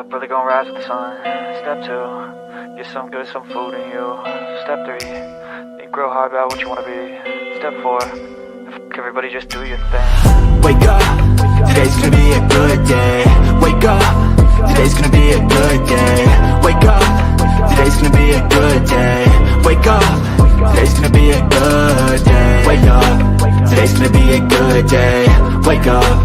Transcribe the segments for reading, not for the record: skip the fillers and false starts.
up, really gonna rise with the sun. Step 2, get some good, some food in you. Step 3, think real hard about what you wanna be. Step 4, everybody just do your thing. Wake up, today's gonna be a good day. Wake up, today's gonna be a good day. Wake up, today's gonna be a good day. Wake up, today's gonna be a good day. Wake up, today's gonna be a good day. Wake up,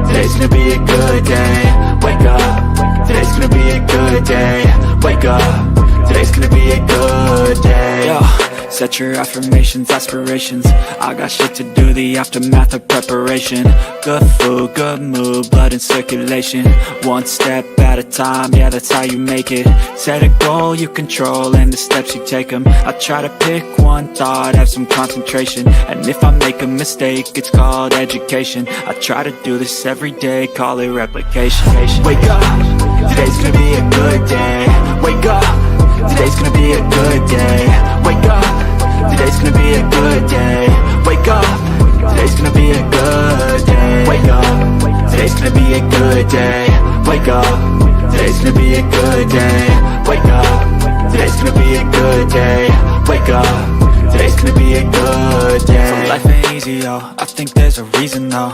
today's gonna be a good day. Wake up, today's gonna be a good day. Wake up, today's gonna be a good day. Yo, set your affirmations, aspirations. I got shit to do, the aftermath of preparation. Good food, good mood, blood in circulation. One step at a time, yeah, that's how you make it. Set a goal you control and the steps you take them. I try to pick one thought, have some concentration. And if I make a mistake, it's called education. I try to do this every day, call it replication. Wake up, today's gonna be a good day. Wake up, today's gonna be a good day. Wake up, today's gonna be a good day. Wake up, today's gonna be a good day. Wake up, today's gonna be a good day. Wake up, today's gonna be a good day. Wake up, today's gonna be a good day. Wake up, today's gonna be a good day. So life ain't easy, yo, I think there's a reason though.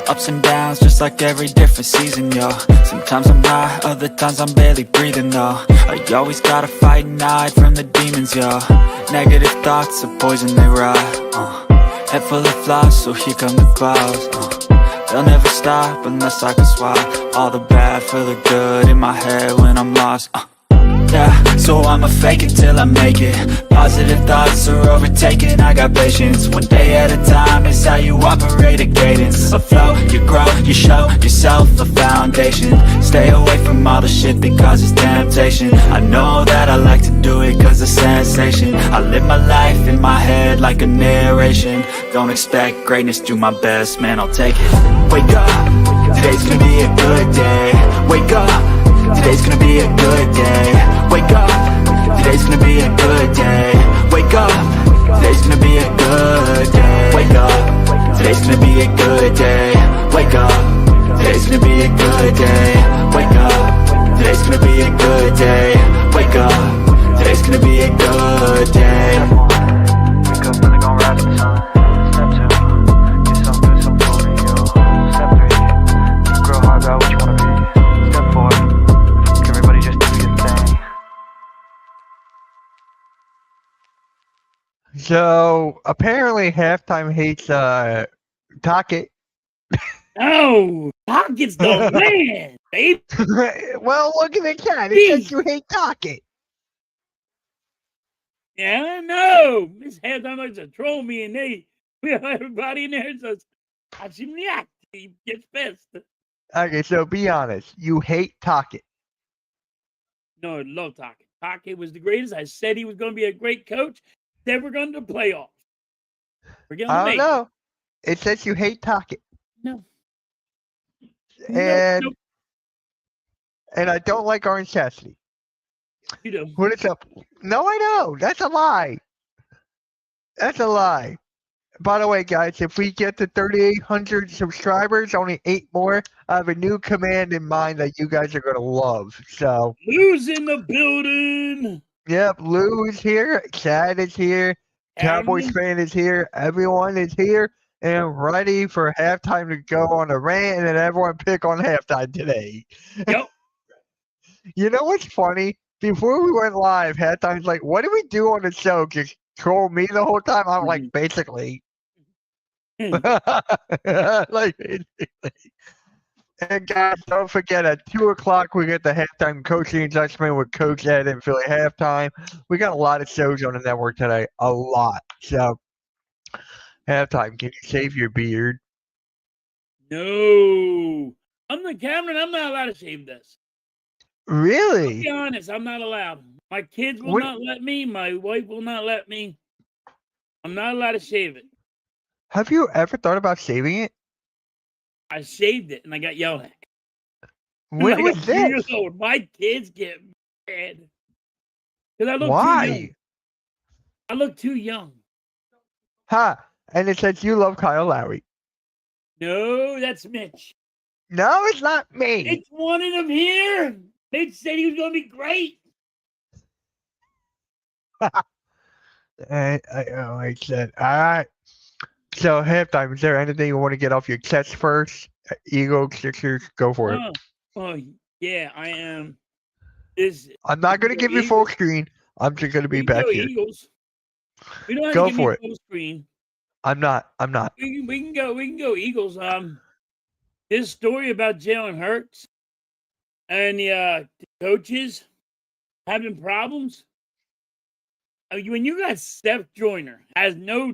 Ups and downs, just like every different season, yo. Sometimes I'm high, other times I'm barely breathing, though. I always gotta fight and hide from the demons, yo. Negative thoughts are poison, they rot. Head full of flies, so here come the clouds. They'll never stop unless I can swap all the bad for the good in my head when I'm lost. Yeah, so I'ma fake it till I make it. Positive thoughts are overtaken, I got patience. One day at a time is how you operate a cadence. A flow, you grow, you show yourself a foundation. Stay away from all the shit that causes temptation. I know that I like to do it cause it's sensation. I live my life in my head like a narration. Don't expect greatness, do my best, man, I'll take it. Wake up, today's gonna be a good day. Wake up, today's gonna be a good day. Wake up, today's gonna be a good day. Wake up, today's gonna be a good day. Wake up, today's gonna be a good day. Wake up, today's gonna be a good day. Wake up, today's gonna be a good day. Wake up, today's gonna be a good day. Wake up, really gonna rise with the sun. Step 2, get some good, some food in you. Step 3, think real hard about what you wanna be. Step 4, everybody just do your thing. So apparently halftime hates Tocket. Oh, Pocket's the man, baby. Well, look at the chat. It says you hate Tocket. Yeah, I know. This halftime likes to troll me, and everybody in there says, he gets pissed. Okay, so be honest. You hate Tocket. No, I love Pocket. Pocket was the greatest. I said he was going to be a great coach. Said we're going to the playoffs. We're going to I don't make know. It says you hate Tocket. No. And Nope. and I don't like Orange Cassidy. You know. What is up? No, I know. That's a lie. That's a lie. By the way, guys, if we get to 3,800 subscribers, only 8 more, I have a new command in mind that you guys are going to love. So, Lou's in the building. yep, Lou is here. Chad is here. Cowboys fan is here. Everyone is here and ready for halftime to go on a rant and then everyone pick on halftime today. Yep. You know what's funny? Before we went live, halftime's like, what do we do on the show? Just troll me the whole time? I'm like, basically. Like, basically. And guys, don't forget at 2 o'clock we get the halftime coaching adjustment with Coach Ed and Philly halftime. We got a lot of shows on the network today, a lot. So, halftime, can you shave your beard? No. I'm the Cameron. I'm not allowed to shave this. Really? I'll be honest, I'm not allowed. My kids will not let me. My wife will not let me. I'm not allowed to shave it. Have you ever thought about shaving it? I shaved it and I got yelled at. When was this? My kids get mad. Because I look Why? too young. I look too young. Huh. And it says you love Kyle Lowry. No, that's Mitch. No, it's not me. It's wanted him here. Mitch said he was going to be great. And I said, all right. So halftime, is there anything you want to get off your chest first? Eagles, Sixers, go for it. Oh, yeah, I am. This I'm not going to give you full screen. I'm just going to be we can back go here. Eagles. We don't have Go to give me for it. full screen. I'm not. We can go Eagles. This story about Jalen Hurts and the coaches having problems. I mean, when you got Steph Joyner has no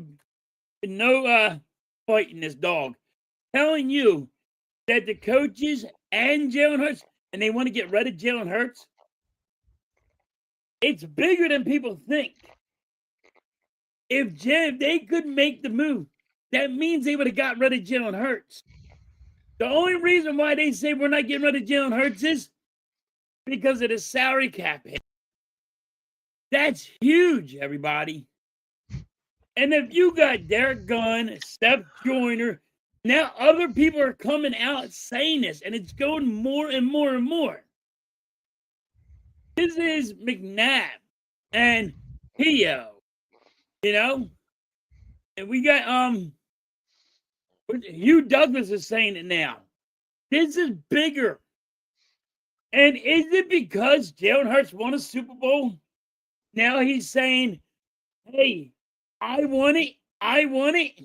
fight in this dog, telling you that the coaches and Jalen Hurts and they want to get rid of Jalen Hurts, it's bigger than people think. If they could make the move, that means they would have got rid of Jalen Hurts. The only reason why they say we're not getting rid of Jalen Hurts is because of the salary cap hit. That's huge, everybody. And if you got Derek Gunn, Steph Joyner, now other people are coming out saying this, and it's going more and more and more. This is McNabb and Pio, you know? And we got Hugh Douglas is saying it now. This is bigger. And is it because Jalen Hurts won a Super Bowl? Now he's saying, hey, I won it. I won it.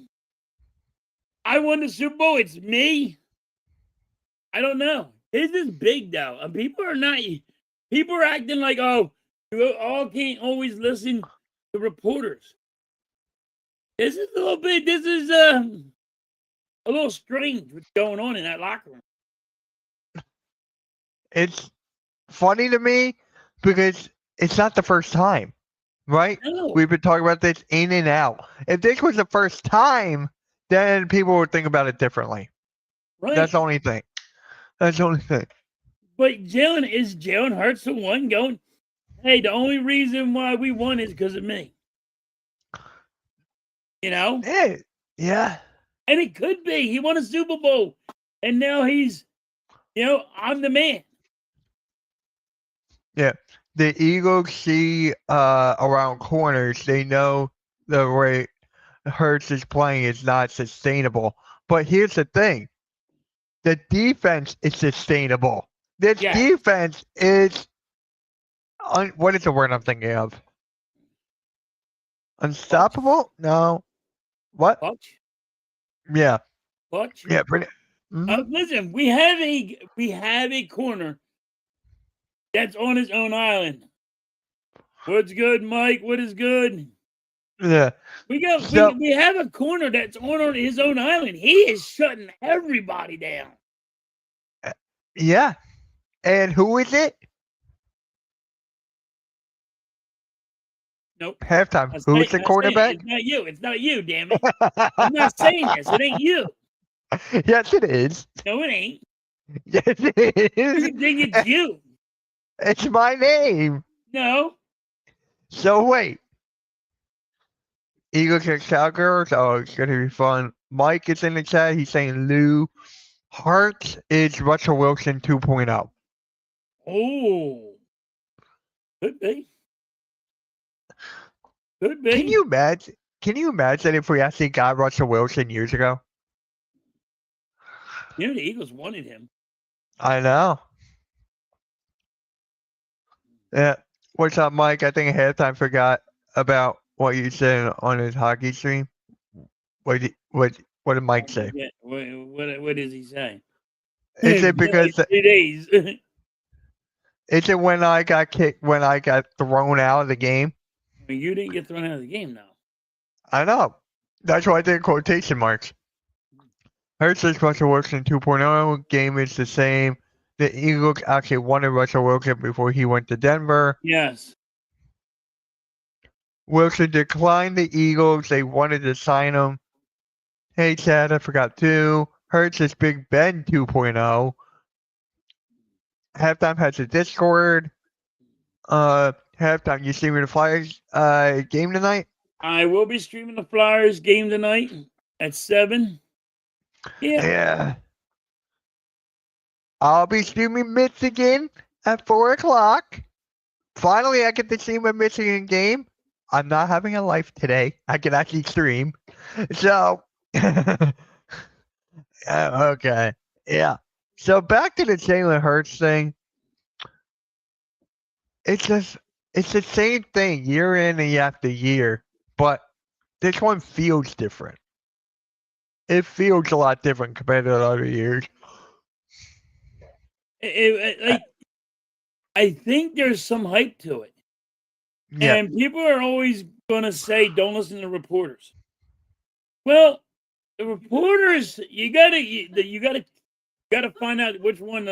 I won the Super Bowl. It's me. I don't know. This is big, though. And people are acting like, oh, you all can't always listen to reporters. This is a little strange what's going on in that locker room. It's funny to me because it's not the first time, right? No. We've been talking about this in and out. If this was the first time, then people would think about it differently. Right. That's the only thing. But Jalen Hurts the one going, hey, the only reason why we won is because of me. You know? Yeah. And it could be. He won a Super Bowl. And now he's, I'm the man. Yeah. The Eagles see around corners. They know the way Hurts is playing is not sustainable. But here's the thing. The defense is sustainable. This defense is... what is the word I'm thinking of? Unstoppable? No. What? Clutch? Yeah. Clutch? Yeah, pretty... Listen, we have a corner that's on his own island. What's good, Mike? What is good? Yeah. We have a corner that's on his own island. He is shutting everybody down. Yeah. And who is it? Nope. Halftime. Who's the quarterback? It's not you, damn it. I'm not saying this. It ain't you. Yes, it is. No, it ain't. Yes, it is. You think it's you. It's my name. No. So wait. Eagles and Cowgirls. Oh, it's going to be fun. Mike is in the chat. He's saying Lou Hart is Russell Wilson 2.0. Oh. Could be. Could be. Can you imagine if we actually got Russell Wilson years ago? The Eagles wanted him. I know. Yeah. What's up, Mike? I think halftime forgot about what you said on his hockey stream. What did Mike say? Yeah. What does he say? Is it because it is? Is it when I got kicked? When I got thrown out of the game? You didn't get thrown out of the game, though. I know. That's why I did quotation marks. Hurts is Russell Wilson 2.0. Game is the same. The Eagles actually wanted Russell Wilson before he went to Denver. Yes. Wilson declined the Eagles. They wanted to sign him. Hey, Chad, I forgot too. Hurts is Big Ben 2.0. Halftime has a Discord. Halftime, you streaming the Flyers game tonight? I will be streaming the Flyers game tonight at 7. Yeah. I'll be streaming Mitch again at 4 o'clock. Finally, I get to see my Michigan game. I'm not having a life today. I can actually stream. So, okay. Yeah. So back to the Jalen Hurts thing. It's the same thing year in and after year, but this one feels different. It feels a lot different compared to the other years. I think there's some hype to it. Yeah. And people are always going to say, don't listen to reporters. Well, the reporters, you gotta find out which one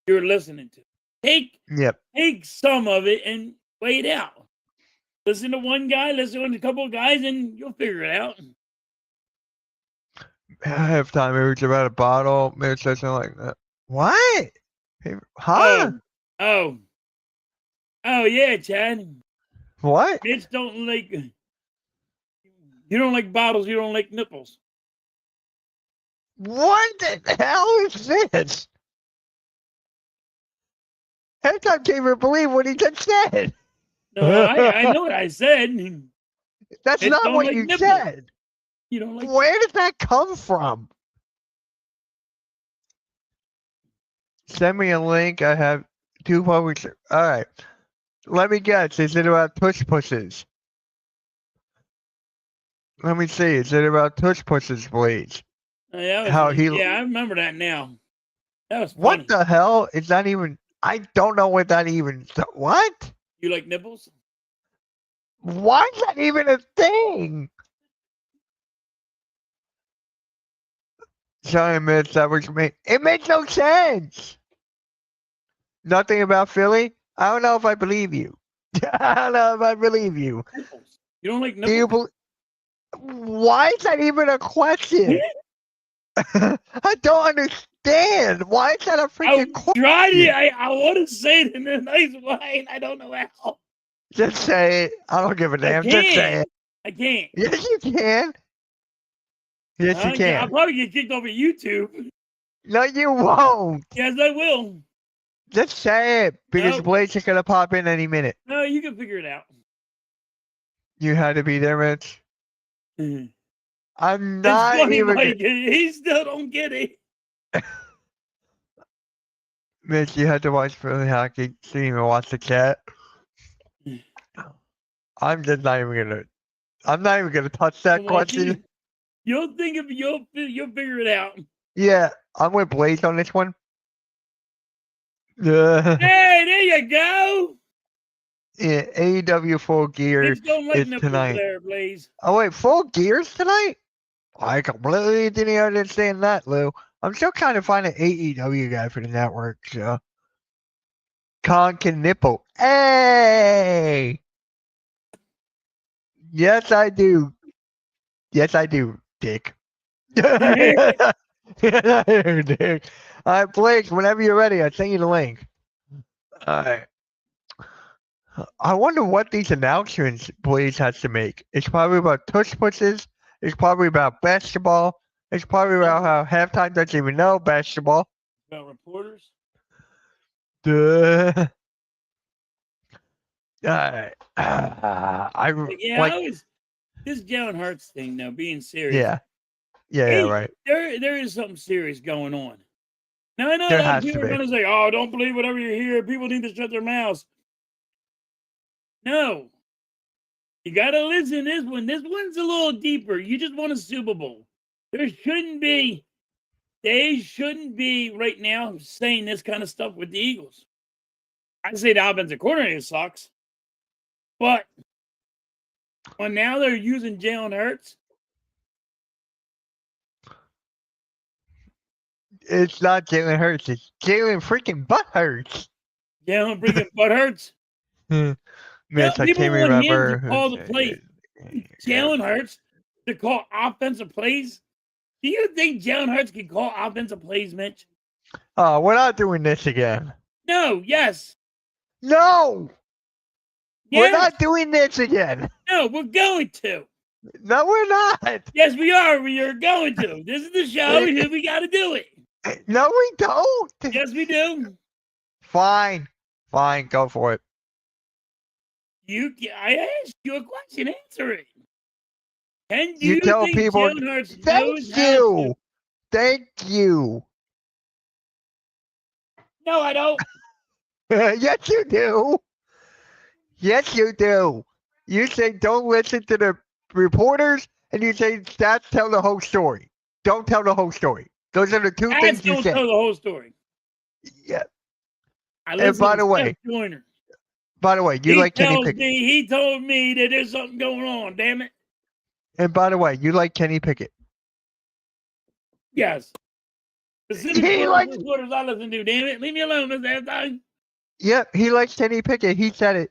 you're listening to. Take some of it and weigh it out. Listen to one guy, listen to a couple of guys, and you'll figure it out. Halftime, it was about a bottle. Maybe something like that. What? Huh? Oh, yeah, Chad. What? Mitch don't like. You don't like bottles. You don't like nipples. What the hell is this? Halftime can't even believe what he just said. No, I know what I said. That's Mitch not don't what like you nipples. said. You don't like. Where did that come from? Send me a link. I have 2 publics. All right. Let me guess. Is it about tush pushes? Let me see. Is it about tush pushes, please? Yeah, I remember that now. That was funny. What the hell is that even? I don't know what that even. What? You like nipples? Why is that even a thing? Sorry, Mitch. That was me. It makes no sense. Nothing about Philly? I don't know if I believe you. I don't know if I believe you. Nipples. You don't like Do you nipples? Why is that even a question? I don't understand. Why is that a freaking question? I want to say it in a nice way, and I don't know how. Just say it. I don't give a damn. Just say it. I can't. Yes, you can. Yes, you can. I'll probably get kicked off of YouTube. No, you won't. Yes, I will. Just say it, because Nope. Blake's is gonna pop in any minute. No, you can figure it out. You had to be there, Mitch. Mhm. I'm It's not funny, even. Mike. He still don't get it. Mitch, you had to watch Philly hockey. So you even watch the chat. I'm just not even gonna. I'm not even gonna touch that question. You'll think of you'll figure it out. Yeah, I'm with Blaze on this one. Yeah, Hey, there you go. AEW Full Gear Kids don't like is nipples tonight. there, Blaze. Oh wait, Full Gear's tonight? I completely didn't understand that, Lou. I'm still trying to find an AEW guy for the network. So, Con can nipple. Hey. Yes, I do. Yes, I do, Dick. Dick. All right, Blake, whenever you're ready, I'll send you the link. All right. I wonder what these announcements Blaze has to make. It's probably about tush pushes. It's probably about basketball. It's probably about how halftime doesn't even know basketball. About reporters. Duh. All right. This Jalen Hurts thing now, being serious. Yeah, right. There is something serious going on. Now I know There a lot has of to people are be. going to say, "Oh, don't believe whatever you hear." People need to shut their mouths. No, you got to listen to this one. This one's a little deeper. You just won a Super Bowl. They shouldn't be right now saying this kind of stuff with the Eagles. I'd say the offensive coordinator sucks, but when now they're using Jalen Hurts. It's not Jalen Hurts. It's Jalen freaking Butt Hurts. Jalen freaking Butt Hurts. Mitch, I People can't want remember. him to call the play. Jalen Hurts to call offensive plays. Do you think Jalen Hurts can call offensive plays, Mitch? Oh, we're not doing this again. No. Yes. No. Yes. We're not doing this again. No, we're going to. No, we're not. Yes, we are. We are going to. This is the show. We got to do it. No, we don't. Yes, we do. Fine. Fine. Go for it. I asked you a question. Answer it. And do You you tell think people. Jalen Hurts Thank knows how to? you. Thank you. No, I don't. Yes, you do. Yes, you do. You say don't listen to the reporters, and you say that's tell the whole story. Don't tell the whole story. Those are the two Ads things you don't say. tell the whole story. Yeah. I And listen by to the way, Steph Joyner. you like Kenny tells Pickett. me, he told me that there's something going on. Damn it. And by the way, you like Kenny Pickett. Yes. Pacific He likes. reporters I listen to. Damn it. Leave me alone, Mr. Halftime. Yep, he likes Kenny Pickett. He said it.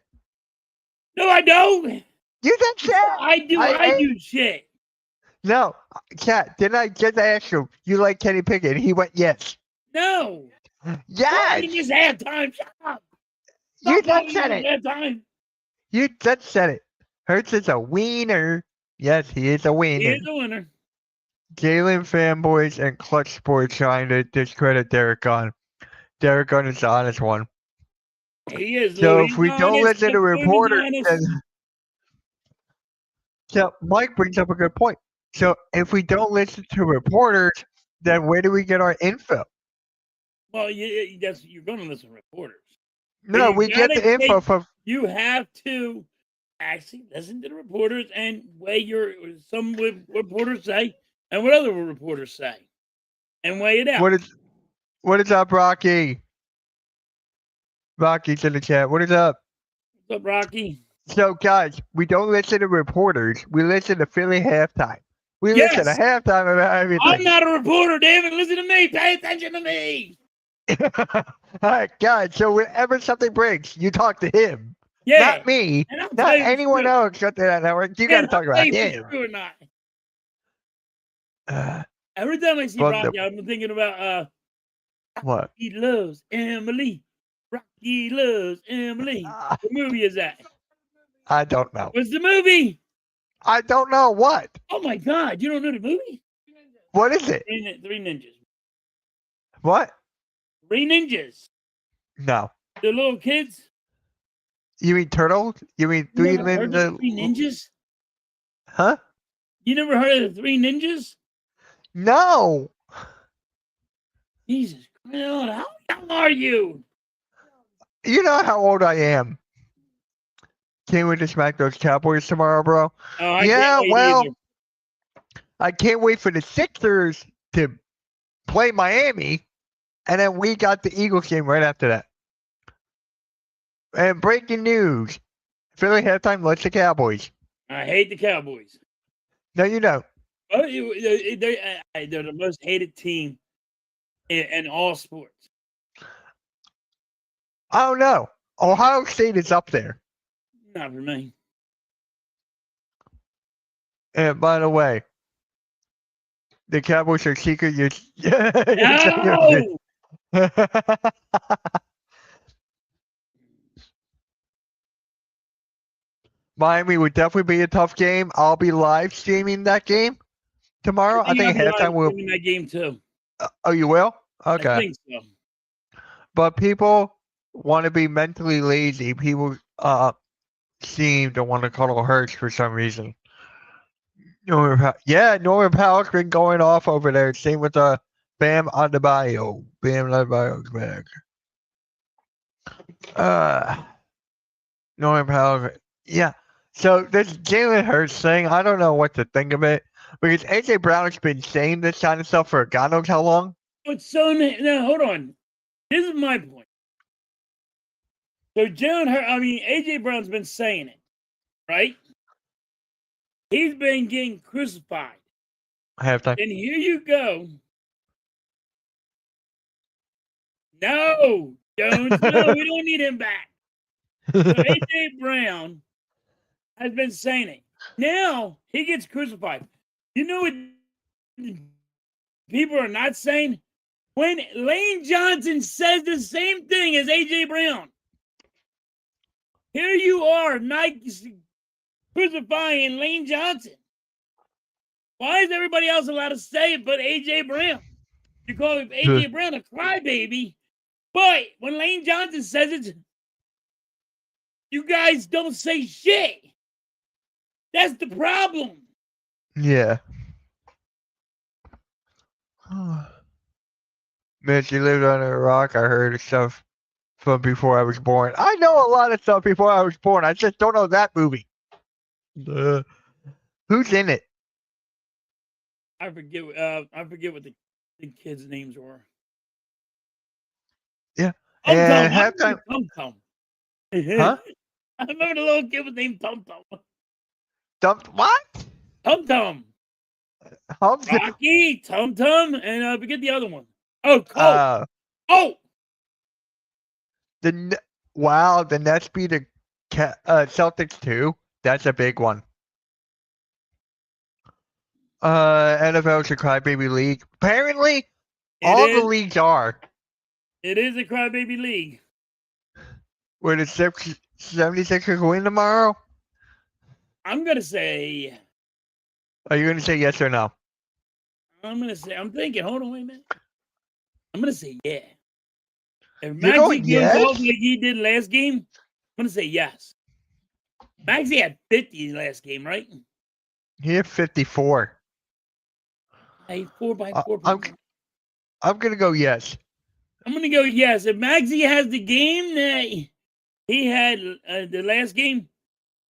No, I don't. You said shit. I do shit. No, Cat, didn't I just ask him, you like Kenny Pickett? And he went, yes. No. Yes. It's halftime. Shut up. You Stop just said it. Halftime. You just said it. Hurts is a wiener. Yes, he is a wiener. He is a winner. Jalen fanboys and Clutch Sports trying to discredit Derek Gunn. Derek Gunn is the honest one. He is. So Louis if we don't honest, listen to reporters, honest. then so Mike brings up a good point. So if we don't listen to reporters, then where do we get our info? Well, you're going to listen to reporters. No, you we get the info from. You have to actually listen to the reporters and weigh some reporters say and what other reporters say, and weigh it out. What is up, Rocky? Rocky's in the chat. What is up? What's up, Rocky? So, guys, we don't listen to reporters. We listen to Philly halftime. We listen to halftime about everything. I'm not a reporter, David. Listen to me. Pay attention to me. All right, guys. So whenever something breaks, you talk to him. Yeah. Not me. Not anyone else at that network. You got to talk about him. True or not. Every time I see Rocky, I'm thinking about what? He loves Emily. Rocky loves Emily. What movie is that? I don't know. What's the movie? I don't know what. Oh my God! You don't know the movie? What is it? Three Ninjas. What? 3 Ninjas. No. The little kids. You mean turtles? You mean Three Ninjas? Huh? You never heard of the 3 Ninjas? No. Jesus Christ! How young are you? You know how old I am. Can't wait to smack those Cowboys tomorrow, bro. Oh, yeah, well, I can't wait for the Sixers to play Miami, and then we got the Eagles game right after that. And breaking news: Philly halftime lets the Cowboys. I hate the Cowboys. No, you don't. Oh, they're the most hated team in all sports. I don't know. Ohio State is up there. Not for me. And by the way, the Cowboys are secret. No! Miami would definitely be a tough game. I'll be live streaming that game tomorrow. I think halftime will be that game too. Oh, you will? Okay. I think so. But people want to be mentally lazy. People seem to want to cuddle Hurts for some reason. Norman Powell's been going off over there. Same with Bam Adebayo. Bam Adebayo's back. Norman Powell. Yeah. So this Jalen Hurts thing, I don't know what to think of it. Because AJ Brown's been saying this kind of stuff for God knows how long. But now hold on. This is my point. So AJ Brown's been saying it, right? He's been getting crucified. Halftime. And here you go. No, Jones. No, we don't need him back. So AJ Brown has been saying it. Now he gets crucified. You know what people are not saying? When Lane Johnson says the same thing as AJ Brown. Here you are, Nike crucifying Lane Johnson. Why is everybody else allowed to say it but AJ Brown? You call AJ Brown a crybaby, But when Lane Johnson says it, you guys don't say shit. That's the problem. Yeah. Mitch, you lived under a rock. I heard stuff from before I was born. I know a lot of stuff before I was born. I just don't know that movie. Who's in it? I forget what the kids' names were. Yeah. Tum And Tum. halftime. Tum Tum. Huh? I remember the little kid was named Tum Tum. What? Tum Tum. Humpty. Rocky, Tum Tum, and I forget the other one. Oh, Cole. Oh, Wow, the Nets beat the Celtics too. That's a big one. NFL's a crybaby league. Apparently, all the leagues are. It is a crybaby league. Will the 76ers win tomorrow? I'm gonna say. Are you going to say yes or no? I'm thinking. Hold on, wait a minute. I'm gonna say yeah. If You're going Maxey goes yes? off like he did last game, I'm gonna say yes. Maxey had 50 last game, right? He had 54. Hey, 4 by 4. I'm going to go yes. I'm gonna go yes. If Maxey has the game that he had the last game,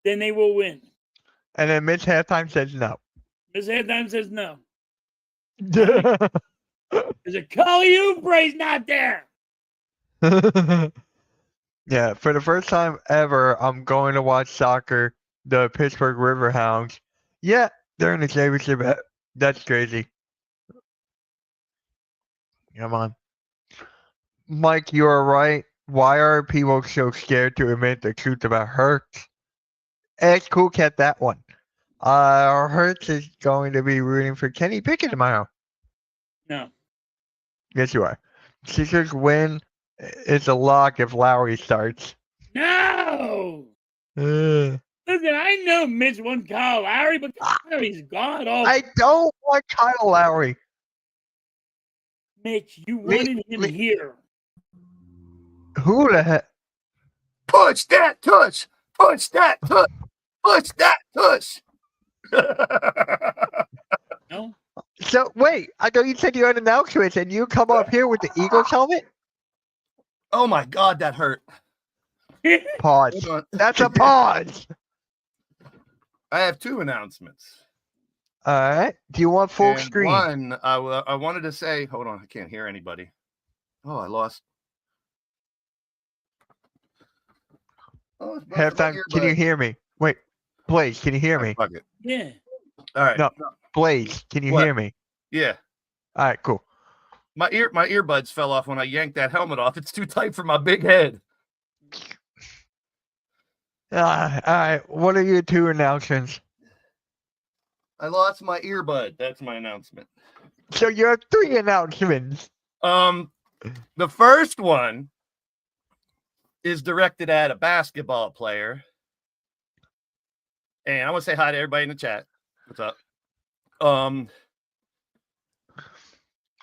then they will win. And then Mitch halftime says no. Miss Halftime says no. There's a Kali Oubre's not there. Yeah, for the first time ever, I'm going to watch soccer. The Pittsburgh Riverhounds. Yeah, they're in the championship. That's crazy. Come on. Mike, you are right. Why are people so scared to admit the truth about Hurts? Ask Cool Cat that one. Hurts is going to be rooting for Kenny Pickett tomorrow. No. Yes, you are. Sixers win. It's a lock if Lowry starts. No. Listen, I know Mitch won Kyle Lowry, but Kyle Lowry's god awful. I don't want Kyle Lowry. Mitch, you wanted him here. Who the heck? Push that tush. Push that tush. Push that tush. No. So wait, I thought you said you had announcements and you come up here with the Eagles helmet? Oh my God, that hurt. Pause. Hold on. That's a pause. I have 2 announcements. All right. Do you want full And screen? One, I wanted to say, hold on, I can't hear anybody. Oh, I lost. Oh, it's Halftime. Can you hear me? Wait, Blaze, can you hear me? Fuck it. Yeah. All right. No. Blaze, can you What? hear me? Yeah. All right, cool. My earbuds fell off when I yanked that helmet off. It's too tight for my big head. All right. What are your 2 announcements? I lost my earbud. That's my announcement. So you have 3 announcements. The first one is directed at a basketball player. And I want to say hi to everybody in the chat. What's up?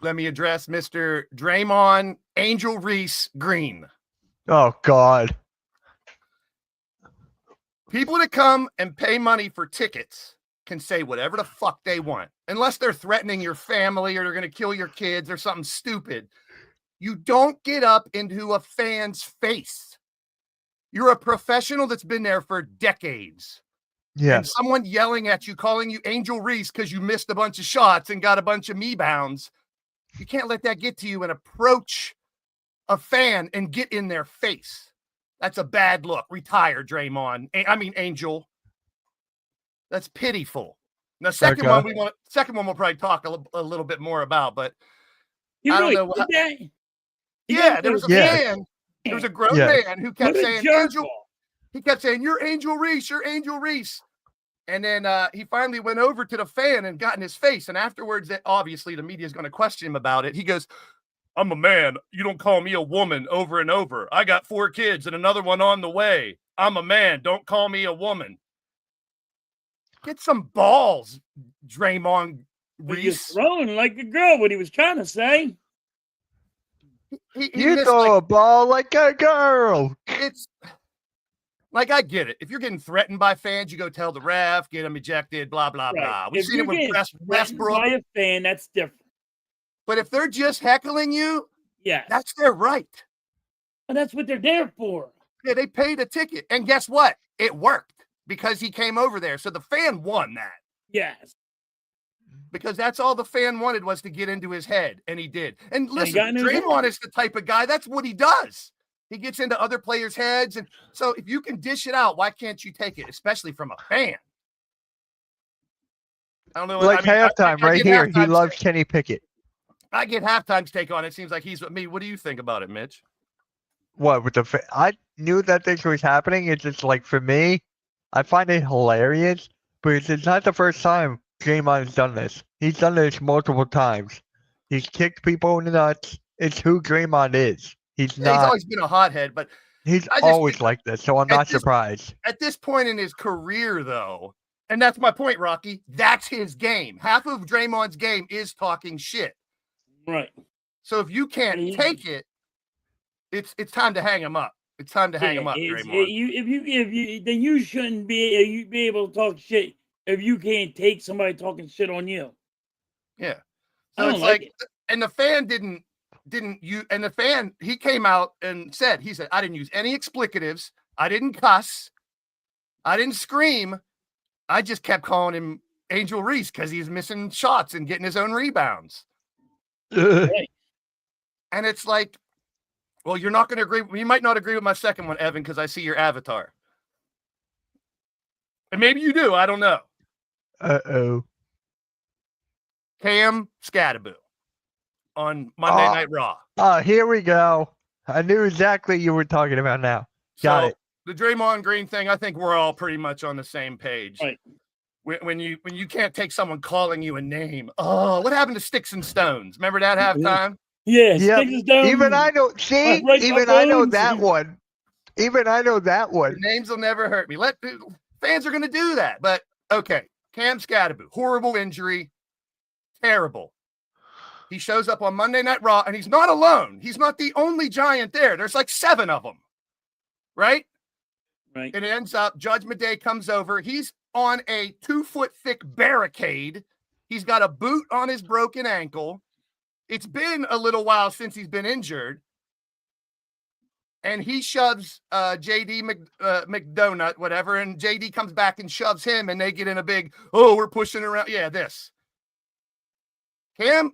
Let me address Mr. Draymond Angel Reese Green. Oh, God. People that come and pay money for tickets can say whatever the fuck they want, unless they're threatening your family or they're going to kill your kids or something stupid. You don't get up into a fan's face. You're a professional that's been there for decades. Yeah. And someone yelling at you, calling you Angel Reese because you missed a bunch of shots and got a bunch of me-bounds. You can't let that get to you and approach a fan and get in their face. That's a bad look. Retire, Draymond. Angel. That's pitiful. Now, second one we'll probably talk a little bit more about, but You I don't really know. did that? Yeah, there was a man. There was a grown man who kept What a saying, jerk Angel. off. He kept saying, "You're Angel Reese. You're Angel Reese." And then he finally went over to the fan and got in his face. And afterwards, obviously, the media is going to question him about it. He goes, "I'm a man. You don't call me a woman over and over. I got 4 kids and another one on the way. I'm a man. Don't call me a woman." Get some balls, Draymond But you're Reese. throwing like a girl, what he was trying to say. he You missed, throw like, a ball like a girl. it's like, I get it. If you're getting threatened by fans, you go tell the ref, get them ejected, blah, blah, Right. blah. We've If seen you're it with getting threatened Westbrook. by a fan, that's different. But if they're just heckling you, Yes. that's their right. And that's what they're there for. Yeah, they paid a ticket. And guess what? It worked because he came over there. So the fan won that. Yes. Because that's all the fan wanted was to get into his head, and he did. And listen, got into his Draymond is the type of guy, that's what he does. He gets into other players' heads. And so if you can dish it out, why can't you take it, especially from a fan? I don't know. Like halftime I right get here. He halftime's loves take. Kenny Pickett. I get halftime's take on it. It seems like he's with me. What do you think about it, Mitch? What with the? I knew that this was happening. It's just like for me, I find it hilarious, but it's not the first time Draymond's done this. He's done this multiple times. He's kicked people in the nuts. It's who Draymond is. He's Yeah, not. he's always been a hothead, but He's I just always think like this, so I'm at not this- surprised. at this point in his career, though, and that's my point, Rocky, that's his game. Half of Draymond's game is talking shit. Right. So if you can't take it, it's time to hang him up. It's time to hang him up, Draymond. Then you shouldn't be able to talk shit if you can't take somebody talking shit on you. Yeah. I So don't it's like like, and the fan didn't you, and the fan, he came out and said, I didn't use any explicatives. I didn't cuss. I didn't scream. I just kept calling him Angel Reese because he's missing shots and getting his own rebounds. Right. And it's like, well, you're not going to agree. You might not agree with my second one, Evan, because I see your avatar. And maybe you do. I don't know. Uh-oh. Cam Scattaboo on Monday Night Raw. Oh, here we go. I knew exactly you were talking about now. Got it. The Draymond Green thing, I think we're all pretty much on the same page. Right. When you can't take someone calling you a name. Oh, what happened to Sticks and Stones? Remember that halftime? Yeah. Yep. Even I know. See, Right, even my I know bones. that one. Even I know that Your one. names will never hurt me. Fans are going to do that. But okay, Cam Scattaboo, horrible injury, terrible. He shows up on Monday Night Raw, and he's not alone. He's not the only Giant there. There's like 7 of them, right? Right. And it ends up, Judgment Day comes over. He's on a 2-foot thick barricade. He's got a boot on his broken ankle. It's been a little while since he's been injured. And he shoves JD McDonut, whatever, and JD comes back and shoves him, and they get in a big, we're pushing around. Yeah, this. Cam,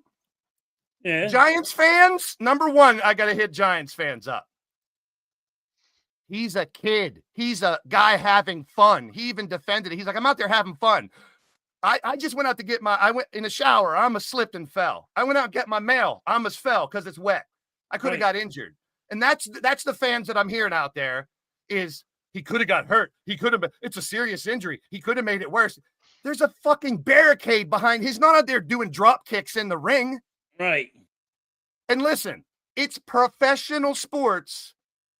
Yeah. Giants fans, number one, I got to hit Giants fans up. He's a kid. He's a guy having fun. He even defended it. He's like, I'm out there having fun. I just went out to get I went in the shower. I almost slipped and fell. I went out and get my mail. I almost fell because it's wet. I could have got injured. And that's the fans that I'm hearing out there is he could have got hurt. He could have been, it's a serious injury. He could have made it worse. There's a fucking barricade behind. He's not out there doing drop kicks in the ring. Right. And listen, it's professional sports.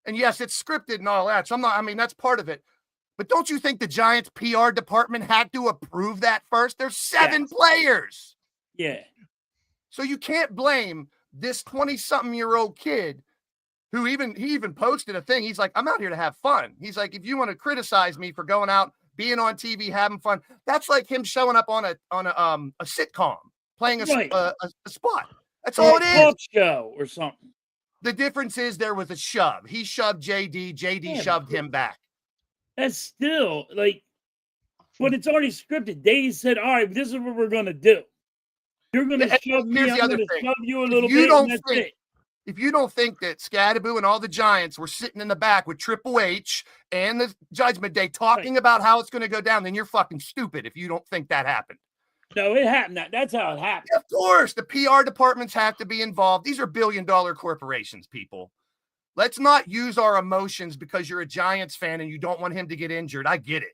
And yes, it's scripted and all that. So that's part of it. But don't you think the Giants PR department had to approve that first? There's 7 players. Yeah. So you can't blame this 20-something-year-old kid who he even posted a thing. He's like, I'm out here to have fun. He's like, if you want to criticize me for going out, being on TV, having fun, that's like him showing up on a sitcom, playing a spot. That's all it is. Talk show or something. The difference is there was a shove. He shoved JD. JD shoved him back. That's still like, but it's already scripted. They said, all right, this is what we're going to do. You're going to shove me. I'm going to shove you a little bit. And that's it. If you don't think that Scattaboo and all the Giants were sitting in the back with Triple H and the Judgment Day talking about how it's going to go down, then you're fucking stupid if you don't think that happened. No, it happened. That's how it happened. Of course, the PR departments have to be involved. These are billion-dollar corporations, people. Let's not use our emotions because you're a Giants fan and you don't want him to get injured. I get it.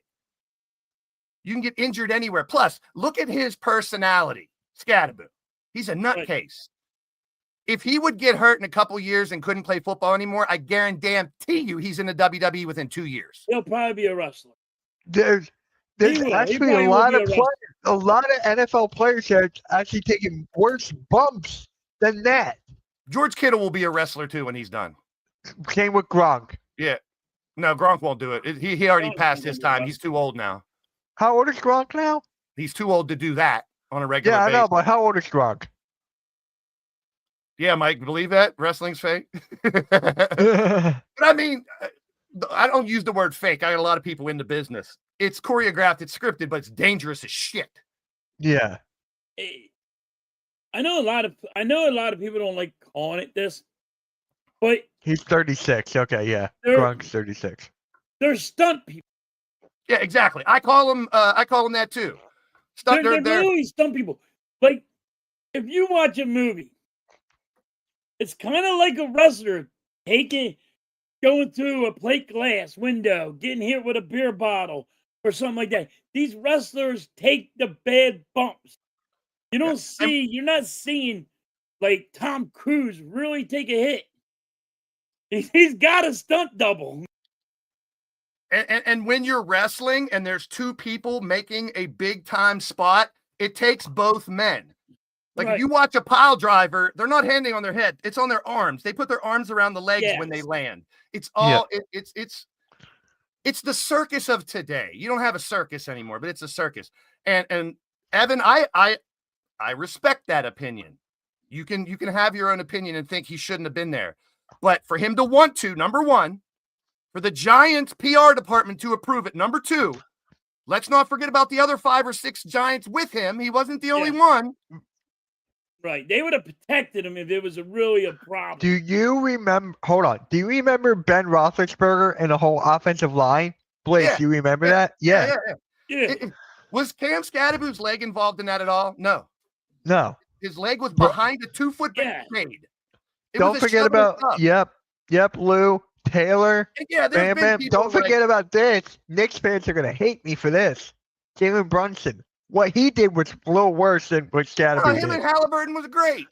You can get injured anywhere. Plus, look at his personality, Scattaboo. He's a nutcase. Right. If he would get hurt in a couple years and couldn't play football anymore, I guarantee you he's in the WWE within 2 years. He'll probably be a wrestler. There's actually a lot of NFL players that are actually taking worse bumps than that. George Kittle will be a wrestler too when he's done. Same with Gronk. Yeah. No, Gronk won't do it. He already Gronk's passed not his gonna do time. that. He's too old now. How old is Gronk now? He's too old to do that on a regular Yeah, I basis. know, but how old is Gronk? Yeah, Mike, believe that? Wrestling's fake? But I mean, I don't use the word fake. I got a lot of people in the business. It's choreographed, it's scripted, but it's dangerous as shit. Yeah. I know a lot of people don't like calling it this, but He's 36. Okay, yeah. They're- Gronk's 36. they're stunt people. Yeah, exactly. I call them that too. They're really stunt people. Like, if you watch a movie, it's kind of like a wrestler going through a plate glass window, getting hit with a beer bottle or something like that. These wrestlers take the bad bumps. You're not seeing like Tom Cruise really take a hit. He's got a stunt double. And when you're wrestling and there's two people making a big time spot, it takes both men. Like if you watch a pile driver, they're not handing on their head; it's on their arms. They put their arms around the legs when they land. It's all it's the circus of today. You don't have a circus anymore, but it's a circus. And Evan, I respect that opinion. You can have your own opinion and think he shouldn't have been there, but for him to want to, number one, for the Giants PR department to approve it, number two, let's not forget about the other 5 or 6 Giants with him. He wasn't the only one. Right. They would have protected him if it was really a problem. Do you remember? Hold on. Do you remember Ben Roethlisberger and the whole offensive line? Blake, do you remember that? Yeah. Was Cam Scadaboo's leg involved in that at all? No. No. His leg was behind a 2-foot barricade. Don't forget about Lou Taylor. Yeah, Bam Bam. Don't forget about this. Knicks fans are gonna hate me for this. Jalen Brunson. What he did was a little worse than what Scadaboo did. Him and Halliburton was great.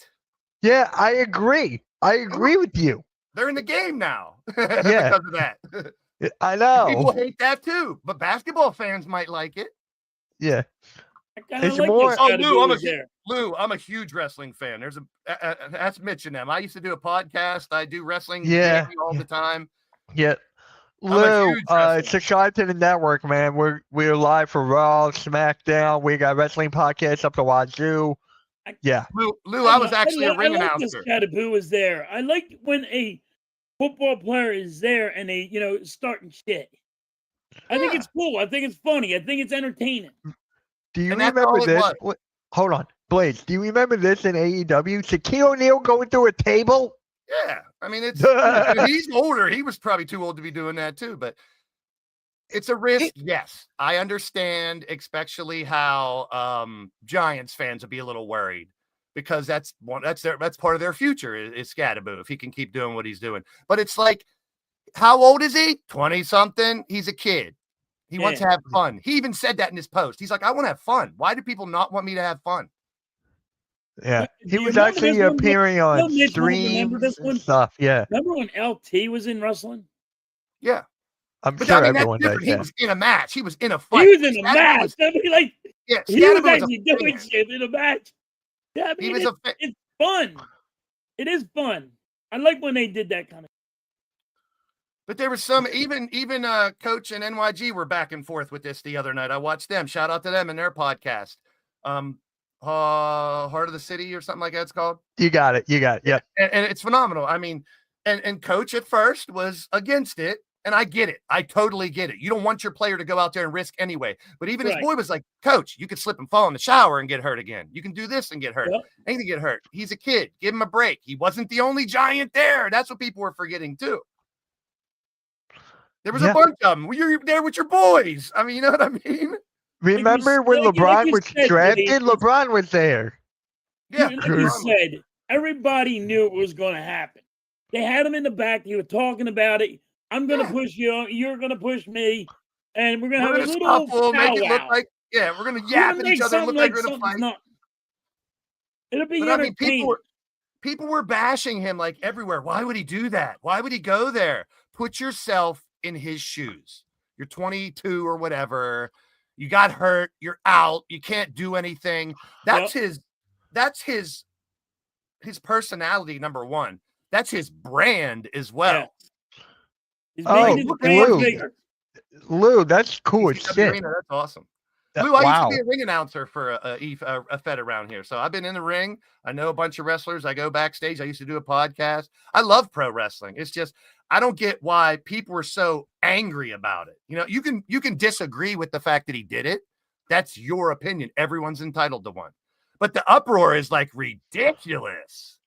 Yeah, I agree. I agree with you. They're in the game now Yeah. because of that. I know. People hate that too, but basketball fans might like it. Yeah. It's more. Lou, I'm a huge wrestling fan. There's that's Mitch and them. I used to do a podcast. I do wrestling all the time. Yeah. Lou, subscribe to the network, man. We're live for Raw, SmackDown. We got wrestling podcasts up to wazoo. Yeah. Lou, I was actually a ring announcer. Scadaboo was there. I like when a football player is there and they, starting shit. I think it's cool. I think it's funny. I think it's entertaining. Do you remember this? Hold on, Blaze. Do you remember this in AEW? Shaquille O'Neal going through a table? Yeah. I mean, he's older. He was probably too old to be doing that too, but it's a risk. Yes. I understand, especially how Giants fans would be a little worried because that's part of their future is Scadaboo if he can keep doing what he's doing. But it's like, how old is he? 20-something. He's a kid. He wants to have fun. He even said that in his post. He's like, I want to have fun. Why do people not want me to have fun? Yeah. He was actually appearing on streams and stuff. Yeah. Remember when LT was in wrestling? Yeah. I'm sure everyone does. He was in a match. He was in a fight. He was in a match. He was actually doing shit in a match. Yeah, I mean, it's fun. It is fun. I like when they did that kind of. But there was some even Coach and NYG were back and forth with this the other night. I watched them. Shout out to them and their podcast. Heart of the City or something like that it's called. You got it. Yeah. And it's phenomenal. I mean, and Coach at first was against it. And I get it. I totally get it. You don't want your player to go out there and risk anyway. But even his boy was like, Coach, you could slip and fall in the shower and get hurt again. You can do this and get hurt. Yep. Anything get hurt. He's a kid. Give him a break. He wasn't the only Giant there. That's what people were forgetting too. There was a bunch of them. You're there with your boys. I mean, you know what I mean? Remember when LeBron was drafted? LeBron was there. Yeah. Like you said, everybody knew it was going to happen. They had him in the back. They were talking about it. I'm going to push you. You're going to push me. And we're going to have a little scuffle, make it look like, we're going to yap at each other and look like we're going to fight. It'll be entertaining. I mean, people were bashing him like everywhere. Why would he do that? Why would he go there? Put yourself in his shoes. You're 22 or whatever. You got hurt. You're out. You can't do anything. That's his his personality, number one. That's his brand as well. Yeah. He's Oh, making his brand Lou. bigger. Lou, that's cool as ECW shit. Arena, that's awesome. Lou, I used Wow. to be a ring announcer for a Fed around here. So I've been in the ring. I know a bunch of wrestlers. I go backstage. I used to do a podcast. I love pro wrestling. It's just, I don't get why people are so angry about it. You know, you can disagree with the fact that he did it. That's your opinion. Everyone's entitled to one. But the uproar is like ridiculous.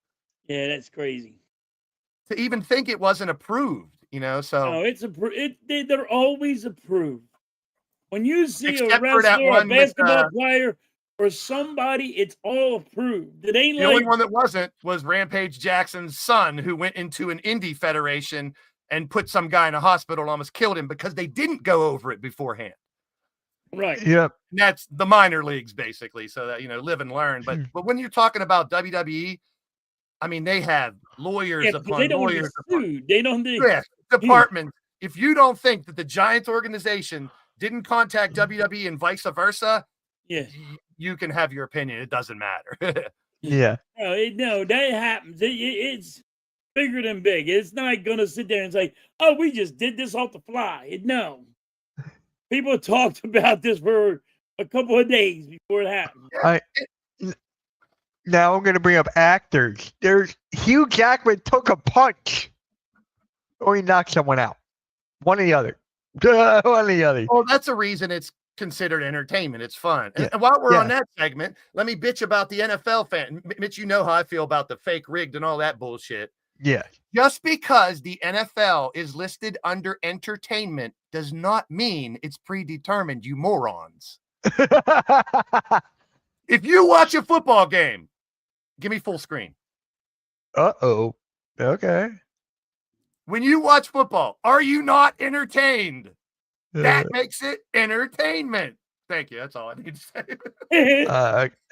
Yeah, that's crazy. To even think it wasn't approved, you know, so. No, it's they're always approved. When you see Except a for that wrestler, a one with, basketball player, or somebody, it's all approved. It ain't The like only one that wasn't was Rampage Jackson's son, who went into an indie federation and put some guy in a hospital and almost killed him because they didn't go over it beforehand. right. Yep. And that's the minor leagues, basically, so that, you know, live and learn. But when you're talking about WWE, I mean, they have lawyers Yeah, 'cause upon they don't want to lawyers be upon sued. They don't think. department. If you don't think that the Giants organization didn't contact WWE and vice versa, Yeah. you can have your opinion. It doesn't matter. Yeah. No, that happens. It's bigger than big. It's not gonna sit there and say, "Oh, we just did this off the fly." No, people talked about this for a couple of days before it happened. Now I'm going to bring up actors. There's Hugh Jackman took a punch, or he knocked someone out. One or the other. One or the other. Well, that's a reason it's considered entertainment. It's fun. Yeah. And while we're on that segment, let me bitch about the NFL fan. Mitch, you know how I feel about the fake rigged and all that bullshit. Yeah. Just because the NFL is listed under entertainment does not mean it's predetermined, you morons. If you watch a football game, give me full screen. Uh-oh. Okay. When you watch football, are you not entertained? That makes it entertainment. Thank you. That's all I need to say.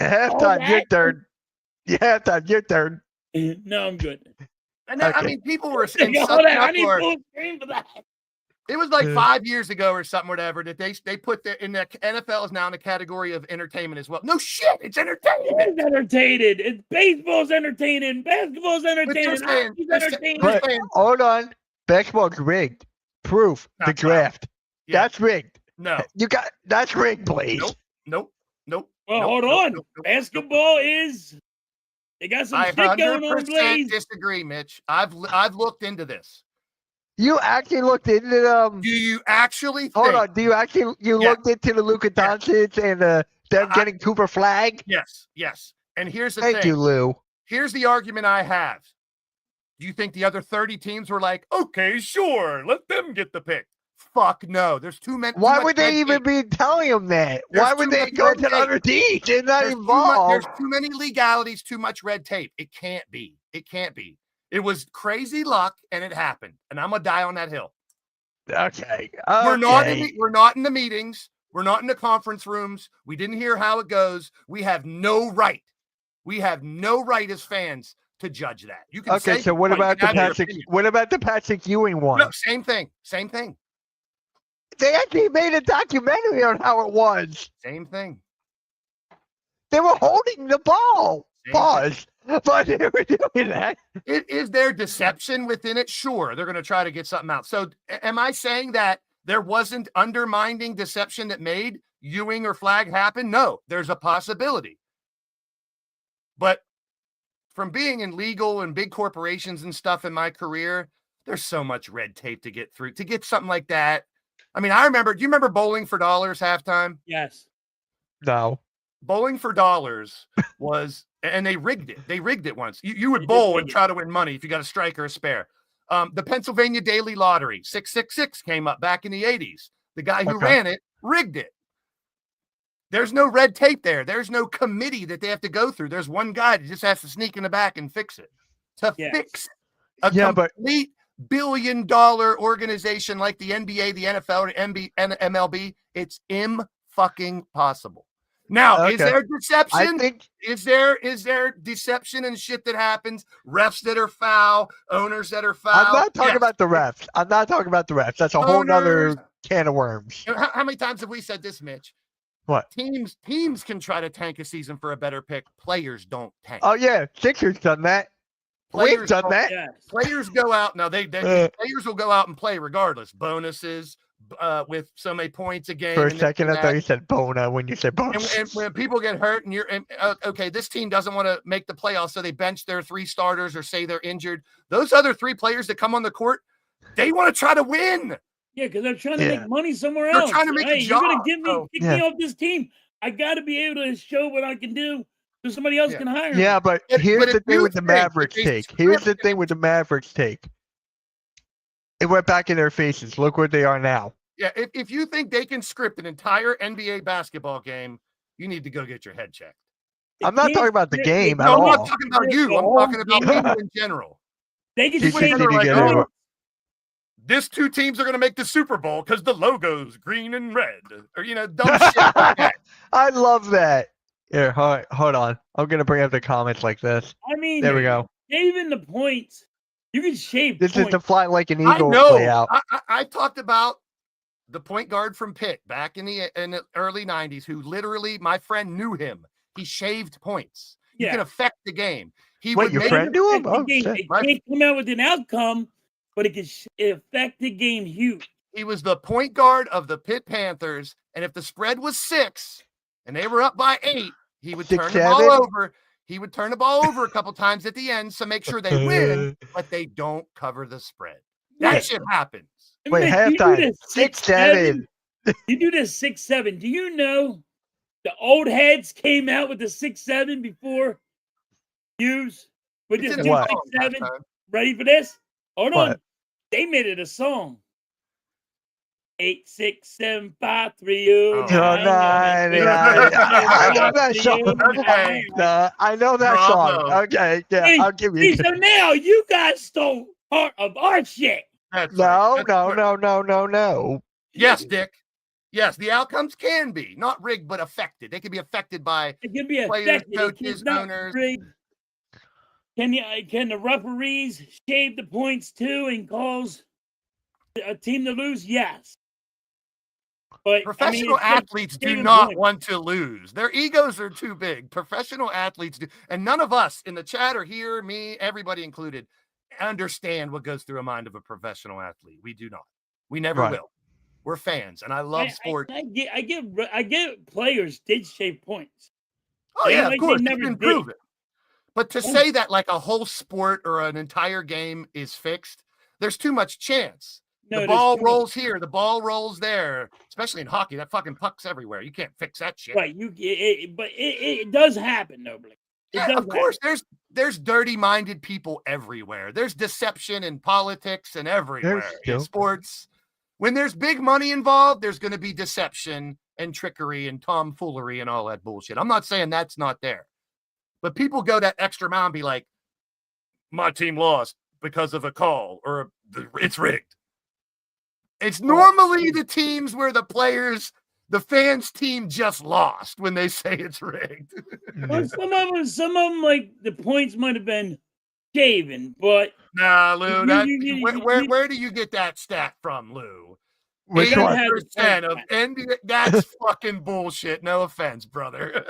Halftime, your turn. Yeah, halftime, your turn. No, I'm good. And then, I Okay. mean, people were in such Hold an on, I need uproar. full screen for that. It was like 5 years ago or something, whatever, that they put the NFL is now in the category of entertainment as well. No shit, it's entertainment. It's entertaining. It's baseball's entertaining. Basketball's entertaining. saying- Hockey's they're saying- entertaining. But saying- hold on. Basketball's rigged. Proof. The Not draft. Yeah. That's rigged. No, That's rigged, please. nope. Well, nope, hold nope, on. nope, nope, Basketball is. They got some I shit going on, 100% Blaze. disagree, Mitch. I've looked into this. You actually looked into Do you actually think? Hold on. Do you actually looked into the Luka Doncic and them getting Cooper Flag? Yes. And here's the Thank thing. you, Lou. Here's the argument I have. Do you think the other 30 teams were like, okay, sure, let them get the pick? Fuck no. There's too many. Why too much would they red even tape. be telling him that? There's Why would too they much go red to the tape. other team? They're not There's involved. There's too many legalities, too much red tape. It can't be. It can't be. It was crazy luck, and it happened. And I'm gonna die on that hill. Okay. We're not in the meetings. We're not in the conference rooms. We didn't hear how it goes. We have no right. We have no right as fans to judge that. You can Okay, say so what you about can the have your Patrick? opinion. What about the Patrick Ewing one? No, same thing. Same thing. They actually made a documentary on how it was. Same thing. They were holding the ball. Same Pause. But they were doing that. Is there deception within it? Sure, they're going to try to get something out. So, am I saying that there wasn't undermining deception that made Ewing or Flag happen? No, there's a possibility. But from being in legal and big corporations and stuff in my career, there's so much red tape to get through to get something like that. I mean, I remember. Do you remember Bowling for Dollars halftime? Yes. No. Bowling for Dollars was, and they rigged it. They rigged it once. You would They did bowl rig and it. try to win money if you got a strike or a spare. The Pennsylvania Daily Lottery, 666, came up back in the 80s. The guy who Okay. ran it rigged it. There's no red tape there. There's no committee that they have to go through. There's one guy that just has to sneak in the back and fix it. To Yes. fix a Yeah, but- complete billion-dollar organization like the NBA, the NFL, or MLB, it's fucking possible. Now, is Okay. there deception? I think Is there deception and shit that happens? Refs that are foul, owners that are foul. I'm not talking Yes. about the refs. I'm not talking about the refs. That's a whole nother Owners. can of worms. How many times have we said this, Mitch? What? Teams can try to tank a season for a better pick. Players don't tank. Oh yeah, Sixers done that. We've Players done don't- that. Yes. Players go out now. Players will go out and play regardless. Bonuses with so many points a game. For a and this second, and I thought that. you said Bona when you said Bona. And when people get hurt, and okay, this team doesn't want to make the playoffs, so they bench their 3 starters or say they're injured. Those other 3 players that come on the court, they want to try to win. Yeah, because they're trying to Yeah. make money somewhere They're else. trying to make a Hey, you're gonna job, kick so- me Yeah. off this team. I got to be able to show what I can do, so somebody else Yeah. can hire me. Yeah, but But here's the if thing you with the think that Mavericks they take. Here's the scripted thing with the Mavericks take. It went back in their faces. Look where they are now. Yeah, if you think they can script an entire NBA basketball game, you need to go get your head checked. They I'm not can't talking about the script- game they at No, I'm all. not talking about script you. the I'm whole talking about game. people in general. They can Did say, you They're like, get oh, it? this 2 teams are going to make the Super Bowl because the logo's green and red, or dumb shit like that. I love that. Here, hold on. I'm gonna bring up the comments like this. I mean, There we go. shaving the points. You can shave This is points. the fly like an I eagle know. play out. I talked about the point guard from Pitt back in the early 90s who literally, my friend knew him. He shaved points. You Yeah. can affect the game. He Wait, would your make friend knew him? Affect the Oh, game. shit. It My- can't come out with an outcome, but it can affect the game huge. He was the point guard of the Pitt Panthers, and if the spread was 6 and they were up by 8, he would 6, turn the ball 7? over. He would turn the ball over a couple times at the end to make sure they win, but they don't cover the spread. That Yeah. shit happens. Wait, Mitch, you do halftime. this 6-7. You do this 6-7. Do you know the old heads came out with the 6-7 before Hughes? With It's this in new a What? song 6-7? halftime. Ready for this? Hold on. What? They made it a song. 8, 6, 7, 5, 3, 0. Oh, No, I know that song. Okay. I know that song. Bravo. Okay, yeah, Hey, I'll give See, you. so now you guys stole part of our shit. That's No, right. That's no, right. no. Yes, Dick. Yes, the outcomes can be not rigged, but affected. They can be affected by It can be Players, affected. It coaches, cannot owners. rigged. Can the referees shave the points too and cause a team to lose? Yes. But professional it's just athletes do shaving not points. want to lose. Their egos are too big. Professional athletes do. And none of us in the chat or here, me, everybody included, understand what goes through a mind of a professional athlete. We do not. We never Right. will. We're fans, and I love sport. I get players did shave points. Oh, yeah, like of course. they It's never been did. proven. But to Yeah. say that like a whole sport or an entire game is fixed, there's too much chance. No, The there's ball too much- rolls here, the ball rolls there, especially in hockey. That fucking puck's everywhere. You can't fix that shit. Right, but it does happen, nobly. It Yeah, does of course, there's dirty-minded people everywhere. There's deception in politics and everywhere in still- sports. When there's big money involved, there's going to be deception and trickery and tomfoolery and all that bullshit. I'm not saying that's not there, but people go that extra mile and be like, "My team lost because of a call or it's rigged." It's normally the teams where the fans' team just lost when they say it's rigged. Well, some of them, like the points might have been shaven, but Nah, Lou. You- Where do you get that stat from, Lou? Which They one? had- 80% of NBA. That's fucking bullshit. No offense, brother.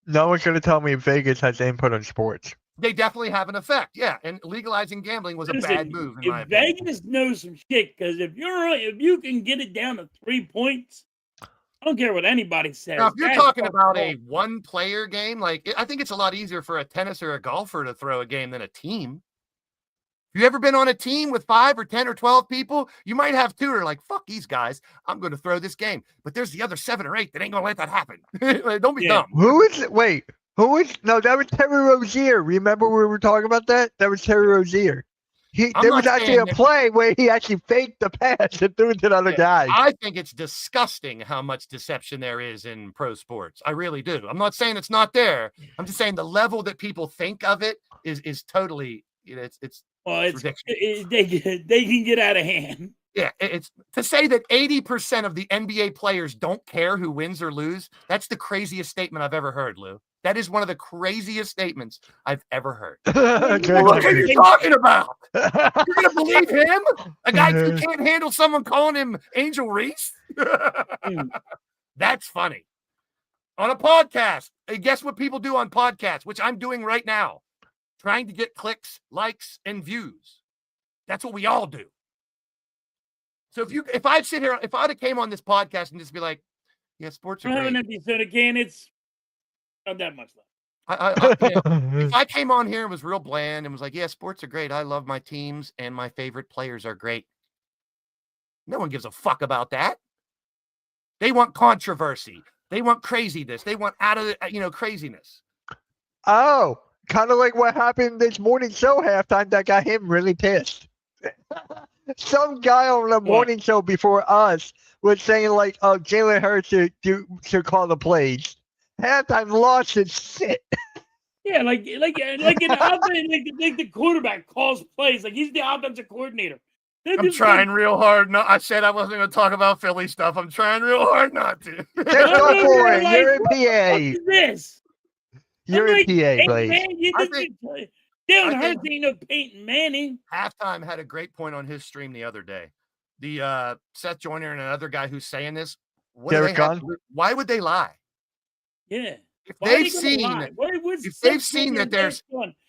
No one's gonna tell me Vegas has input on sports. They definitely have an effect. Yeah, and legalizing gambling was a listen, bad move in my if opinion. Vegas knows some shit, because if you can get it down to 3 points, I don't care what anybody says. Now, if you're that's talking fucking about wrong. a one-player game, I think it's a lot easier for a tennis or a golfer to throw a game than a team. If you've ever been on a team with 5 or 10 or 12 people, you might have 2 who are like, fuck these guys, I'm going to throw this game. But there's the other 7 or 8 that ain't going to let that happen. Don't be Yeah. dumb. Who is it? Wait, who is? No, that was Terry Rozier. Remember we were talking about that? That was Terry Rozier. I'm There not was actually saying a that- play where he actually faked the pass and threw it to the other guy. I think it's disgusting how much deception there is in pro sports. I really do. I'm not saying it's not there. I'm just saying the level that people think of it is totally, it's Well, it's ridiculous. they can get out of hand. Yeah, it's to say that 80% of the NBA players don't care who wins or lose. That's the craziest statement I've ever heard, Lou. That is one of the craziest statements I've ever heard. Good What are one. you talking about? You're going to believe him? A guy who can't handle someone calling him Angel Reese? That's funny. On a podcast, and guess what people do on podcasts, which I'm doing right now? Trying to get clicks, likes, and views. That's what we all do. So if I'd sit here, if I'd have came on this podcast and just be like, yeah, sports are I have an great. empty soda can. It's not that much left. If I came on here and was real bland and was like, yeah, sports are great. I love my teams and my favorite players are great. No one gives a fuck about that. They want controversy. They want craziness. They want out of the, craziness. Oh, kind of like what happened this morning show halftime that got him really pissed. Some guy on the morning show before us was saying like, "Oh, Jalen Hurts should call the plays." Halftime lost his shit. Yeah, like an offense, like the quarterback calls plays, like he's the offensive coordinator. I'm trying real hard. No, I said I wasn't going to talk about Philly stuff. I'm trying real hard not to. Just go for it. Like, You're in what PA. is this? You're in PA, Blaze. Man, Jalen Hurts ain't no Peyton Manning. Halftime had a great point on his stream the other day. The Seth Joyner and another guy who's saying this. Why would they lie? Yeah. If they've seen that there's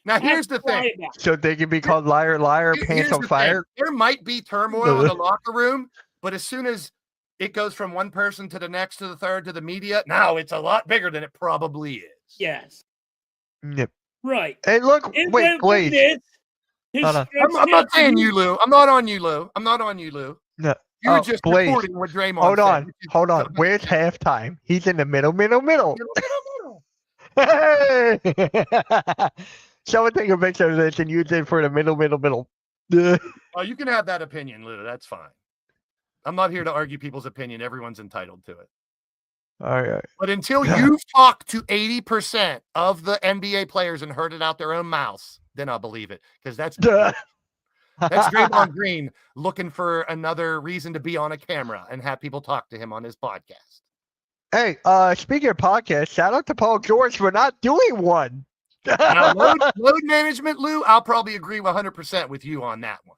now, here's the thing. So they can be called liar, liar, pants on fire. There might be turmoil in the locker room, but as soon as it goes from one person to the next, to the third, to the media, now it's a lot bigger than it probably is. Yes. Yep. Right. Hey, look, wait, Blaze. I'm not saying you, Lou. I'm not on you, Lou. No. You're just Blaze. reporting what Draymond said. Hold on. Where's halftime? He's in the middle. Hey! Someone take a picture of this and use it for the middle. Oh, you can have that opinion, Lou. That's fine. I'm not here to argue people's opinion. Everyone's entitled to it. All right. But until you've talked to 80% of the NBA players and heard it out their own mouths, then I'll believe it. Because that's Draymond Green looking for another reason to be on a camera and have people talk to him on his podcast. Hey, speaking of podcasts, shout out to Paul George for not doing one. Now, load management, Lou, I'll probably agree 100% with you on that one.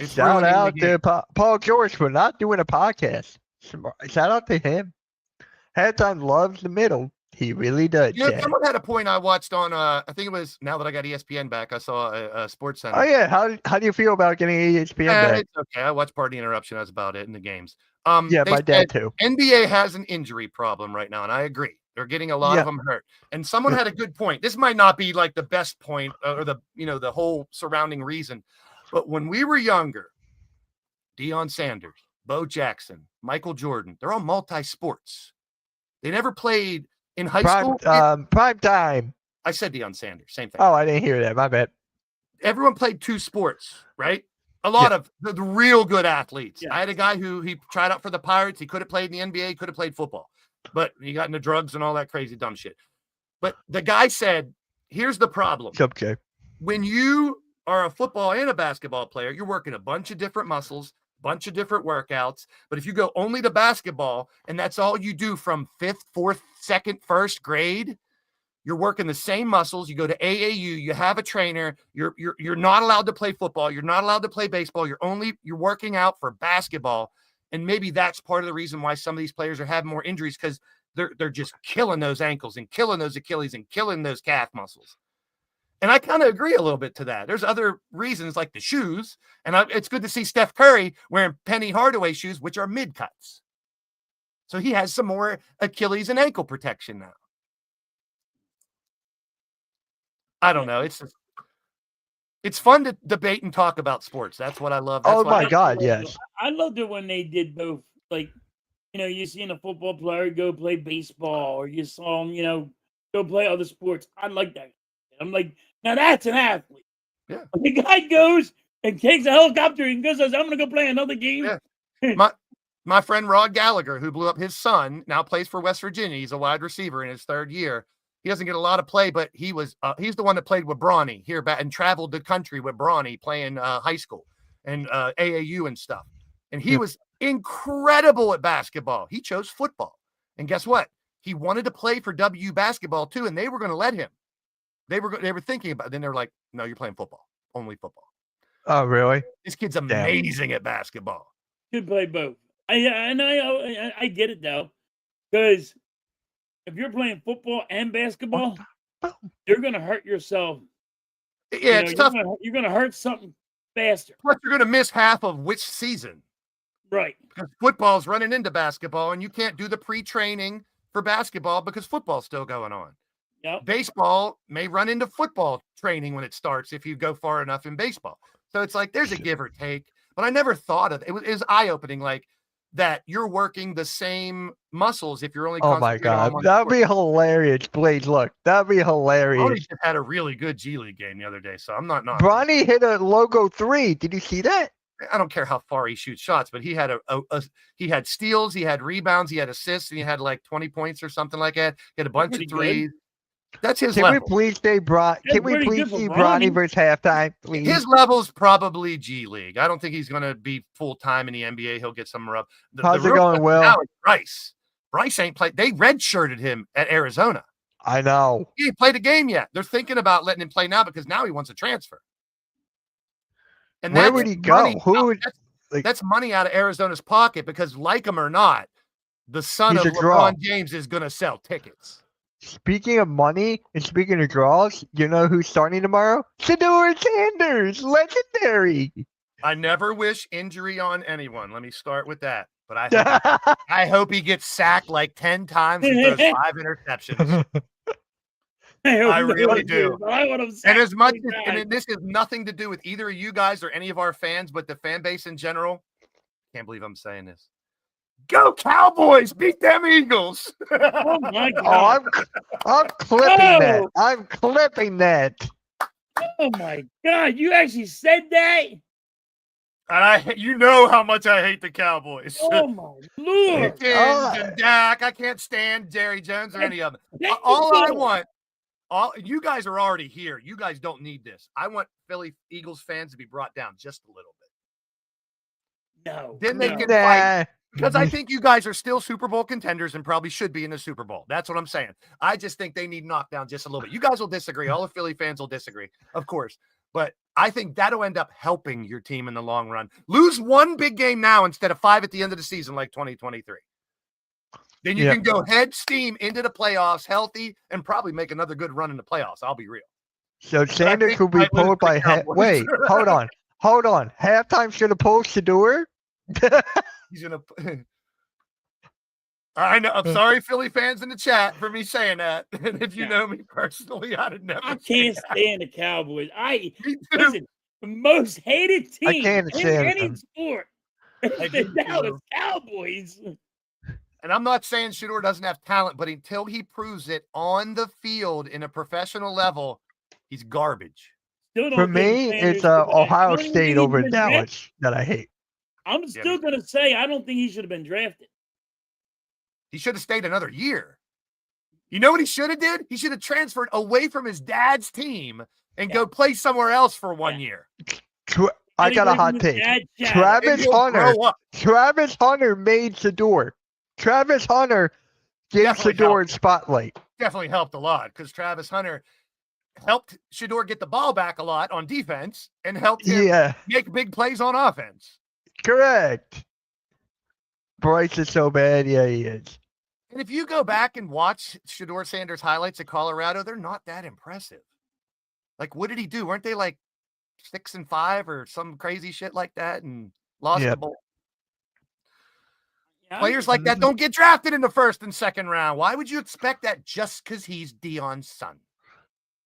Shout out to Paul George for not doing a podcast. Shout out to him. Halftime loves the middle. He really does. Someone had a point I watched on, I think it was, now that I got ESPN back, I saw a Sports Center. Oh, yeah. How do you feel about getting ESPN back? It's okay. I watched Party Interruption. That's about it in the games. Yeah, my dad too. NBA has an injury problem right now, and I agree. They're getting a lot of them hurt. And someone had a good point. This might not be like the best point or the whole surrounding reason, but when we were younger, Deion Sanders, Bo Jackson, Michael Jordan, they're all multi-sports. They never played in high school. Prime time. I said Deion Sanders, same thing. Oh, I didn't hear that. My bad. Everyone played two sports, right? A lot of the real good athletes. Yeah. I had a guy who he tried out for the Pirates. He could have played in the NBA. He could have played football, but he got into drugs and all that crazy dumb shit. But the guy said, here's the problem. Okay. When you are a football and a basketball player, you're working a bunch of different muscles, bunch of different workouts. But if you go only to basketball and that's all you do from 5th, 4th, 2nd, 1st grade, you're working the same muscles. You go to AAU, you have a trainer, you're not allowed to play football, you're not allowed to play baseball, you're working out for basketball. And maybe that's part of the reason why some of these players are having more injuries, because they're just killing those ankles and killing those Achilles and killing those calf muscles. And I kind of agree a little bit to that. There's other reasons like the shoes. And it's good to see Steph Curry wearing Penny Hardaway shoes, which are mid-cuts. So he has some more Achilles and ankle protection now. I don't know. It's fun to debate and talk about sports. That's what I love. That's My God, yes. I loved it when they did both. Like, you seen a football player go play baseball, or you saw him, go play other sports. I like that. I'm like, now that's an athlete. Yeah. The guy goes and takes a helicopter and goes, I'm going to go play another game. Yeah. My friend Rod Gallagher, who blew up his son, now plays for West Virginia. He's a wide receiver in his 3rd year. He doesn't get a lot of play, but he's the one that played with Brawny here and traveled the country with Brawny playing high school and AAU and stuff. And he was incredible at basketball. He chose football. And guess what? He wanted to play for WU basketball too, and they were going to let him. They were thinking about it. Then they were like, no, you're playing football, only football. Oh, really? This kid's amazing at basketball. Should play both. I get it though, because if you're playing football and basketball, you're gonna hurt yourself. Yeah, it's tough. You're gonna hurt something faster. Plus, you're going to miss half of which season. Right. Because football's running into basketball, and you can't do the pre-training for basketball because football's still going on. Yep. Baseball may run into football training when it starts if you go far enough in baseball. So it's like there's a give or take. But I never thought of it. It was eye-opening, like that you're working the same muscles if you're only. Oh my God, that'd be hilarious, Blaze. Look, that'd be hilarious. Bronny had a really good G League game the other day, so I'm not. Bronny hit a logo 3. Did you see that? I don't care how far he shoots shots, but he had he had steals, he had rebounds, he had assists, and he had like 20 points or something like that. He had a bunch of threes. That's his level. Can we please say Can we please see Bronny versus halftime, please? His level's probably G League. I don't think he's going to be full time in the NBA. He'll get some rub. How's it going, Will? Now is Bryce. Bryce ain't played. They redshirted him at Arizona. I know. He ain't played a game yet. They're thinking about letting him play now because now he wants a transfer. And where would he go? That's money out of Arizona's pocket because, like him or not, the son of LeBron James is going to sell tickets. Speaking of money and speaking of draws, you know who's starting tomorrow? Shedeur Sanders, legendary. I never wish injury on anyone. Let me start with that. But I hope he gets sacked like 10 times and throws 5 interceptions. I really do. And as much as this has nothing to do with either of you guys or any of our fans, but the fan base in general, can't believe I'm saying this. Go Cowboys! Beat them Eagles! Oh my God! I'm clipping that. I'm clipping that. Oh my God! You actually said that? And you know how much I hate the Cowboys. Oh my Lord! And Dak, I can't stand Jerry Jones or any of them. All I want. You guys are already here. You guys don't need this. I want Philly Eagles fans to be brought down just a little bit. No. Then they can fight. Because I think you guys are still Super Bowl contenders and probably should be in the Super Bowl. That's what I'm saying. I just think they need knocked down just a little bit. You guys will disagree. All the Philly fans will disagree, of course. But I think that'll end up helping your team in the long run. Lose one big game now instead of 5 at the end of the season like 2023. Then you can go head steam into the playoffs healthy and probably make another good run in the playoffs. I'll be real. So Sanders will be pulled by wait, hold on. Halftime should have pulled Shedeur. He's gonna. I know. I'm sorry, Philly fans in the chat, for me saying that. And if you know me personally, I'd have never. I can't stand the Cowboys. Listen, the most hated team in any sport is the Dallas Cowboys. And I'm not saying Shedeur doesn't have talent, but until he proves it on the field in a professional level, he's garbage. For me, it's Ohio State over Dallas that I hate. I'm still going to say I don't think he should have been drafted. He should have stayed another year. You know what he should have did? He should have transferred away from his dad's team and go play somewhere else for 1 year. I got a hot take. Travis Hunter made Shedeur. Travis Hunter gave Shedeur spotlight. Definitely helped a lot because Travis Hunter helped Shedeur get the ball back a lot on defense and helped him make big plays on offense. Correct. Bryce is so bad. Yeah, he is. And if you go back and watch Shedeur Sanders highlights at Colorado, they're not that impressive. Like, what did he do? Weren't they like 6-5 or some crazy shit like that and lost the ball? Yeah. Players like that don't get drafted in the first and second round. Why would you expect that just because he's Deion's son?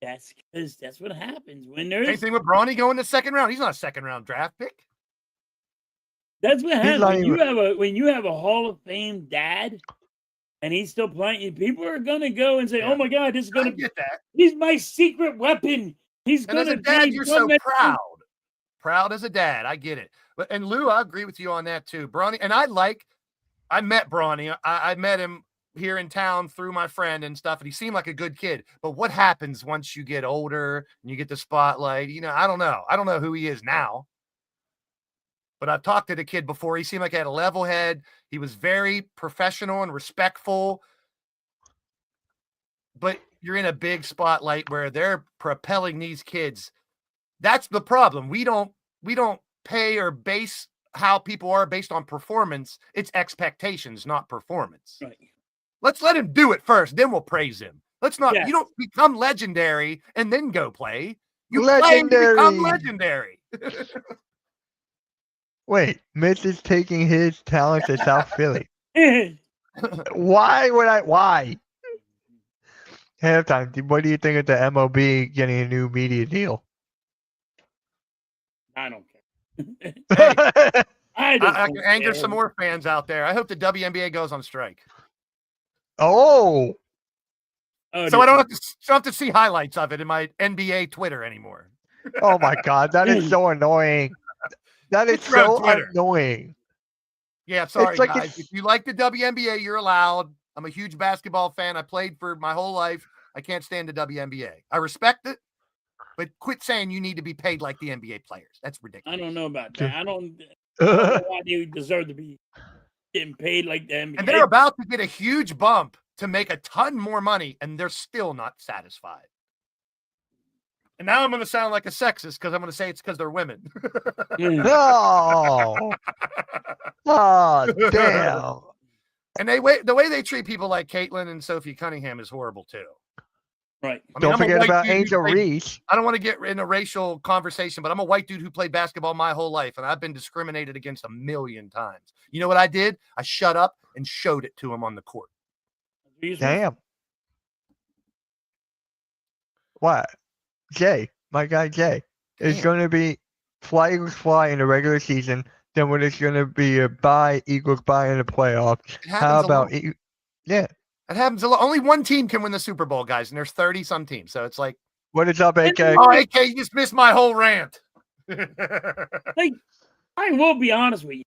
That's because that's what happens when there's same thing with Bronny going to second round. He's not a second round draft pick. That's what happens when you have a Hall of Fame dad and he's still playing. People are gonna go and say, "Oh my God, this is gonna get that. He's my secret weapon. He's and gonna." As a dad, you're so proud as a dad. I get it. But and Lou, I agree with you on that too. Bronny, and I met Bronny. I met him here in town through my friend and stuff, and he seemed like a good kid. But what happens once you get older and you get the spotlight? You know, I don't know. I don't know who he is now. But I've talked to the kid before. He seemed like he had a level head. He was very professional and respectful. but you're in a big spotlight where they're propelling these kids. That's the problem. We don't pay or base how people are based on performance. It's expectations, not performance. Right. Let's let him do it first, then we'll praise him. Let's not. Yes. You don't become legendary and then go play. You Legendary. play and become legendary. Wait, Mitch is taking his talent to South Philly. Why would I? Why? Halftime. What do you think of the MLB getting a new media deal? I don't care. Hey, I can anger some more fans out there. I hope the WNBA goes on strike. Oh, So I don't have to see highlights of it in my NBA Twitter anymore. oh my God, that is so annoying. That is It's from so Twitter. annoying. Yeah, sorry, like guys. it's- If you like the WNBA, you're allowed. I'm a huge basketball fan. I played for my whole life. I can't stand the WNBA. I respect it, but quit saying you need to be paid like the NBA players. That's ridiculous. I don't know about that. I don't know why they deserve to be getting paid like the NBA. And they're about to get a huge bump to make a ton more money, and they're still not satisfied. And now I'm going to sound like a sexist because I'm going to say it's because they're women. No. Oh, damn. And the way they treat people like Caitlin and Sophie Cunningham is horrible too. Right. I mean, Don't I'm a forget white about dude who Angel played- Reese. I don't want to get in a racial conversation, but I'm a white dude who played basketball my whole life, and I've been discriminated against a million times. You know what I did? I shut up and showed it to him on the court. Damn. What? Jay, my guy Jay, is Damn. going to be fly Eagles fly in the regular season. Then when it's going to be a bye Eagles bye in the playoffs. It How happens a about lot. yeah? It happens a lot. Only one team can win the Super Bowl, guys, and there's 30 some teams. So it's like, What is up, AK? oh, AK, you just missed my whole rant. Like, I will be honest with you.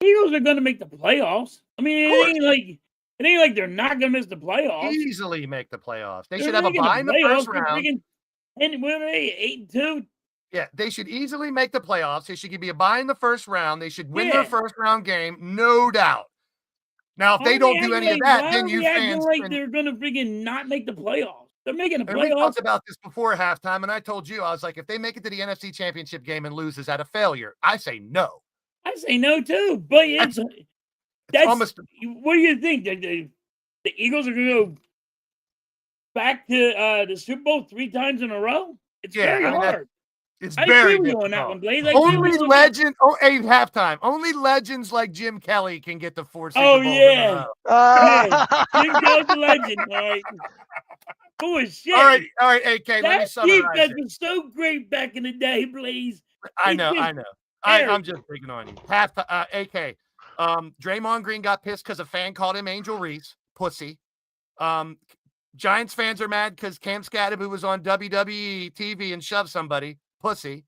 Eagles are going to make the playoffs. I mean, it ain't like they're not going to miss the playoffs. Easily make the playoffs. They They're should have a making bye in the playoffs. first They're round. freaking- And when are they 8-2? Yeah, they should easily make the playoffs. They should be a bye in the first round. They should win their Yeah. first round game, no doubt. Now, if they don't do any of that, then you fans. Like they're going to freaking not make the playoffs. They're making the And we playoffs. talked about this before halftime, and I told you, I was like, if they make it to the NFC Championship game and lose, is that a failure? I say no. I say no too, but that's almost- What do you think? The Eagles are going to go back to the Super Bowl 3 times in a row? It's very hard. It's I very agree with you on that difficult. one, Blaze. I agree Only with you on that. legend. Oh, hey, halftime. Only legends like Jim Kelly can get the 4 Super Oh, Bowls in a yeah. row. Ah. Jim Kelly's a legend, all right? Oh, shit. All right, AK. Let me That summarize defense it. was so great back in the day, Blaze. I It's know. just I'm terrible. just picking on you. AK. Draymond Green got pissed because a fan called him Angel Reese, pussy. Giants fans are mad because Cam Scadaboo was on WWE TV and shoved somebody, pussy.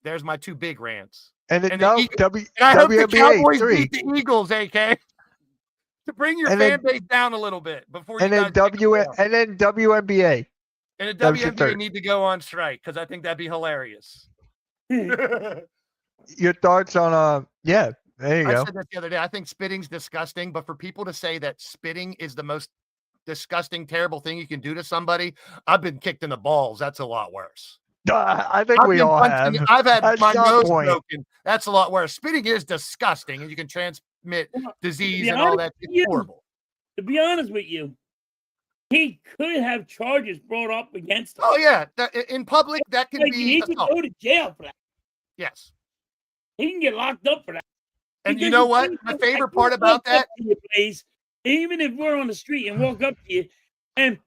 There's my 2 big rants. And And then the no, Eagles- And I hope the WNBA Cowboys 3. beat the Eagles, AK. To bring your And fan then- base down a little bit before And you then guys take it down. and then WNBA. And the that was your WNBA third. need to go on strike because I think that'd be hilarious. Your thoughts on yeah, there you I go. said that the other day. I think spitting's disgusting, but for people to say that spitting is the most disgusting, terrible thing you can do to somebody, I've been kicked in the balls. That's a lot worse. I think I've we been all punched have. in I've had At my some nose point. broken. That's a lot worse. Spitting is disgusting, and you can transmit disease be and all honest that. with It's you, horrible. To be honest with you, he could have charges brought up against him. Oh yeah, in public that can Like, be he could assault. go to jail for that. Yes. He can get locked up for that. And you Because know the what? thing My is, favorite I part can about walk that up to your place, even if we're on the street and walk up to you and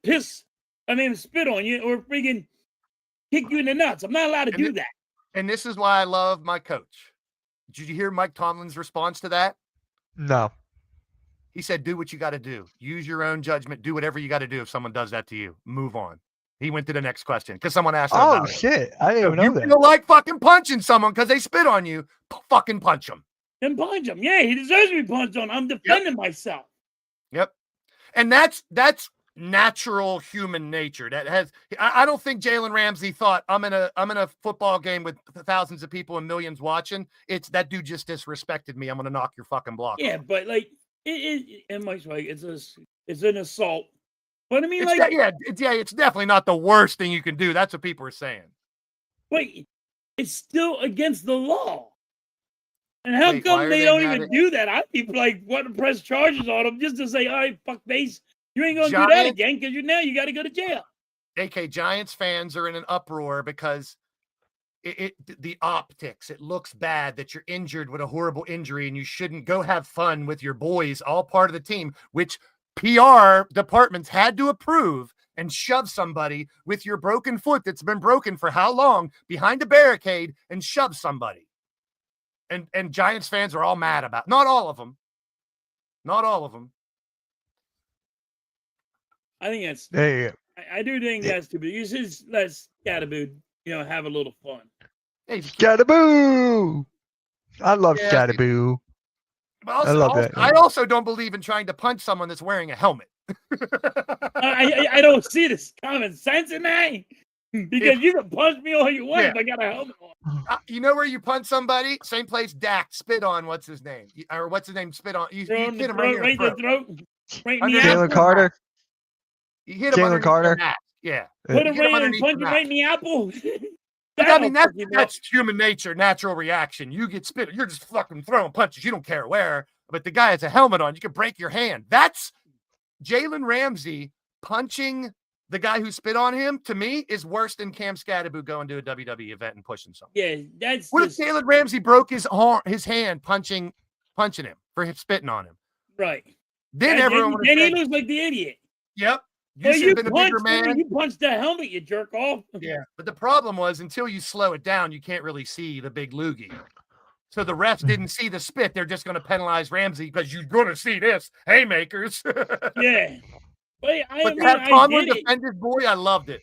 spit on you or freaking kick you in the nuts. I'm not allowed to And do it- that. And this is why I love my coach. Did you hear Mike Tomlin's response to that? No. He said, do what you got to do. Use your own judgment. Do whatever you got to do if someone does that to you. Move on. He went to the next question because someone asked him Oh about it. shit! I didn't even You know that. feel like fucking punching someone because they spit on you, fucking punch them. Then punch him. Yeah, he deserves to be punched on. I'm defending myself. Yep. And that's natural human nature. That has I don't think Jalen Ramsey thought I'm in a football game with thousands of people and millions watching. It's that dude just disrespected me. I'm gonna knock your fucking block Yeah, off. but like And Mike's right. It's an assault. But I mean, It's, like, it's definitely not the worst thing you can do. That's what people are saying. wait, it's still against the law. And how Wait, why come are they they don't mad even at- do that? I'd be like, want to press charges on them just to say, all right, fuck face. You ain't gonna do that Giants- again because you got to go to jail. AK Giants fans are in an uproar because the optics, it looks bad that you're injured with a horrible injury and you shouldn't go have fun with your boys, all part of the team, which PR departments had to approve, and shove somebody with your broken foot that's been broken for how long behind a barricade and shove somebody. And Giants fans are all mad about it. Not all of them. Not all of them. I think that's. Hey, I do think that's stupid. You should let Scatterboo, have a little fun. Hey, Scataboo! I love Yeah. Scataboo. but also, I love that. I also don't believe in trying to punch someone that's wearing a helmet. I don't see this common sense in that because you can punch me all you want Yeah. if I got a helmet on. You know where you punch somebody? Same place Dak spit on. What's his name? Or what's his name? Spit on. You Throw in hit the him right throat, in the right in the throat. throat, right in Under the the Jalen apple. Carter. You hit him Jalen underneath Carter. the mask. Yeah. Put You him hit him right in and underneath punch the him right in the apple. But I That'll mean, fuck you up. that's human nature, natural reaction. You get spit, you're just fucking throwing punches. You don't care where. But the guy has a helmet on. You can break your hand. That's Jalen Ramsey punching the guy who spit on him. To me, is worse than Cam Scatterboo going to a WWE event and pushing someone. Yeah, that's What if just Jalen Ramsey broke his hand punching him for him spitting on him? right. Then And everyone would have he said, looks like the idiot. "Yep, you Well, should have been a bigger punched man." You punched the helmet, you jerk off. Yeah, but the problem was until you slow it down, you can't really see the big loogie. So the refs didn't see the spit. They're just going to penalize Ramsey because you're going to see this haymakers. Yeah. But But to have I Tomlin get it. defend his boy, I loved it.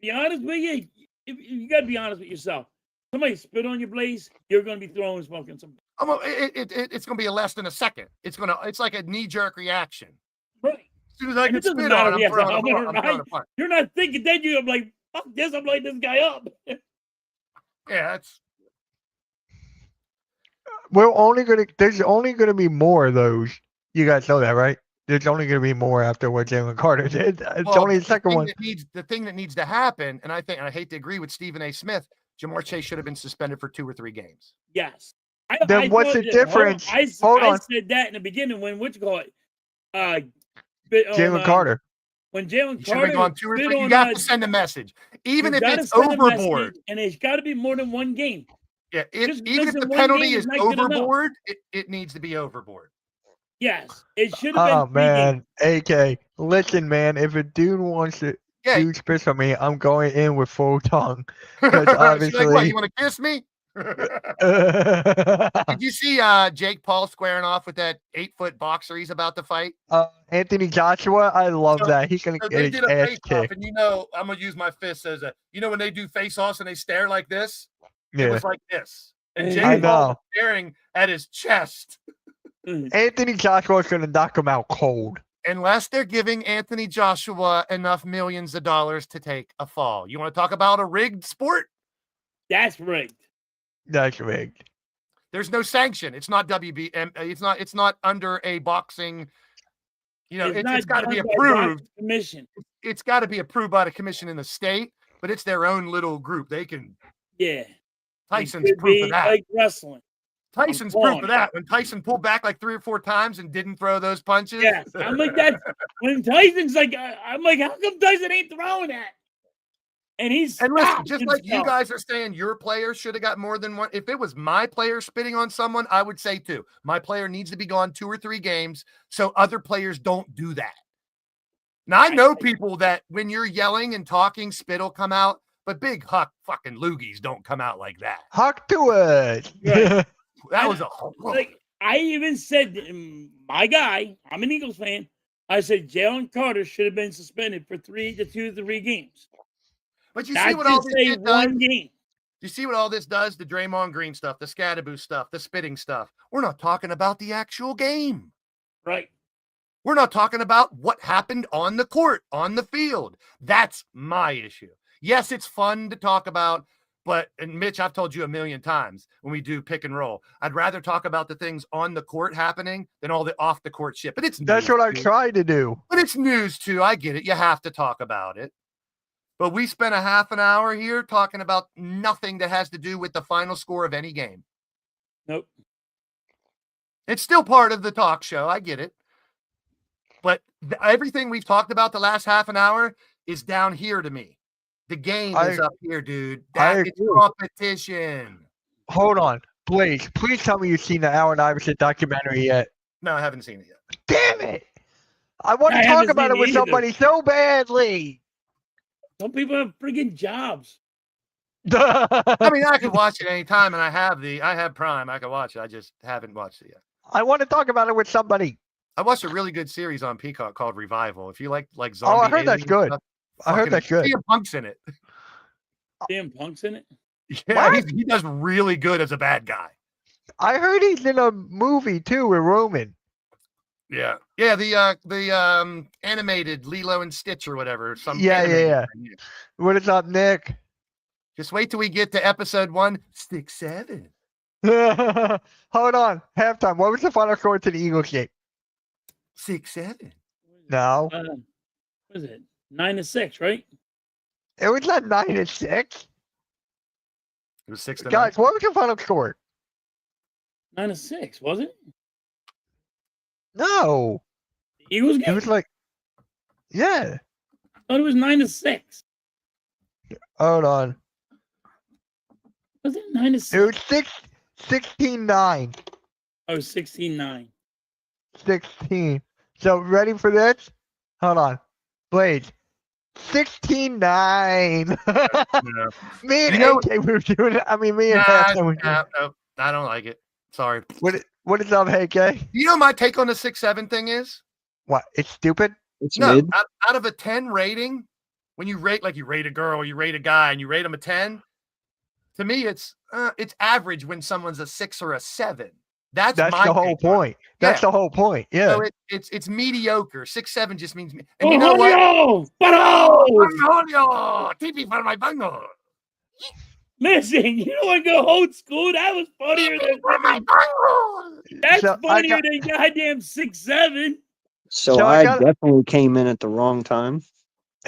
Be honest with you. You got to be honest with yourself. Somebody spit on your blaze, you're going to be throwing smoke in some. It's going to be less than a second. It's like a knee jerk reaction. Right. As soon as I And get it doesn't spit matter on, if he I'm has a throwing helmet or I'm not. throwing a punch. You're not thinking that I'm like, fuck this, I'm lighting this guy up. Yeah, that's There's only gonna be more of those. You guys know that, right? There's only gonna be more after what Jalen Carter did. It's well, only the second one. The thing that needs to happen, and I hate to agree with Stephen A. Smith, Jamar Chase should have been suspended for 2 or 3 games. Yes. Then what's thought the that- difference? Hold on. Hold I on. said that in the beginning when Jalen Carter. When Jalen You should have Carter been gone 2 or spit 3. You on, got to send a message, even you if gotta it's send a message, overboard. and it's got to be more than one game. Yeah, Just even if because the in one penalty game is is not good enough. overboard, it needs to be overboard. Yes, it should have been. Oh 3 games. man, AK. Listen, man. If a dude wants to, Yeah, dude spits on me, I'm going in with full tongue. Because She's obviously, like, what, you want to kiss me? Did you see Jake Paul squaring off with that 8-foot boxer he's about to fight? Anthony Joshua, I love So- that. He's gonna So get they his did a ass face off, kicked. and I'm gonna use my fist as when they do face offs and they stare like this. It Yeah, was like this, and I Jake Paul know. was staring at his chest. Anthony Joshua's gonna knock him out cold. Unless they're giving Anthony Joshua enough millions of dollars to take a fall. You want to talk about a rigged sport? That's rigged. That's rigged. There's no sanction. It's not WB. It's not under a boxing. It's got to be done by approved. boxing commission. It's got to be approved by the commission in the state, but it's their own little group. They can. Yeah. Tyson's It could proof be of that. like wrestling. Tyson's I'm proof calling of it. that. When Tyson pulled back like 3 or 4 times and didn't throw those punches. Yes, I'm like that. When Tyson's like, I'm like, how come Tyson ain't throwing that? And he's And listen, stopped just like you himself. guys are saying your player should have got more than one. If it was my player spitting on someone, I would say 2. My player needs to be gone 2 or 3 games so other players don't do that. Now, I know people that when you're yelling and talking, spit will come out, but big huck fucking loogies don't come out like that. Huck to it. Right. That was a Like I even said, my guy, I'm an Eagles fan. I said Jalen Carter should have been suspended for 2 to 3 games. But you Not see what all just this say shit does? one game. You see what all this does? The Draymond Green stuff, the Scatterboo stuff, the spitting stuff. We're not talking about the actual game. Right. We're not talking about what happened on the court, on the field. That's my issue. Yes, it's fun to talk about But, and Mitch, I've told you a million times when we do pick and roll, I'd rather talk about the things on the court happening than all the off the court shit. But it's That's news what I too. tried to do. But it's news too. I get it. You have to talk about it. But we spent a half an hour here talking about nothing that has to do with the final score of any game. Nope. It's still part of the talk show. I get it. But everything we've talked about the last half an hour is down here to me. The game is up here, dude. That is competition. Hold on. Blaze, please tell me you've seen the Allen Iverson documentary yet. No, I haven't seen it yet. Damn it. I want I to talk haven't about seen it with it either. somebody so badly. Some people have freaking jobs. I mean, I could watch it anytime, and I have Prime. I could watch it. I just haven't watched it yet. I want to talk about it with somebody. I watched a really good series on Peacock called Revival. If you like zombie, I heard that's aliens good. stuff, I heard that's good. CM Punk's in it. CM Punk's in it. Yeah, he does really good as a bad guy. I heard he's in a movie too with Roman. Yeah, the animated Lilo and Stitch or whatever. Yeah. What is up, Nick? Just wait till we get to episode 167. Hold on. Halftime. What was the final score to the Eagles game? 6-7. No. What is it? 9-6, right? It was not 9-6. It was 6-9. Guys, what was the final score? 9-6, was it? No. The Eagles It game? was like, yeah. I thought it was 9-6. Hold on. Was it 9-6? It was 16-9. Oh, 16-9. 16. So ready for this? Hold on. Blaze. 16-9. Yeah. Me and You know- AK were doing it. I mean, me and Nah, Halftime were doing it. no, I don't like it. Sorry. What is up, AK? You know my take on the 6-7 thing is? What? It's stupid? It's No, mid. out of a 10 rating, when you rate, like you rate a girl, you rate a guy, and you rate them a 10, to me, it's average when someone's a 6 or a 7. That's That's my the whole take on it. point. That's the whole point. Yeah. So it's mediocre. 6-7 just means, and you know what? Julio! Paro! Antonio, tipi for my bungo. Listen, you don't want to go old school. That was funnier than that's So, funnier than goddamn 6-7. So, So I I got- definitely came in at the wrong time.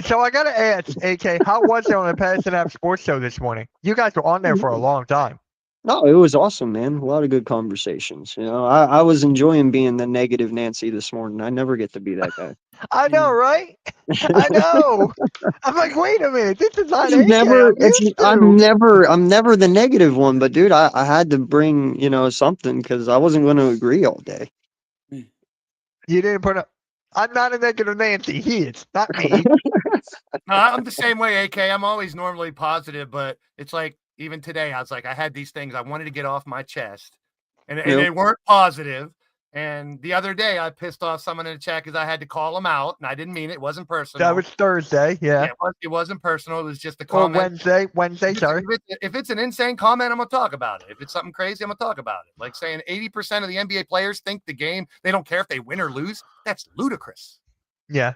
So I gotta ask, AK, how was it on the Passion App Sports Show this morning? You guys were on there for a long time. No, it was awesome, man. A lot of good conversations. You know, I was enjoying being the negative Nancy this morning. I never get to be that guy. I know, right? I know. I'm like, wait a minute, this is not It's AK. never, I'm used to. I'm never the negative one, but dude, I had to bring, something because I wasn't going to agree all day. You didn't put up. I'm not a negative Nancy. He is, not me. No, I'm the same way, AK. I'm always normally positive, but it's like even today, I was like, I had these things I wanted to get off my chest, and they weren't positive. And the other day, I pissed off someone in the chat because I had to call them out, and I didn't mean it. It wasn't personal. That was Thursday, yeah. It wasn't personal. It was just a Or comment. Wednesday, sorry. If it's an insane comment, I'm gonna talk about it. If it's something crazy, I'm gonna talk about it. Like saying 80% of the NBA players think the game, they don't care if they win or lose. That's ludicrous. Yeah.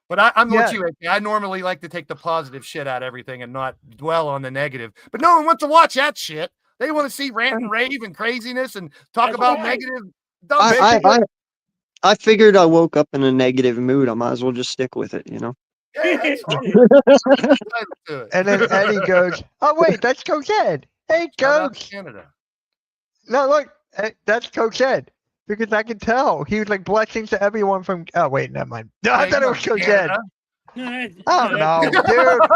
But I'm with you. AK. I normally like to take the positive shit out of everything and not dwell on the negative. But no one wants to watch that shit. They want to see rant and rave and craziness and talk That's about right. negative. Dumb I figured I woke up in a negative mood. I might as well just stick with it, Yeah, that's fine. Do it. And then Eddie goes, oh, wait, that's Coach Ed. Hey, Shout out to Coach. Canada. No, look, that's Coach Ed. Because I can tell. He was like, blessings to everyone from. Oh, wait, never mind. No, I thought it was Coach Ed. Canada. I don't know, dude.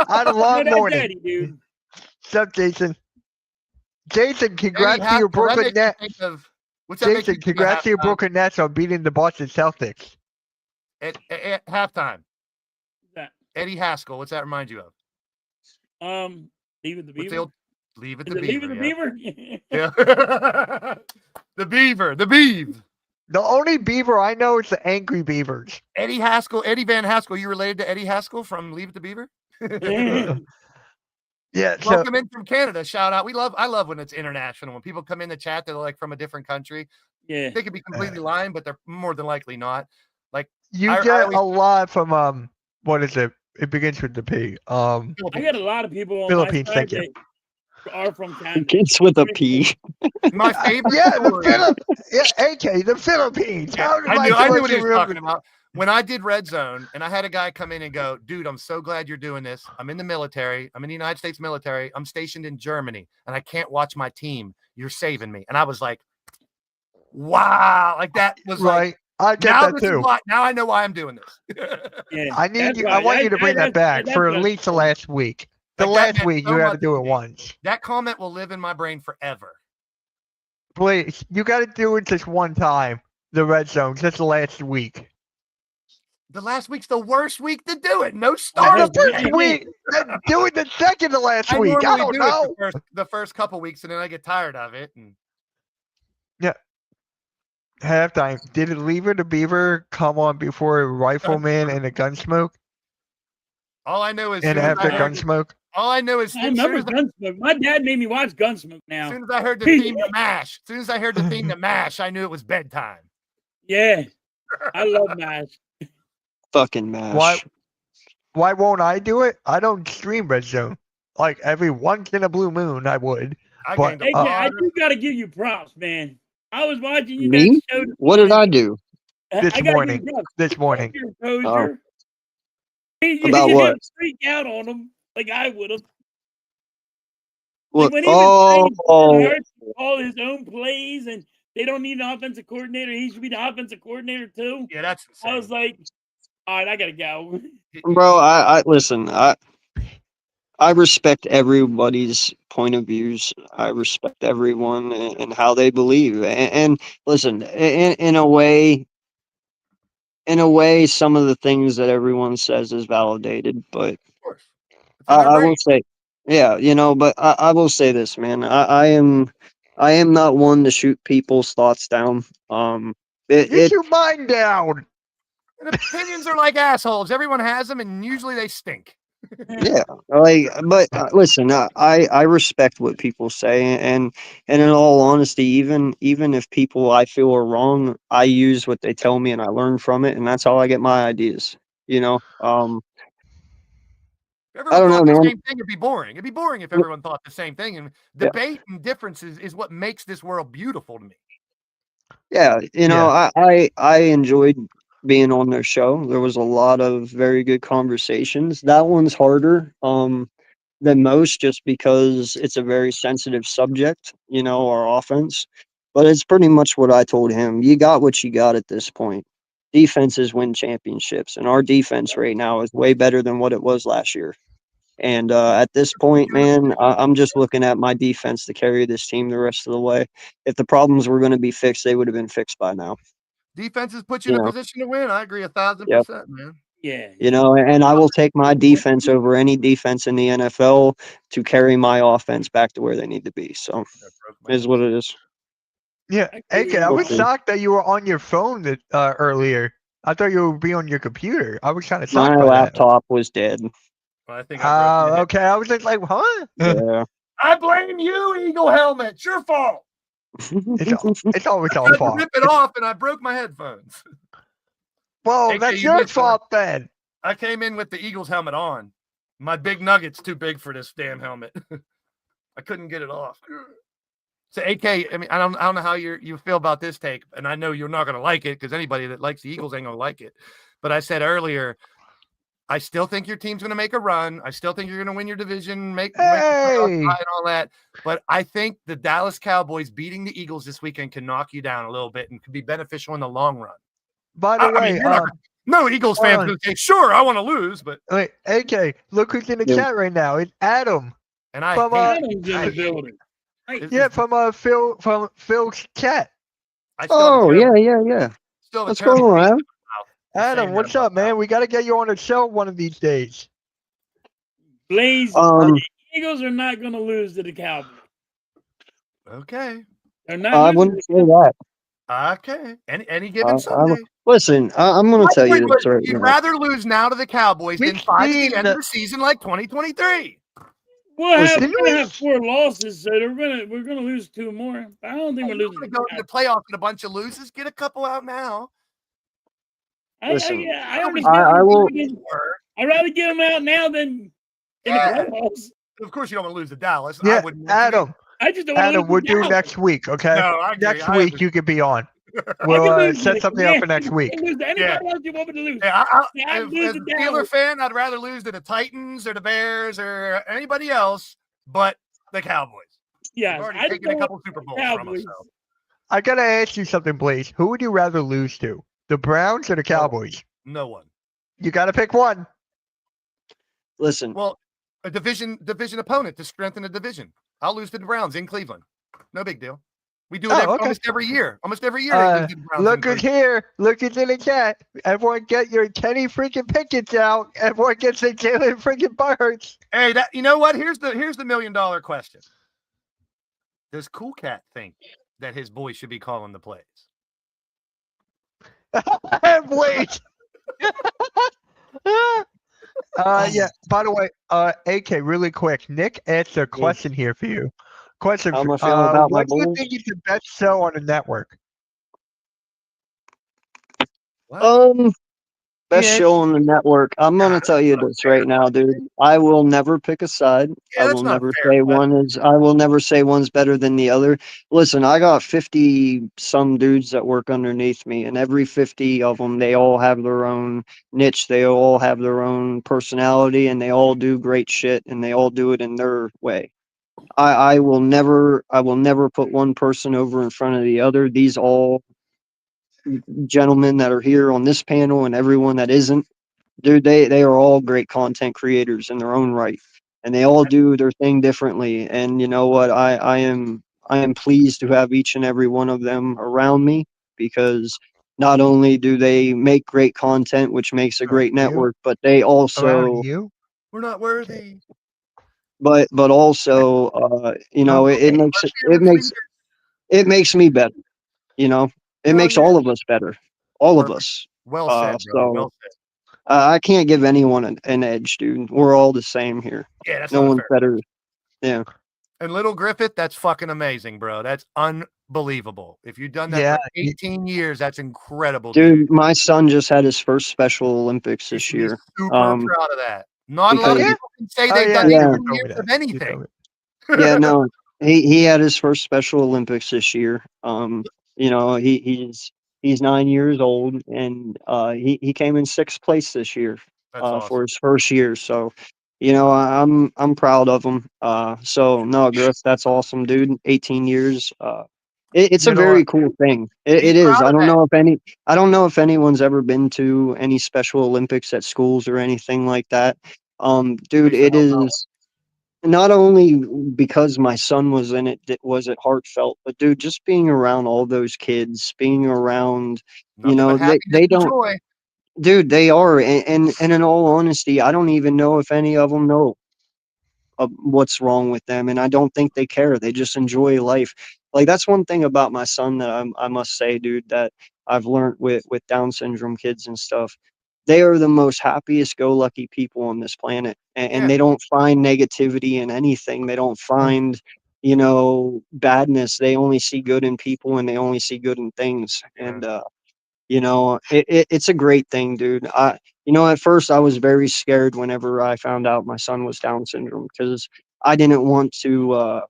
I had a long morning. Daddy, dude. What's up, Jason? Jason, congrats to your Brooklyn Nets. Jason, congrats to your Brooklyn Nets on beating the Boston Celtics. At halftime. That. Eddie Haskell. What's that remind you of? Leave it the What's Beaver. the old, leave it Is the it Leave it Beaver. the Beaver? Yeah. The Beaver. The Beav. The only Beaver I know is the Angry Beavers. Eddie Van Haskell. You related to Eddie Haskell from Leave It to Beaver? Yeah, so Welcome in from Canada. Shout out. I love when it's international. When people come in the chat, they're like from a different country. Yeah. They could be completely lying, but they're more than likely not. Like you I get always- a lot from what is it? It begins with the P. I got a lot of people on Philippines, my side thank you. that are from Canada. Begins with a P. My favorite Yeah, the story. AK, the Philippines. Yeah, How did I my knew what collection he was remember? talking about. When I did Red Zone, and I had a guy come in and go, "Dude, I'm so glad you're doing this. I'm in the military. I'm in the United States military. I'm stationed in Germany, and I can't watch my team. You're saving me." And I was like, "Wow!" Like that was like. Right. I get Now that this is too. why. Now I know why I'm doing this. Yeah, I need that's you. I right. want you to bring that back that's for what at I least the said. last week. The Like, that last meant week so you had to much do to it me. once. That comment will live in my brain forever. Please, you got to do it just one time. The red zone, just last week. The last week's the worst week to do it. No And stars. the first week, then do it the second to last I week. I normally don't do know. it the first couple weeks, and then I get tired of it. And Yeah. Halftime. Did it Lever the Beaver come on before Rifleman and the Gunsmoke? all I know is And soon as after I heard, Gunsmoke? all I know is I as soon remember as, Gunsmoke. My dad made me watch Gunsmoke now. as soon as I heard the theme to MASH, as soon as I heard the theme to MASH, I knew it was bedtime. Yeah, I love MASH. Fucking mash. Why won't I do it? I don't stream Red Zone. Like every once in a blue moon, I would. I But, gained a AJ, I lot. do got to give you props, man. I was watching you Me? that show. What did I do? This I gotta morning. give you props. This morning. Your composure. You About didn't what? freak out on him like I would have. What? Like when he was saying Oh, Jalen Hurts can call his own plays and they don't need an offensive coordinator. He should be the offensive coordinator too. Yeah, that's insane. I was like, all right, I gotta go. bro. I listen. I respect everybody's point of views. I respect everyone and how they believe. And listen, in a way, some of the things that everyone says is validated. But Of course. It's in their I brain. will say, yeah, but I will say this, man. I am not one to shoot people's thoughts down. You shoot mine down. And opinions are like assholes. Everyone has them, and usually they stink. Yeah, like, but listen, I respect what people say, and in all honesty, even if people I feel are wrong, I use what they tell me and I learn from it, and that's how I get my ideas. If I everyone don't know, thought the man. same thing, it'd be boring. It'd be boring if everyone thought the same thing. And Yeah. debate and differences is what makes this world beautiful to me. Yeah, Yeah. I enjoyed being on their show. There was a lot of very good conversations. That one's harder than most just because it's a very sensitive subject, our offense. But it's pretty much what I told him. You got what you got at this point. Defenses win championships, and our defense right now is way better than what it was last year. And at this point, man, I'm just looking at my defense to carry this team the rest of the way. If the problems were going to be fixed, they would have been fixed by now. Defenses put you in a position to win. I agree 1,000%, man. Yeah. And I will take my defense over any defense in the NFL to carry my offense back to where they need to be. So it is what it is. Yeah. AK, I was Okay. shocked that you were on your phone earlier. I thought you would be on your computer. I was kind of shocked My by that. laptop was dead. Well, I think I broke my head. Okay. I was just like, huh? Yeah. I blame you, Eagle Helmet. It's your fault. It's always I our tried to fault. rip it off, and I broke my headphones. Well, AK, that's you your missed one. fault then. I came in with the Eagles helmet on. My big nugget's too big for this damn helmet. I couldn't get it off. So AK, I mean, I don't know how you feel about this take, and I know you're not going to like it because anybody that likes the Eagles ain't going to like it. But I said earlier, I still think your team's going to make a run. I still think you're going to win your division, make the playoffs and all that. But I think the Dallas Cowboys beating the Eagles this weekend can knock you down a little bit and could be beneficial in the long run. By the way, no Eagles fans going to say, sure, I want to lose, but wait, AK, look who's in the chat right now. It's Adam. And I from, hate Adam's in the building. Yeah, from Phil's chat. Oh, yeah. Still What's going on, Adam, what's up, man? We got to get you on the show one of these days. Blaze, the Eagles are not going to lose to the Cowboys. Okay. They're not I wouldn't say that. Okay. Any given Sunday. Listen, I'm going to tell you this right You'd now. rather lose now to the Cowboys than fight at the end of the season like 2023. We're gonna have 4 losses, so we're gonna lose 2 more. I don't think we're losing. Go to the playoffs with a bunch of losers. Get a couple out now. Listen, I I will. I'd rather get them out now than in the Yeah. playoffs. Of course, you don't want to lose to Dallas. I Yeah, wouldn't. want you to. Adam. I just don't want to Adam, lose we'll to do Dallas. next week, okay? No, I agree. Next I week you could be on. I We'll can lose set to something up for next week. I can lose to anybody else you want me to lose. Yeah, Yeah, I'd lose as to a Steeler Dallas. fan, I'd rather lose to the Titans or the Bears or anybody else, but the Cowboys. Yeah, They've already I just taken a don't couple want Super the Bowls from us. Cowboys. So. I gotta ask you something, Blaze. Who would you rather lose to? The Browns or the Cowboys? No one. You gotta pick one. Listen, Well, a division opponent to strengthen the division. I'll lose to the Browns in Cleveland. No big deal. We do it Oh, okay. almost every year. Almost every year. they lose to the Browns in Look at Cleveland. here. Look at in the chat. Everyone get your Kenny freaking Pickett's out. Everyone gets their Jalen freaking Burts. Hey, you know what? Here's the $1 million question. Does Cool Cat think that his boy should be calling the plays? Wait. Yeah. By the way, AK, really quick. Nick asked a question here for you. Question. How am I feeling about my what do you Bulls? think is the best show on the network? Best Yeah. show on the network. I'm gonna tell you this right now, dude. I will never pick a side. Yeah, I that's will not never fair, say but- one is. I will never say one's better than the other. Listen, I got 50 some dudes that work underneath me, and every 50 of them, they all have their own niche. They all have their own personality, and they all do great shit, and they all do it in their way. I will never put one person over in front of the other. These all gentlemen that are here on this panel and everyone that isn't, dude, they are all great content creators in their own right, and they all do their thing differently. And you know what? I am pleased to have each and every one of them around me, because not only do they make great content, which makes a great You? network, but they also Around you? We're not worthy. but also you know, it makes me better. You know, it No, makes yeah. all of us better, all of Perfect. us. Well said, bro. So Well said. I can't give anyone an edge, dude. We're all the same here. Yeah, that's No not one's fair. better. Yeah. And Little Griffith, that's fucking amazing, bro. That's unbelievable. If you've done that Yeah, for 18 years, that's incredible, Dude, my son just had his first Special Olympics You this should be year. super Um, proud of that. Not a lot of because- people can say Oh, they've yeah, done you 18 told me years that. of You told anything. me. Yeah, no, he had his first Special Olympics this year. You know, he's 9 years old, and he came in 6th place this year That's awesome. for his first year. So, you know, I'm proud of him. So no, Griff, that's awesome, dude. 18 years. It's You a know very what? cool thing. Be It is. proud I of don't that. know if anyone's ever been to any Special Olympics at schools or anything like that. Dude, Makes the it hell no. is not only because my son was in it, was it heartfelt, but dude, just being around all those kids, being around, Nothing but happiness they and don't, joy. dude, they are. And in all honesty, I don't even know if any of them know what's wrong with them, and I don't think they care. They just enjoy life. Like, that's one thing about my son that I must say, dude, that I've learned with Down syndrome kids and stuff. They are the most happiest go lucky people on this planet, and Yeah. they don't find negativity in anything. They don't find, you know, badness. They only see good in people, and they only see good in things. Yeah. And you know, it's a great thing, dude. You know, at first I was very scared whenever I found out my son was Down syndrome, because I didn't want to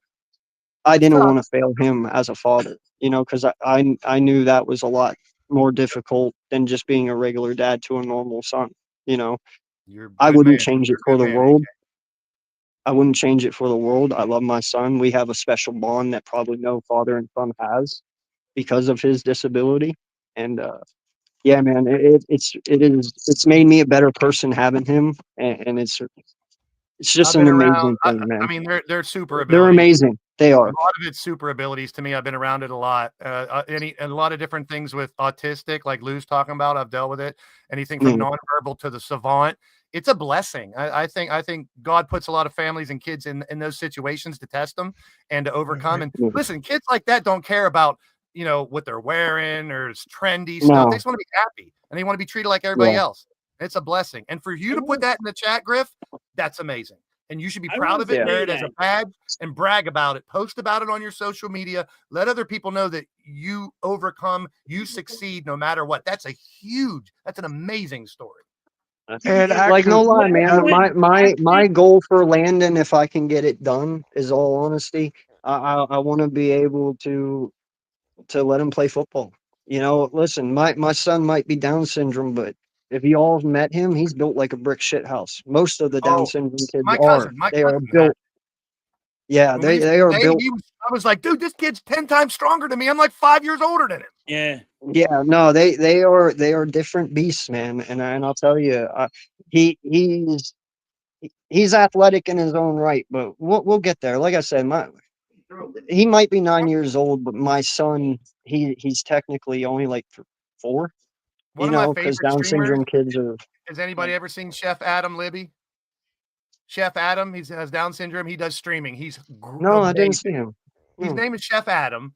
fail him as a father, you know, because I knew that was a lot more difficult than just being a regular dad to a normal son, you know. You're a I good wouldn't man. change You're it a for good the man, world. AK. I wouldn't change it for the world. I love my son. We have a special bond that probably no father and son has because of his disability. And yeah, man, it's made me a better person having him, and it's just I've an been around. amazing thing, man. I mean, they're super They're abilities. amazing. They A are. lot of it's super abilities to me. I've been around it a lot. And a lot of different things with autistic, like Lou's talking about. I've dealt with it. Anything from Yeah. nonverbal to the savant. It's a blessing. I think God puts a lot of families and kids in those situations to test them and to overcome. And Yeah. listen, kids like that don't care about, you know, what they're wearing or it's trendy No. stuff. They just want to be happy and they want to be treated like everybody Yeah. else. It's a blessing. And for you to put that in the chat, Griff, that's amazing. And you should be I proud will of it, say wear it as a that. badge, and brag about it. Post about it on your social media. Let other people know that you overcome, you succeed no matter what. That's an amazing story. And Like, no lie, When- man. when My goal for Landon, if I can get it done, is all honesty. I want to be able to let him play football. You know, listen, my son might be Down syndrome, but if you all met him, he's built like a brick shit house. Most of the Down Oh, syndrome kids my are. cousin They are had. built. Yeah, When we used they to are play, built. I was like, dude, this kid's 10 times stronger than me. I'm like 5 years older than him. Yeah. Yeah, no, they are different beasts, man. And I'll tell you, he's athletic in his own right, but we'll get there. Like I said, he might be 9 years old, but my son, he's technically only like 4. One You of my know, because favorite Down streamers. syndrome kids are. Has anybody ever seen Chef Adam Libby? Chef Adam, he has Down syndrome. He does streaming. He's No, I didn't amazing. see him. His No. name is Chef Adam,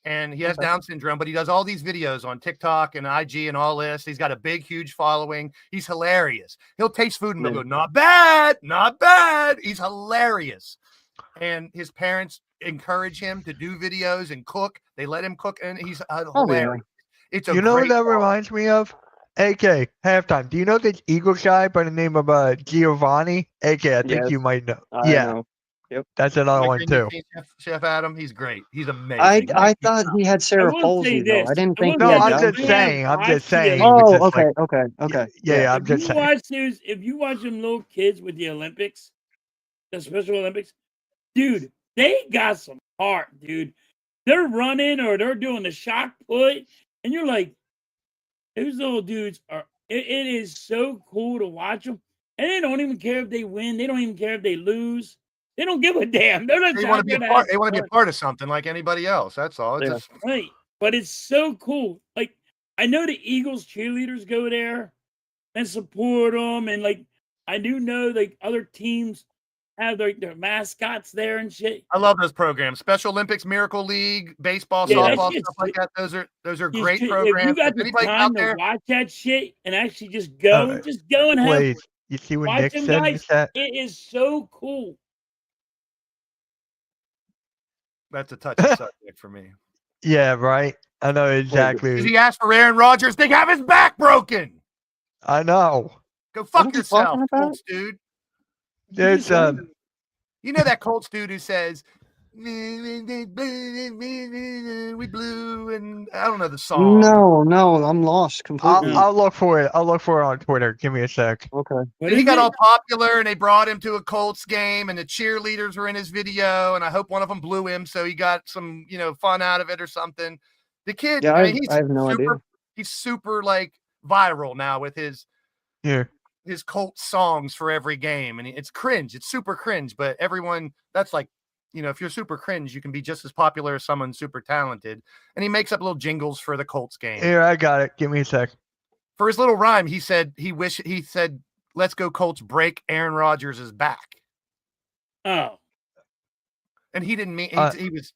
and he has Okay. Down syndrome, but he does all these videos on TikTok and IG and all this. He's got a big, huge following. He's hilarious. He'll taste food and he'll go, not bad, not bad. He's hilarious. And his parents encourage him to do videos and cook. They let him cook, and he's hilarious. It's a You know what great that vlog. reminds me of? AK, halftime. Do you know this Eagles guy by the name of Giovanni? AK, I think Yes, you might know. I Yeah, know. Yep. that's another one Like, you've too. seen Chef Adam, he's great. He's amazing. I thought he had I cerebral will say palsy though. this. I didn't I will think No, he had say I'm Down just this. syndrome. saying. I'm Watch just the saying. He was Oh, just okay, like, okay. yeah, I'm If just you saying. watch those, if you watch them little kids with the Olympics, the Special Olympics, dude, they got some heart, dude. They're running or they're doing the shot put, and you're like, those little dudes are. It is so cool to watch them, and they don't even care if they win. They don't even care if they lose. They don't give a damn. They're just They want to be a out there part. have They want to be fun. a part of something like anybody else. That's all. It's Yeah. just Right. But it's so cool. Like, I know the Eagles cheerleaders go there and support them. And, like, I do know, like, other teams have their mascots there and shit. I love those programs. Special Olympics, Miracle League, baseball, Yeah, that softball, shit's stuff like that. Those are just great if programs. you got If the anybody's time out to there, watch that shit and actually just Uh, go and have Please, you see what watch Nick them said in the guys. chat? It is so cool. that's a touchy subject for me. Yeah, right. I know Because exactly. he asked for Aaron Rodgers to have his back broken. I know. Go What fuck are we yourself, talking about? Colts dude. There's You know that Colts dude who says, we blew, and I don't know the song. No, I'm lost completely. I'll look for it. I'll look for it on Twitter. Give me a sec. Okay. What And he is got it? all popular, and they brought him to a Colts game, and the cheerleaders were in his video, and I hope one of them blew him, so he got some, fun out of it or something. The kid, Yeah, I mean, I have no idea. he's super like viral now with his Colt songs for every game, and it's cringe. It's super cringe, but everyone, that's like, if you're super cringe, you can be just as popular as someone super talented. And he makes up little jingles for the Colts game. Here, I got it. Give me a sec. For his little rhyme, he said, let's go Colts, break Aaron Rodgers' back. Oh, And he didn't mean, he was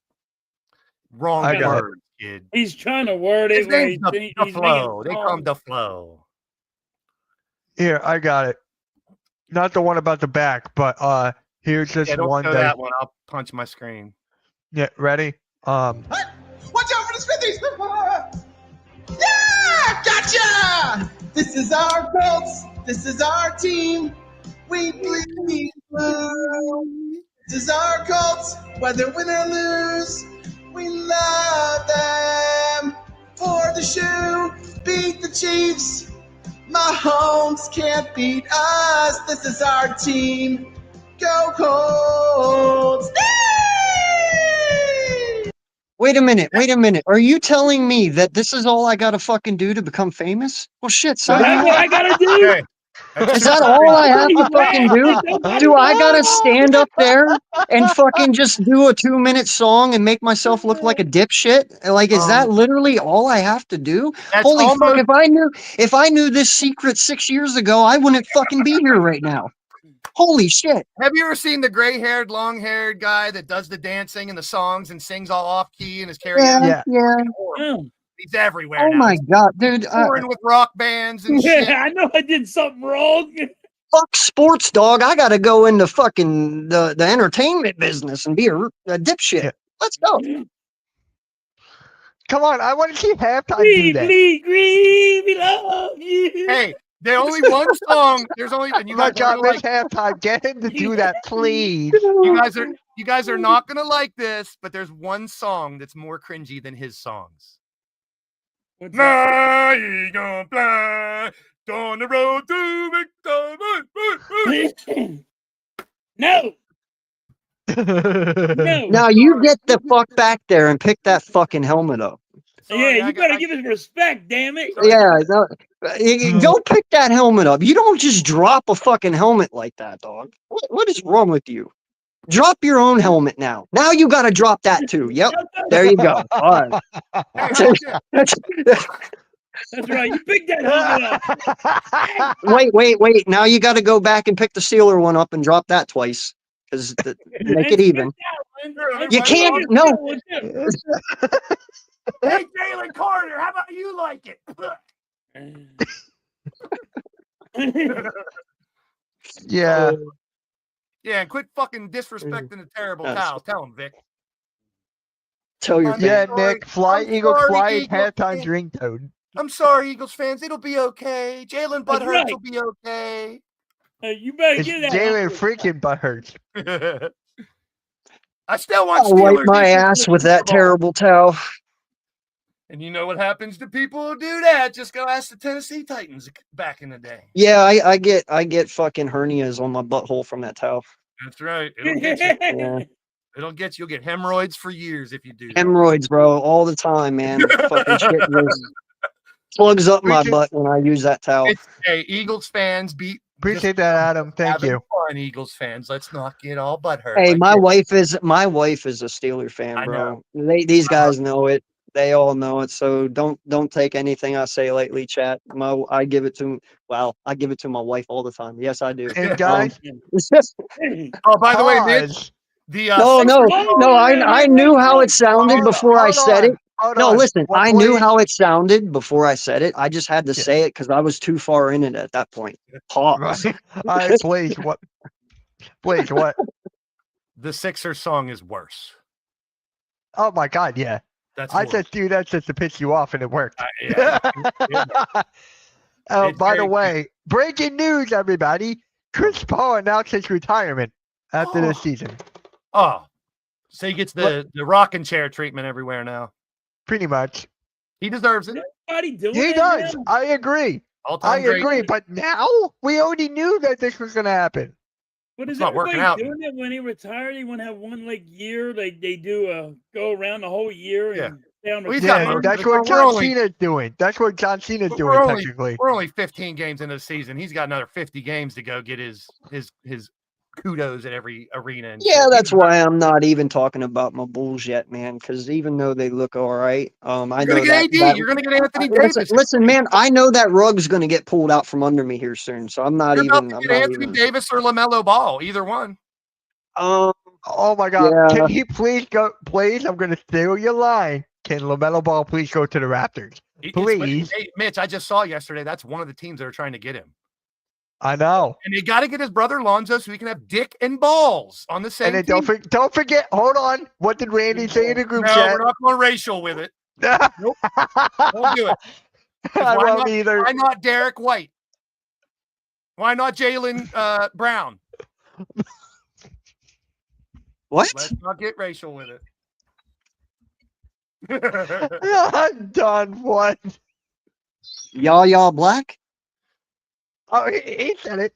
I wrong got it. word, kid. he's trying to word His it where name's he's the making Flow. it They call him the Flow. Here, I got it. Not the one about the back, but here's this Yeah, don't one show that one. I'll punch my screen. Yeah, ready? Watch out for the Smithies! Yeah! Gotcha! This is our Colts. This is our team. We bleed blue. This is our Colts. Whether win or lose, we love them. For the shoe, beat the Chiefs. Mahomes can't beat us. This is our team. Go Colts! Yay! Wait a minute. Are you telling me that this is all I gotta fucking do to become famous? Well, shit, son. That's what I gotta do. Okay. Is that all I have to fucking do? Do I gotta stand up there and fucking just do a 2-minute song and make myself look like a dipshit? Like, is that literally all I have to do? That's Holy fuck! almost- If I knew this secret 6 years ago, I wouldn't fucking be here right now. Holy shit! Have you ever seen the gray-haired, long-haired guy that does the dancing and the songs and sings all off-key in his karaoke? Yeah. Oh. He's everywhere Oh now. my He's god, dude! touring with rock bands and shit. Yeah, I know I did something wrong. Fuck sports, dog. I gotta go into fucking the entertainment business and be a dipshit. Yeah. Let's go. Come on, I want to see halftime do Green, that. green, green, we love you. Hey, There's only one song. There's only, and you My guys are God, gonna Mitch like, halftime. Get him to do that, please. you guys are not gonna like this, but there's one song that's more cringy than his songs. What's that? Fly, eagle, fly, on the road to victory. No. No. Now you get the fuck back there and pick that fucking helmet up. Sorry, Yeah, you better give us respect, damn it. Yeah, no, go pick that helmet up. You don't just drop a fucking helmet like that, dog. What is wrong with you? Drop your own helmet now. Now you got to drop that too. Yep, there you go. All right. That's right. You picked that helmet up. Wait. Now you got to go back and pick the Steeler one up and drop that twice because make it even. You can't. No. Hey, Jalen Carter, how about you like it? Yeah. Yeah, and quit fucking disrespecting the terrible towel. Tell him, Vic. Tell your Yeah, fans. Nick. Fly, I'm Eagles, sorry, fly. Eagles Halftime fans. ringtone. I'm sorry, Eagles fans. It'll be okay. Jalen That's Butthurts right. will be okay. You better It's get that. Jalen helmet. freaking Butthurts. I still want I'll wipe Steelers my Eagles ass in the with that Super Bowl. terrible towel. And you know what happens to people who do that? Just go ask the Tennessee Titans back in the day. Yeah, I get fucking hernias on my butthole from that towel. That's right. It'll get you. Yeah. It'll get you. You'll get hemorrhoids for years if you do that. Hemorrhoids, bro, all the time, man. Fucking shit just plugs up my butt when I use that towel. Hey, Eagles fans, Appreciate that, Adam. Thank having you. fun, Eagles fans. Let's not get all butthurt. Hey, like my this. wife is a Steeler fan, I bro. These guys know it. They all know it. So don't take anything I say lightly, chat. I give it to my wife all the time. Yes, I do. And guys, Oh, by the way, Mitch, pause. the no. I knew how it sounded before I said it. No, listen, I knew how it sounded before I said it. I just had to say it because I was too far in it at that point. Pause. Right. All right, Blaze, what? Blaze, what? the Sixers song is worse. Oh my God, yeah. That's I horrible. just do that just to piss you off, and it worked. Yeah. Oh, It's by very the way, breaking news, everybody! Chris Paul announced his retirement after this season. Oh, so he gets the rocking chair treatment everywhere now. Pretty much. He deserves it. Everybody doing He it does. now? I agree. All-time I great. agree. But now we already knew that this was going to happen. But It's is not working everybody out. doing it when he retired? He want to have one year. They do go around the whole year and stay on the Well, he's got floor. most That's of it. what We're John only- Cena's doing. That's what John Cena's But doing, technically. We're only 15 games into the season. He's got another 50 games to go get his kudos at every arena. And Yeah, shit. that's why I'm not even talking about my Bulls yet, man. Because even though they look all right, I You're know gonna get that. AD. You're gonna get Anthony Davis. Listen, man. I know that rug's gonna get pulled out from under me here soon. So I'm not You're even. about I'm to get not Anthony even. Davis or LaMelo Ball. Either one. Oh my God. Yeah. Can he please go? Please, I'm going to steal your line. Can LaMelo Ball please go to the Raptors? Please. Hey, Mitch, I just saw yesterday. That's one of the teams that are trying to get him. I know. And they got to get his brother Lonzo so he can have dick and balls on the same And then team. don't forget, hold on. What did Randy say in the group No, chat? we're not going racial with it. Nope. Won't do it. 'Cause I why won't not- either. Why not Derek White? Why not Jalen Brown? What? Let's not get racial with it. I'm done. What? Y'all black? Oh, he said it.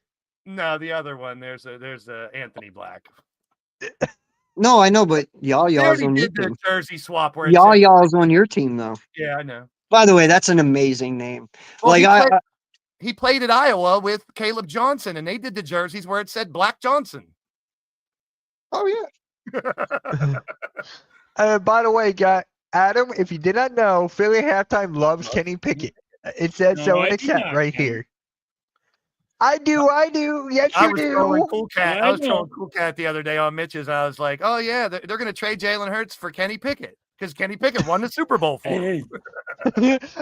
No, the other one. There's Anthony Black. No, I know, but y'all's They already on your did the team. jersey swap where it said- Y'all's on your team though. Yeah, I know. By the way, that's an amazing name. Well, Like he played at Iowa with Caleb Johnson, and they did the jerseys where it said Black Johnson. Oh yeah. By the way, Adam, if you did not know, Philly halftime loves Kenny Pickett. It says No, so in I the do chat not, right Kenny. here. I do. Yes, I you was trolling do. Cool Cat. I I was know. trolling Cool Cat the other day on Mitch's. I was like, "Oh yeah, they're going to trade Jalen Hurts for Kenny Pickett because Kenny Pickett won the Super Bowl for him.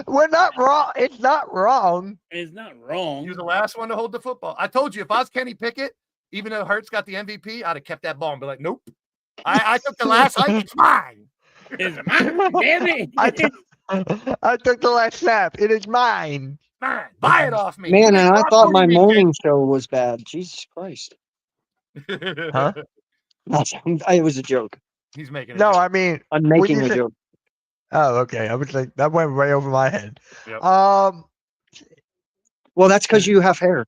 We're not wrong. It's not wrong. It's not wrong. He was the last one to hold the football. I told you, if I was Kenny Pickett, even though Hurts got the MVP, I'd have kept that ball and be like, nope. I took the last hike. It's mine. It's mine. Damn it. I took the last snap. It is mine. Fine. Buy it off me. Man, and I thought my Mick. morning show was bad. Jesus Christ. Huh? It was a joke. He's making a No, joke. I mean, I'm when making you a say- joke. oh, okay. I was like, that went way over my head. Yep. Well, that's because you have hair.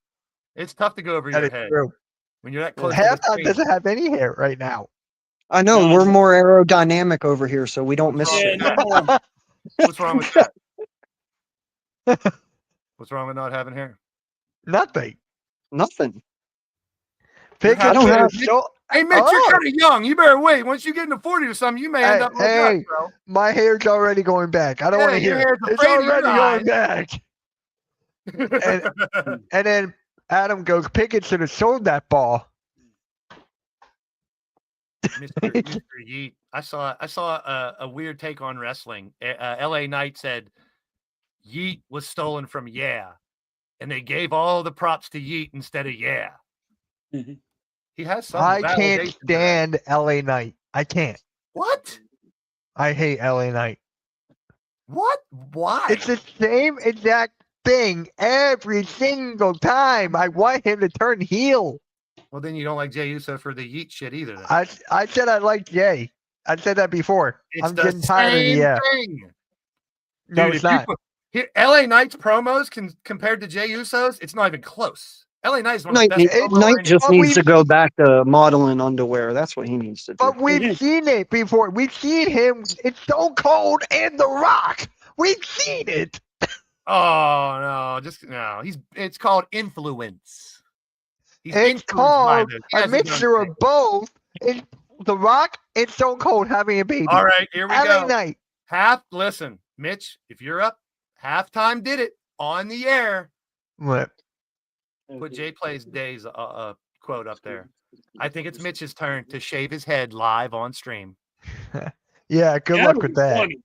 It's tough to go over That your is head true. when you're that close to the Halftime screen. doesn't have any hair right now. I know, No. we're more aerodynamic over here, so we don't miss What's shit. Yeah, no more. What's wrong with that? What's wrong with not having hair? Nothing. Nothing. Pickens I don't is have- so. Hey, Mitch, Oh. you're kind of young. You better wait. Once you get into 40 or something, you may end up like Hey, us, bro. my hair's already going back. I don't Yeah, want to your hear hair's it. It's afraid of your already going eyes. back. And then Adam goes, Pickett should have sold that ball. Mr. Yeet. I saw a weird take on wrestling. LA Knight said Yeet was stolen from Yeah, and they gave all the props to Yeet instead of Yeah. Mhm. He has some. I can't validation for that. stand LA Knight. I can't. What? I hate LA Knight. What? Why? It's the same exact thing every single time. I want him to turn heel. Well, then you don't like Jey Uso for the Yeet shit either. Then. I said I like Jay. I said that before. It's I'm the getting tired of same yeah. thing. No, Dude, it's if you not. LA Knight's promos compared to Jey Uso's, it's not even close. LA Knight's one of the Knight, best. promos Knight in just But needs we- to go back to modeling underwear. That's what he needs to do. But we've seen it before. We've seen him. It's Stone Cold and The Rock. We've seen it. Oh no, just no. It's called influence. He's It's influenced by called this. He a hasn't done mixture of things. both. It's The Rock and Stone Cold having a baby. All right, here we LA go. Knight. Listen, Mitch, if you're up, halftime did it on the air. What? Put Jay Plays Days quote up there. I think it's Mitch's turn to shave his head live on stream. Yeah, good That luck would with be that. funny.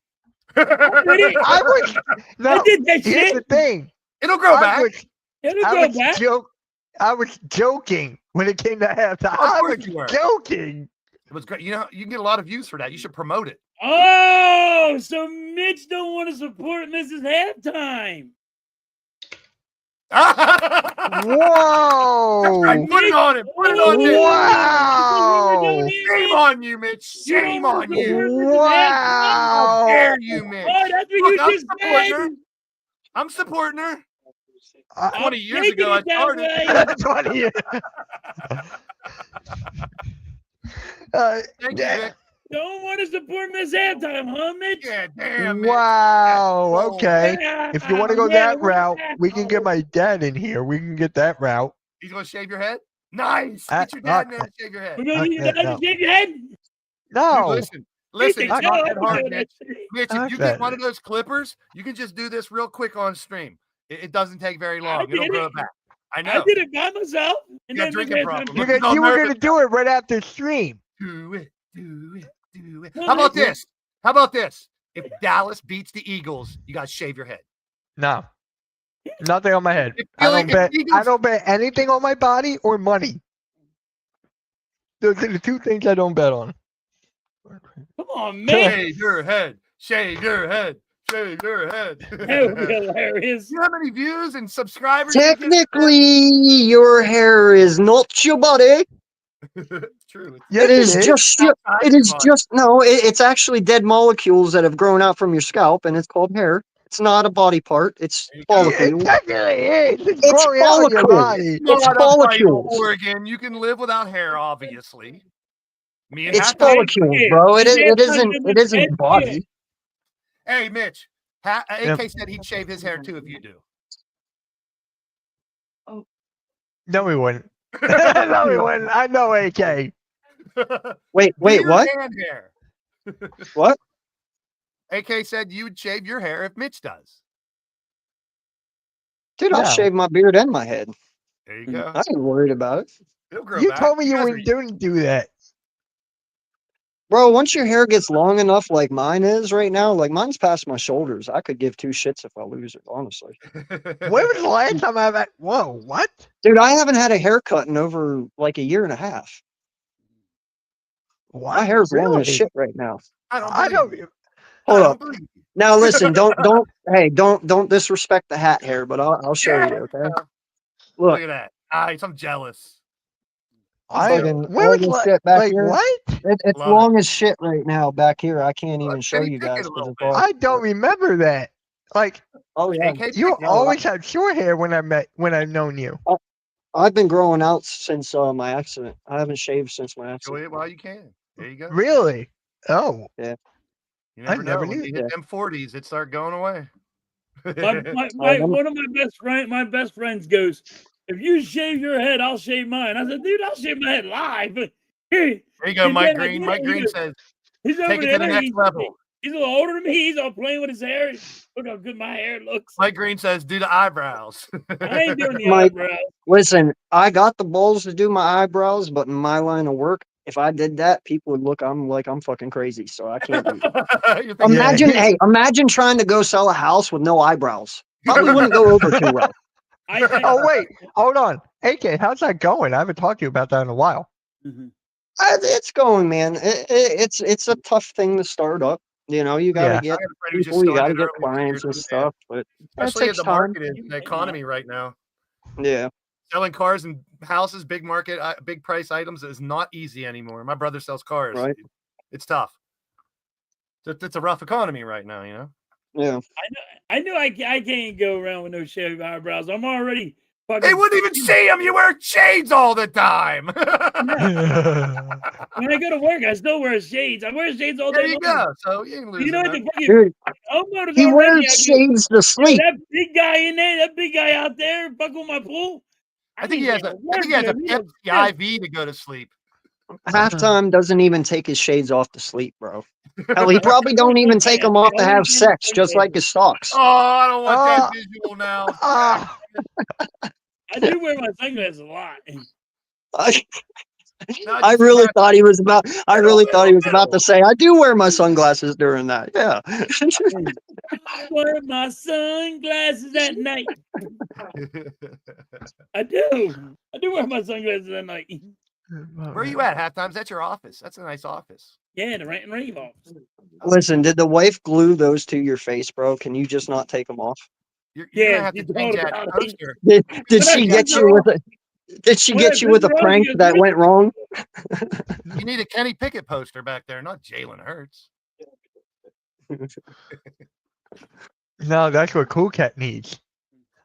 I was no. I did that Here's shit. the thing. It'll grow I back. It'll I go was back. joking when it came to halftime. Of I course was you were. joking. It was great. You know, you can get a lot of views for that. You should promote it. Oh, so Mitch don't want to support Mrs. Halftime. Whoa! Right, put it on him. Put it on him. Wow! Shame on you, Mitch. Shame on you. Wow! How dare you, Mitch? Oh, that's what Look, you I'm just supporting said. her. I'm supporting her. I- 20 years taking ago, I it that started. way. 20. Thank you, Vic. Don't want to support Miss Halftime, huh, Mitch? Yeah, damn, Mitch. Wow. Okay. Yeah, If you want to go yeah, that route, we can get wow. my dad in here. We can get that route. He's going to shave your head? Nice. Get your dad in there to shave your head. We're gonna get Okay, you guys no. to shave your head. Dude, No. listen, It's it's a not joke. that hard, Mitch. Mitch, if you Fuck get that. one of those clippers, you can just do this real quick on stream. It doesn't take very long. It'll did grow it. back. I I know. did it by myself. And Yeah, then drinking Miss problem. Halftime- Look, he's all You were nervous going to do it right after stream. Do it, do it, do it. Well, How about you- this? How about this? If Dallas beats the Eagles, you got to shave your head. No. Nothing on my head. If I Philly- don't if bet. I Eagles- don't bet anything on my body or money. Those are the two things I don't bet on. Come on, man. Shave your head. Shave your head. Shave your head. That would be hilarious. You know how many views and subscribers? you get? Technically, your hair is not your body. It's true. Yes, It is just your, outside it your is body. just no. It's actually dead molecules that have grown out from your scalp, and it's called hair. It's not a body part. It's There you go. It follicle. technically is. It's It's growing out of your follicle. body. It's Not a vital follicles. organ. You can live without hair, obviously. Me and It's Halftime- follicles, bro. It isn't body. Hey, Mitch. AK Yep. said he'd shave his hair too if you do. No, we wouldn't. No, we wouldn't. I know AK. Wait, Beard what? and hair. What? AK said you'd shave your hair if Mitch does. Dude, I'll Yeah. shave my beard and my head. There you go. I ain't worried about it. It'll grow You back. told me you guys wouldn't do that. Bro, once your hair gets long enough like mine is right now, like mine's past my shoulders, I could give two shits if I lose it, honestly. are- When was the last time I've had? Whoa, what? Dude, I haven't had a haircut in over like a year and a half. What? My hair's long as Really? shit right now. I don't. I believe don't. you. Hold I up. don't believe you. Now listen, don't disrespect the hat hair, but I'll show you, okay? Look Look, at that. Nice. I'm jealous. fucking where all was this shit back here. what? It's Love it. long as shit right now back here. I can't even show Kenny you Pickett guys a because little it's bit. all. I don't remember that. Like Oh yeah, AK you Pickett. No, always had short hair when I've known you. I've been growing out since my accident. I haven't shaved since my Enjoy accident. it while you can. There you go. Really? Oh, You I never know. never When knew. you hit Yeah. them 40s, it start going away. I'm- One of my best friends goes, if you shave your head, I'll shave mine. I said, dude, I'll shave my head live. There you go, And Mike then I Green. did Mike it. Green says, He's take over it to the there. next level. He's a little older than me. He's all playing with his hair. Look how good my hair looks. Mike Green says, do the eyebrows. I ain't doing the Mike- eyebrows. Listen, I got the balls to do my eyebrows, but in my line of work, if I did that, people would look. I'm fucking crazy, so I can't do that. You think- Imagine, Yeah. hey, imagine trying to go sell a house with no eyebrows. Probably wouldn't go over too well. Oh wait, hold on. AK, how's that going? I haven't talked to you about that in a while. Mhm. It's going, man. It's a tough thing to start up. You know, you got to Yeah. get I got a friend who just people, you got to started get earlier this year clients and doing that. stuff, but that Especially takes as the time. market is, the economy right now. Yeah, Selling cars and houses, big market, big price items is not easy anymore. My brother sells cars. right. It's tough. It's a rough economy right now, you know? Yeah. I know I can't go around with no shaved eyebrows. I'm already fucking. They wouldn't even see him. You wear shades all the time. When I go to work, I still wear shades. I wear shades all There day you long. go. So you ain't losing You know what nothing. the fucking Dude, homeowners he already wears out shades to Yo, sleep. that big guy in there, that big guy out there, fucking with my pool. I think he ain't has saying I think he has a word to him. Pepsi IV to go to sleep. Halftime doesn't even take his shades off to sleep, bro. Hell, he probably don't even take them off to have sex, just like his socks. Oh, I don't want that Oh. visual now. Ah, I do wear my sunglasses a lot. I really thought he was about. I really thought he was about to say, "I do wear my sunglasses during that." Yeah. I wear my sunglasses at night. I do. I do wear my sunglasses at night. Where are you at, Halftimes? That's your office. That's a nice office. Yeah, the rant and rave office. Listen, did the wife glue those to your face, bro? Can you just not take them off? You're Yeah, gonna have to you change thought that about it. poster. Did When I she get said you no- with a? Did she when I get you said with a no, prank you that goes, went wrong? You need a Kenny Pickett poster back there, not Jalen Hurts. no, that's what Cool Cat needs.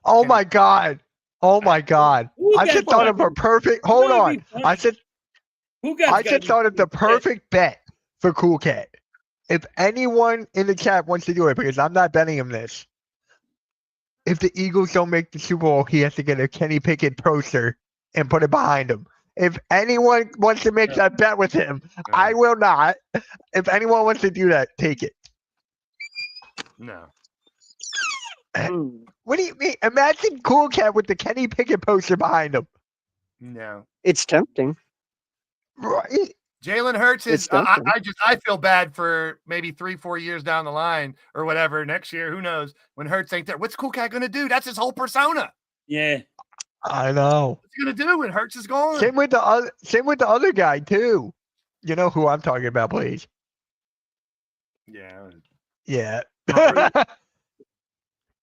Oh my god. Oh my god. Who I got just thought of a fucking- perfect. Hold That'd on. be funny. I just Who got I just thought of the perfect bet for Cool Cat. If anyone in the chat wants to do it, because I'm not betting him this. If the Eagles don't make the Super Bowl, he has to get a Kenny Pickett poster and put it behind him. If anyone wants to make that bet with him, I will not. If anyone wants to do that, take it. No. What do you mean? Imagine Cool Cat with the Kenny Pickett poster behind him. No. It's tempting. Right? Jalen Hurts is. It's tempting. I feel bad for maybe 3-4 years down the line or whatever next year. Who knows when Hurts ain't there? What's Cool Cat gonna do? That's his whole persona. Yeah, I know. What's he gonna do when Hurts is gone? Same with the other guy too. You know who I'm talking about, please. Yeah. Yeah. Not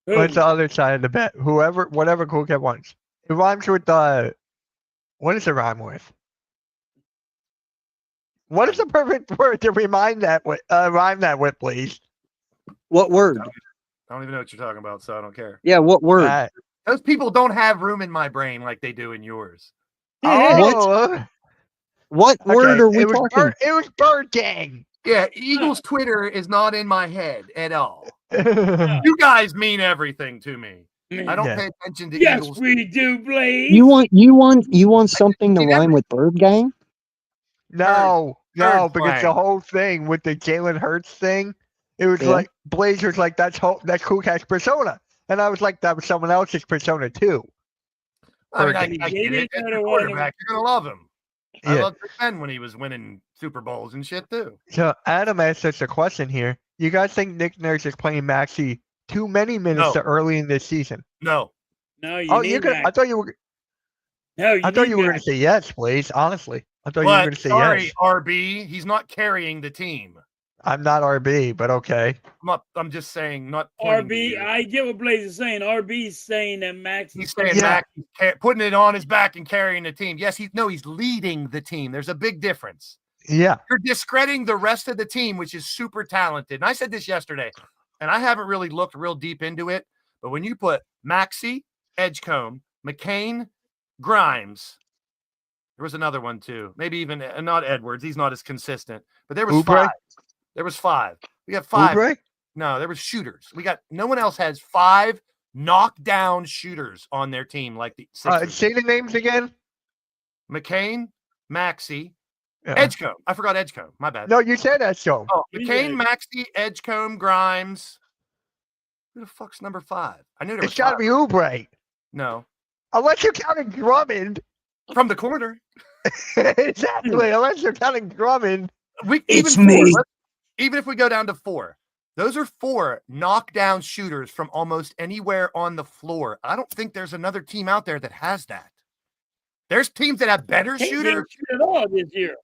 What's the other side of the bet? Whatever Cool Cat wants. It rhymes with what does it rhyme with? What is the perfect word to rhyme that with, please? What word? I don't even know what you're talking about, so I don't care. Yeah, what word? Those people don't have room in my brain like they do in yours. What word are we it was talking? It was Bird Gang. Yeah, Eagles Twitter is not in my head at all. You guys mean everything to me. I don't pay attention to Yes, Eagles. we do, Blaze. You want something to rhyme with Bird Gang? No, Bird because the flag. whole thing with the Jalen Hurts thing, it was Yeah. like Blazers like that's Cool Cat's persona, and I was like that was someone else's persona too. I mean, I Bird get Gang. it. As They a don't quarterback, you're gonna love him. I Yeah. loved Big Ben when he was winning Super Bowls and shit too. So Adam asked us a question here. You guys think Nick Nurse is playing Maxey too many minutes No. too early in this season? No. No, you Oh, need you're gonna. Max. I thought you were. No, I thought need you were gonna Max. say yes, please. Honestly, I thought you were But gonna say sorry, yes. RB, he's not carrying the team. I'm not RB, but okay. I'm just saying, not pointing to RB, you. I get what Blaze is saying. RB's saying that Max He's is saying Yeah. Max is putting it on his back and carrying the team. Yes, he's leading the team. There's a big difference. Yeah. You're discrediting the rest of the team, which is super talented. And I said this yesterday, and I haven't really looked real deep into it. But when you put Maxey, Edgecombe, McCain, Grimes, there was another one too. Maybe even not Edwards. He's not as consistent. But there was Oubre? 5. There was 5. We got 5. Oubre? No, there was shooters. No one else has 5 knockdown shooters on their team like the Sixers. Say the names again. McCain, Maxey, Yeah. Edgecombe. I forgot Edgecombe. My bad. No, you said that show. Oh, He's McCain, right. Maxey, Edgecombe, Grimes. Who the fuck's number 5? I knew there was It's got to 5. be Oubre. No, Unless you're counting Drummond. from the corner. Exactly. Unless you're counting Drummond. It's me. Even if we go down to 4, those are 4 knockdown shooters from almost anywhere on the floor. I don't think there's another team out there that has that. There's teams that have better He didn't shooters. shoot at all this year.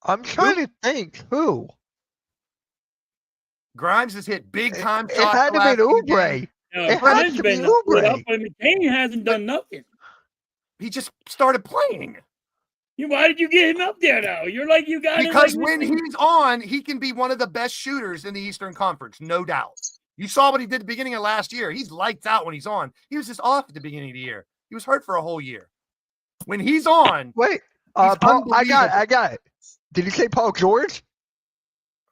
I'm trying to think who. Grimes has hit big time It shots. had the to last be few games. Oubre. It has Ben's to be been put up, Oubre. but McCain hasn't done nothing. He just started playing. Why did you get him up there though? You're like you got Because him like when he's on, he can be one of the best shooters in the Eastern Conference, no doubt. You saw what he did at the beginning of last year. He's lights out when he's on. He was just off at the beginning of the year. He was hurt for a whole year. When he's on, Wait. He's Paul, I unbelievable. got it. Did you say Paul George?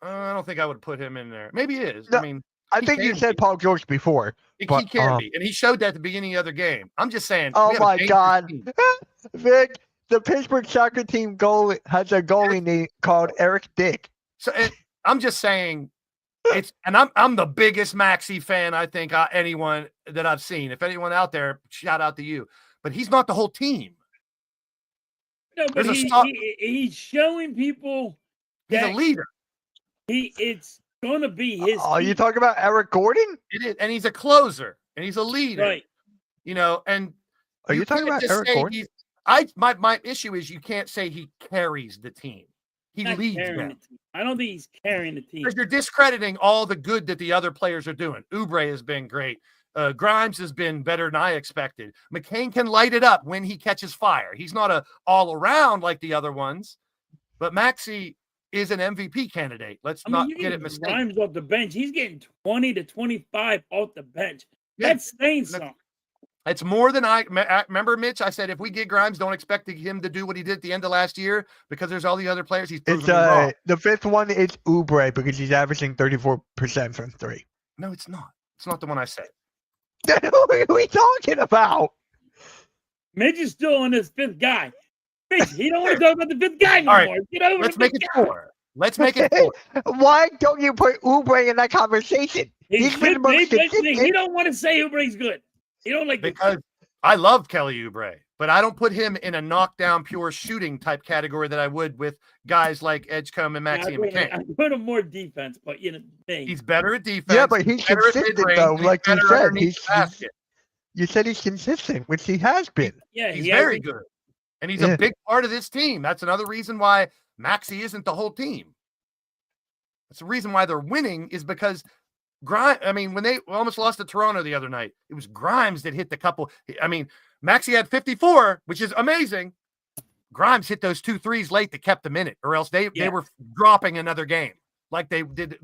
I don't think I would put him in there. Maybe he is. No, I mean, I He think you can said be. Paul George before. he But, can be. And he showed that at the beginning of the other game. I'm just saying. Oh we have a my dangerous God. team. Vic, the Pittsburgh soccer team goalie has a goalie name called Eric Dick. So I'm just saying I'm the biggest Maxey fan I think anyone that I've seen. If anyone out there, shout out to you. But he's not the whole team. no, but there's a he's showing people He's that a leader. it's gonna be his. Oh, you team. talking about Eric Gordon? It is, and he's a closer, and he's a leader. right? And Are you talking can't about just Eric say Gordon? my issue is you can't say he carries the team. He Not leads carrying them. the team. I don't think he's carrying the team. Because you're discrediting all the good that the other players are doing. Oubre has been great. Grimes has been better than I expected. McCain can light it up when he catches fire. He's not a all around like the other ones, but Maxey is an MVP candidate. Let's I mean, not you get it mistaken. Grimes off the bench. He's getting 20 to 25 off the bench. Yeah. That's saying something. It's more than I remember, Mitch. I said if we get Grimes, don't expect him to do what he did at the end of last year because there's all the other players. He's proven It's me wrong. the fifth one is Oubre because he's averaging 34% from 3. No, it's not. It's not the one I said. Who are we talking about? Mitch is still on his 5th guy. Mitch, he don't want to talk about the 5th guy anymore. All right, Get over Let's the make fifth it guy. 4. Let's make it 4. Why don't you put Oubre in that conversation? He He's been should the be, most but he consistent. don't want to say Oubre's good. He don't like Because I love Kelly Oubre, but I don't put him in a knockdown, pure shooting type category that I would with guys like Edgecombe and Maxey and McCain. I put him more defense, but He's better at defense. Yeah, but he's better at consistent mid-range, though. and he's Like you better said, underneath the basket. you said he's consistent, which he has been. yeah, He's he very averaged- good. And he's Yeah. a big part of this team. That's another reason why Maxey isn't the whole team. That's the reason why they're winning is because Grimes, when they almost lost to Toronto the other night, it was Grimes that hit the couple. Maxey had 54, which is amazing. Grimes hit those 2 threes late that kept them in it, or else they were dropping another game like they did.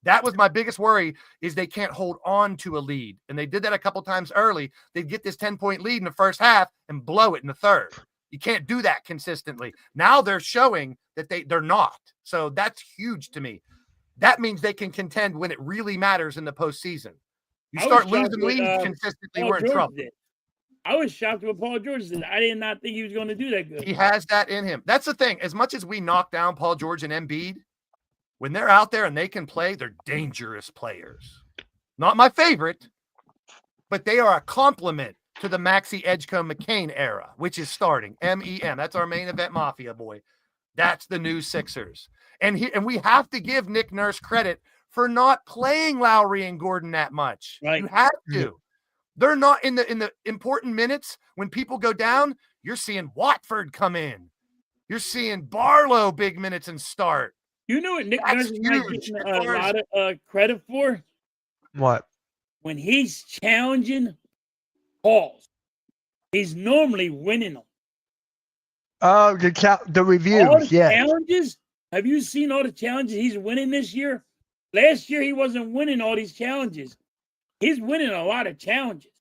That was my biggest worry is they can't hold on to a lead. And they did that a couple times early. They'd get this 10-point lead in the first half and blow it in the third. You can't do that consistently. Now they're showing that they're not. So that's huge to me. That means they can contend when it really matters in the postseason. You I start was shocked losing with, leads consistently, Paul we're in George trouble. did. I was shocked with Paul George did. I did not think he was going to do that good. He has that in him. That's the thing. As much as we knock down Paul George and Embiid, when they're out there and they can play, they're dangerous players. Not my favorite, but they are a complement to the Maxey Edgecombe McCain era, which is starting. MEM. That's our main event mafia boy. That's the new Sixers. And we have to give Nick Nurse credit for not playing Lowry and Gordon that much. Right. You have to. They're not in the important minutes when people go down. You're seeing Watford come in. You're seeing Barlow big minutes and start. You know what Nick That's Nurse is not huge getting as a far as- lot of credit for? What? When he's challenging calls, he's normally winning them. Oh, the All reviews, the yes. challenges. Have you seen all the challenges he's winning this year? Last year he wasn't winning all these challenges. He's winning a lot of challenges.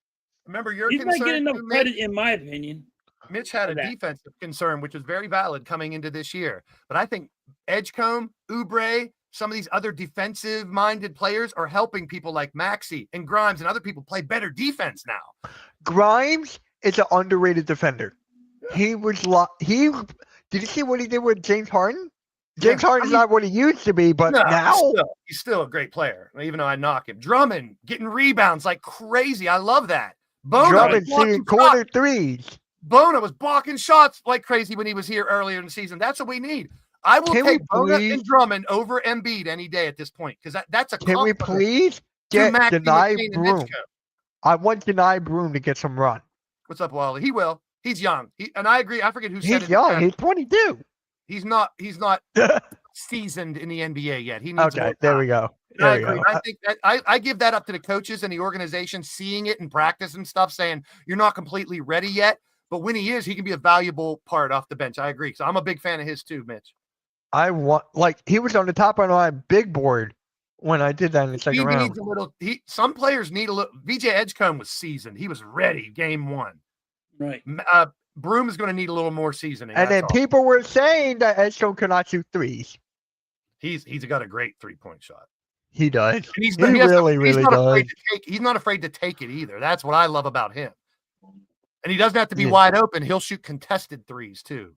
Remember your He's not concern, getting enough too, credit, Mitch? in my opinion. Mitch had for a that. defensive concern, which was very valid coming into this year. But I think Edgecombe, Oubre, some of these other defensive-minded players are helping people like Maxey and Grimes and other people play better defense now. Grimes is an underrated defender. He was did you see what he did with James Harden? James Yeah, Harden's not what he used to be, but No, now he's still a great player, even though I knock him. Drummond getting rebounds like crazy. I love that. Bona Drummond was seeing blocking corner shots. threes. Bona was blocking shots like crazy when he was here earlier in the season. That's what we need. I will Can we take Bona please- and Drummond over Embiid any day at this point because that's a Can we compliment please to get Maxey, Deny McCain, and Broom? Mitchell. I want Deny Broom to get some run. What's up, Wally? He will. He's young. And I agree. I forget who said He's it. young. He's 22. He's not seasoned in the NBA yet. He needs Okay, more there time. we go. And I There we agree. go. I think that I give that up to the coaches and the organization, seeing it in practice and stuff, saying you're not completely ready yet. But when he is, he can be a valuable part off the bench. I agree. So I'm a big fan of his too, Mitch. I want he was on the top of my big board when I did that in the second He round. needs a little. Some players need a little. VJ Edgecombe was seasoned. He was ready game one. Right. Broom is going to need a little more seasoning. And then that's all. people were saying that Edgecombe cannot shoot threes. He's got a great 3-point shot. He does. And he's He really not does. afraid to take. He's not afraid to take it either. That's what I love about him. And he doesn't have to be Yeah. wide open. He'll shoot contested threes too.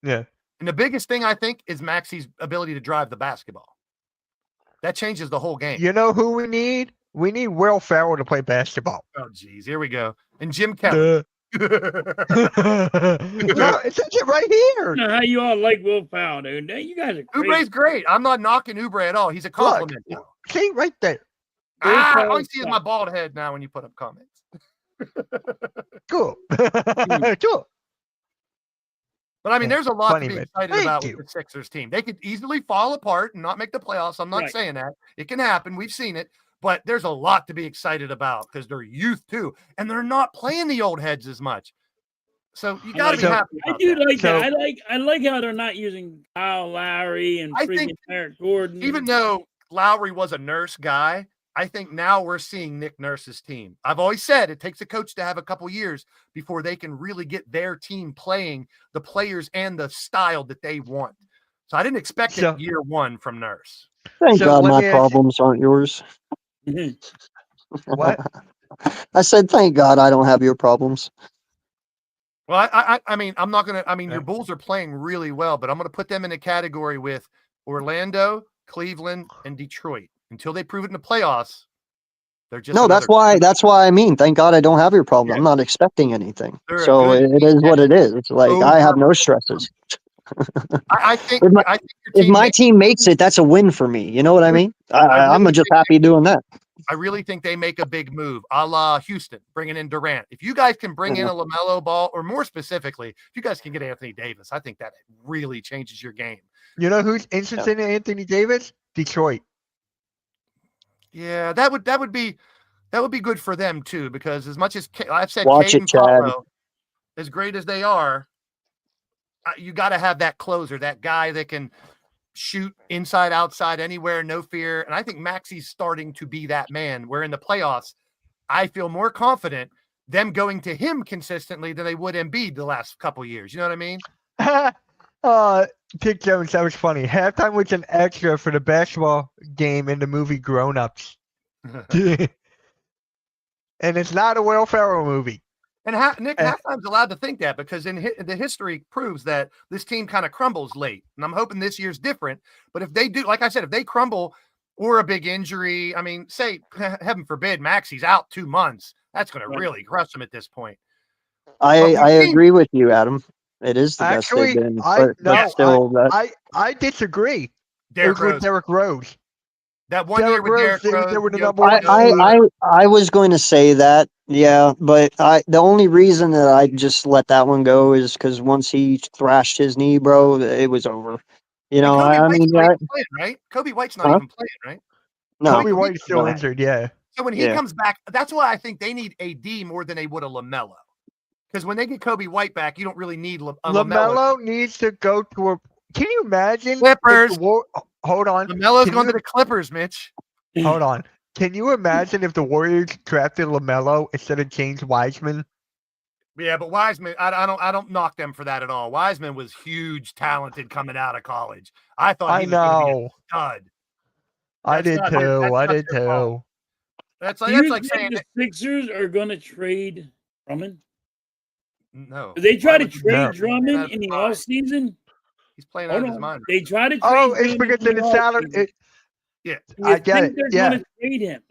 Yeah. And the biggest thing I think is Maxey's ability to drive the basketball. That changes the whole game. You know who we need? We need Will Ferrell to play basketball. Oh, geez, here we go. And Jim Kelly. No, it says it right I here. don't know how you all like Will Powell, dude. You guys are crazy. Oubre's great. I'm not knocking Oubre at all. He's a compliment. Look, see right there. All I see is my bald head now when you put up comments. Cool. Cool. But I mean, there's a lot Funny, to be Mitch. excited Thank about you. with the Sixers team. They could easily fall apart and not make the playoffs. I'm not Right. saying that. It can happen. We've seen it. But there's a lot to be excited about because they're youth too. And they're not playing the old heads as much. So you got to be So- happy I about do that. like So- that. I like how they're not using Kyle Lowry and I freaking think Eric Gordon. Even though Lowry was a Nurse guy, I think now we're seeing Nick Nurse's team. I've always said it takes a coach to have a couple years before they can really get their team playing the players and the style that they want. So I didn't expect So- it year one from Nurse. Thank So God let my me ask you- problems aren't yours. What? I said, thank God I don't have your problems. Well, I mean, I'm not going to, I mean, your Yeah. Bulls are playing really well, but I'm going to put them in a category with Orlando, Cleveland, and Detroit. Until they prove it in the playoffs, they're just No, that's why I mean, thank God I don't have your problem. Yeah. I'm not expecting anything. They're a So good it is what it is. It's like I have no stresses. I think If my- I think your If team my makes- team makes it, that's a win for me. You know what I mean? I'm really just think happy doing that. I really think they make a big move, a la Houston, bringing in Durant. If you guys can bring in a LaMelo Ball, or more specifically, if you guys can get Anthony Davis, I think that really changes your game. You know who's interested in Anthony Davis? Detroit. Yeah, that would be good for them too, because as much as I've said, Watch Cade it, and Chad. Paolo, as great as they are, you got to have that closer, that guy that can shoot inside, outside, anywhere, no fear. And I think Maxey's starting to be that man. Where in the playoffs, I feel more confident them going to him consistently than they would Embiid the last couple years. You know what I mean? Dick Jones, that was funny. Halftime was an extra for the basketball game in the movie Grown Ups. And it's not a Will Ferrell movie. And Nick halftime's allowed to think that because the history proves that this team kind of crumbles late. And I'm hoping this year's different. But if they do, like I said, if they crumble or a big injury, I mean, say, heaven forbid, Maxey's out 2 months, that's going to really crush them at this point. I agree with you, Adam. It is the best Actually, they've been. I still, I disagree. It Derrick was with Rose. Derrick Rose. That one year Derrick with Derrick Rose, Rose. they were the you know, number one I was going to say that, yeah, but the only reason that I just let that one go is because once he thrashed his knee, bro, it was over. You know, Kobe I White's mean, not yeah, even playing, right? Kobe White's not huh? even playing, right? No, Kobe White's still no. injured. Yeah. So when he Yeah. comes back, that's why I think they need AD more than they would a LaMelo. Because when they get Kobe White back, you don't really need a LaMelo. LaMelo needs to go to a. Can you imagine? if Clippers. Hold on. LaMelo's Can going you- to the Clippers, Mitch. Hold on. Can you imagine if the Warriors drafted LaMelo instead of James Wiseman? Yeah, but Wiseman, I don't knock them for that at all. Wiseman was huge, talented coming out of college. I thought I he was going to be a know. stud. I That's did not their- too. that's I not did their fault. too. That's Do like you that's like think saying the Sixers are going to trade Drummond? no. They try to Why would you- trade No. Drummond in the Fine. offseason? He's playing out Hold of his on. mind. They try to trade Oh, it's Drummond because in of the salary. offseason. Yeah. Do I you get think it. they're Yeah. going to trade him?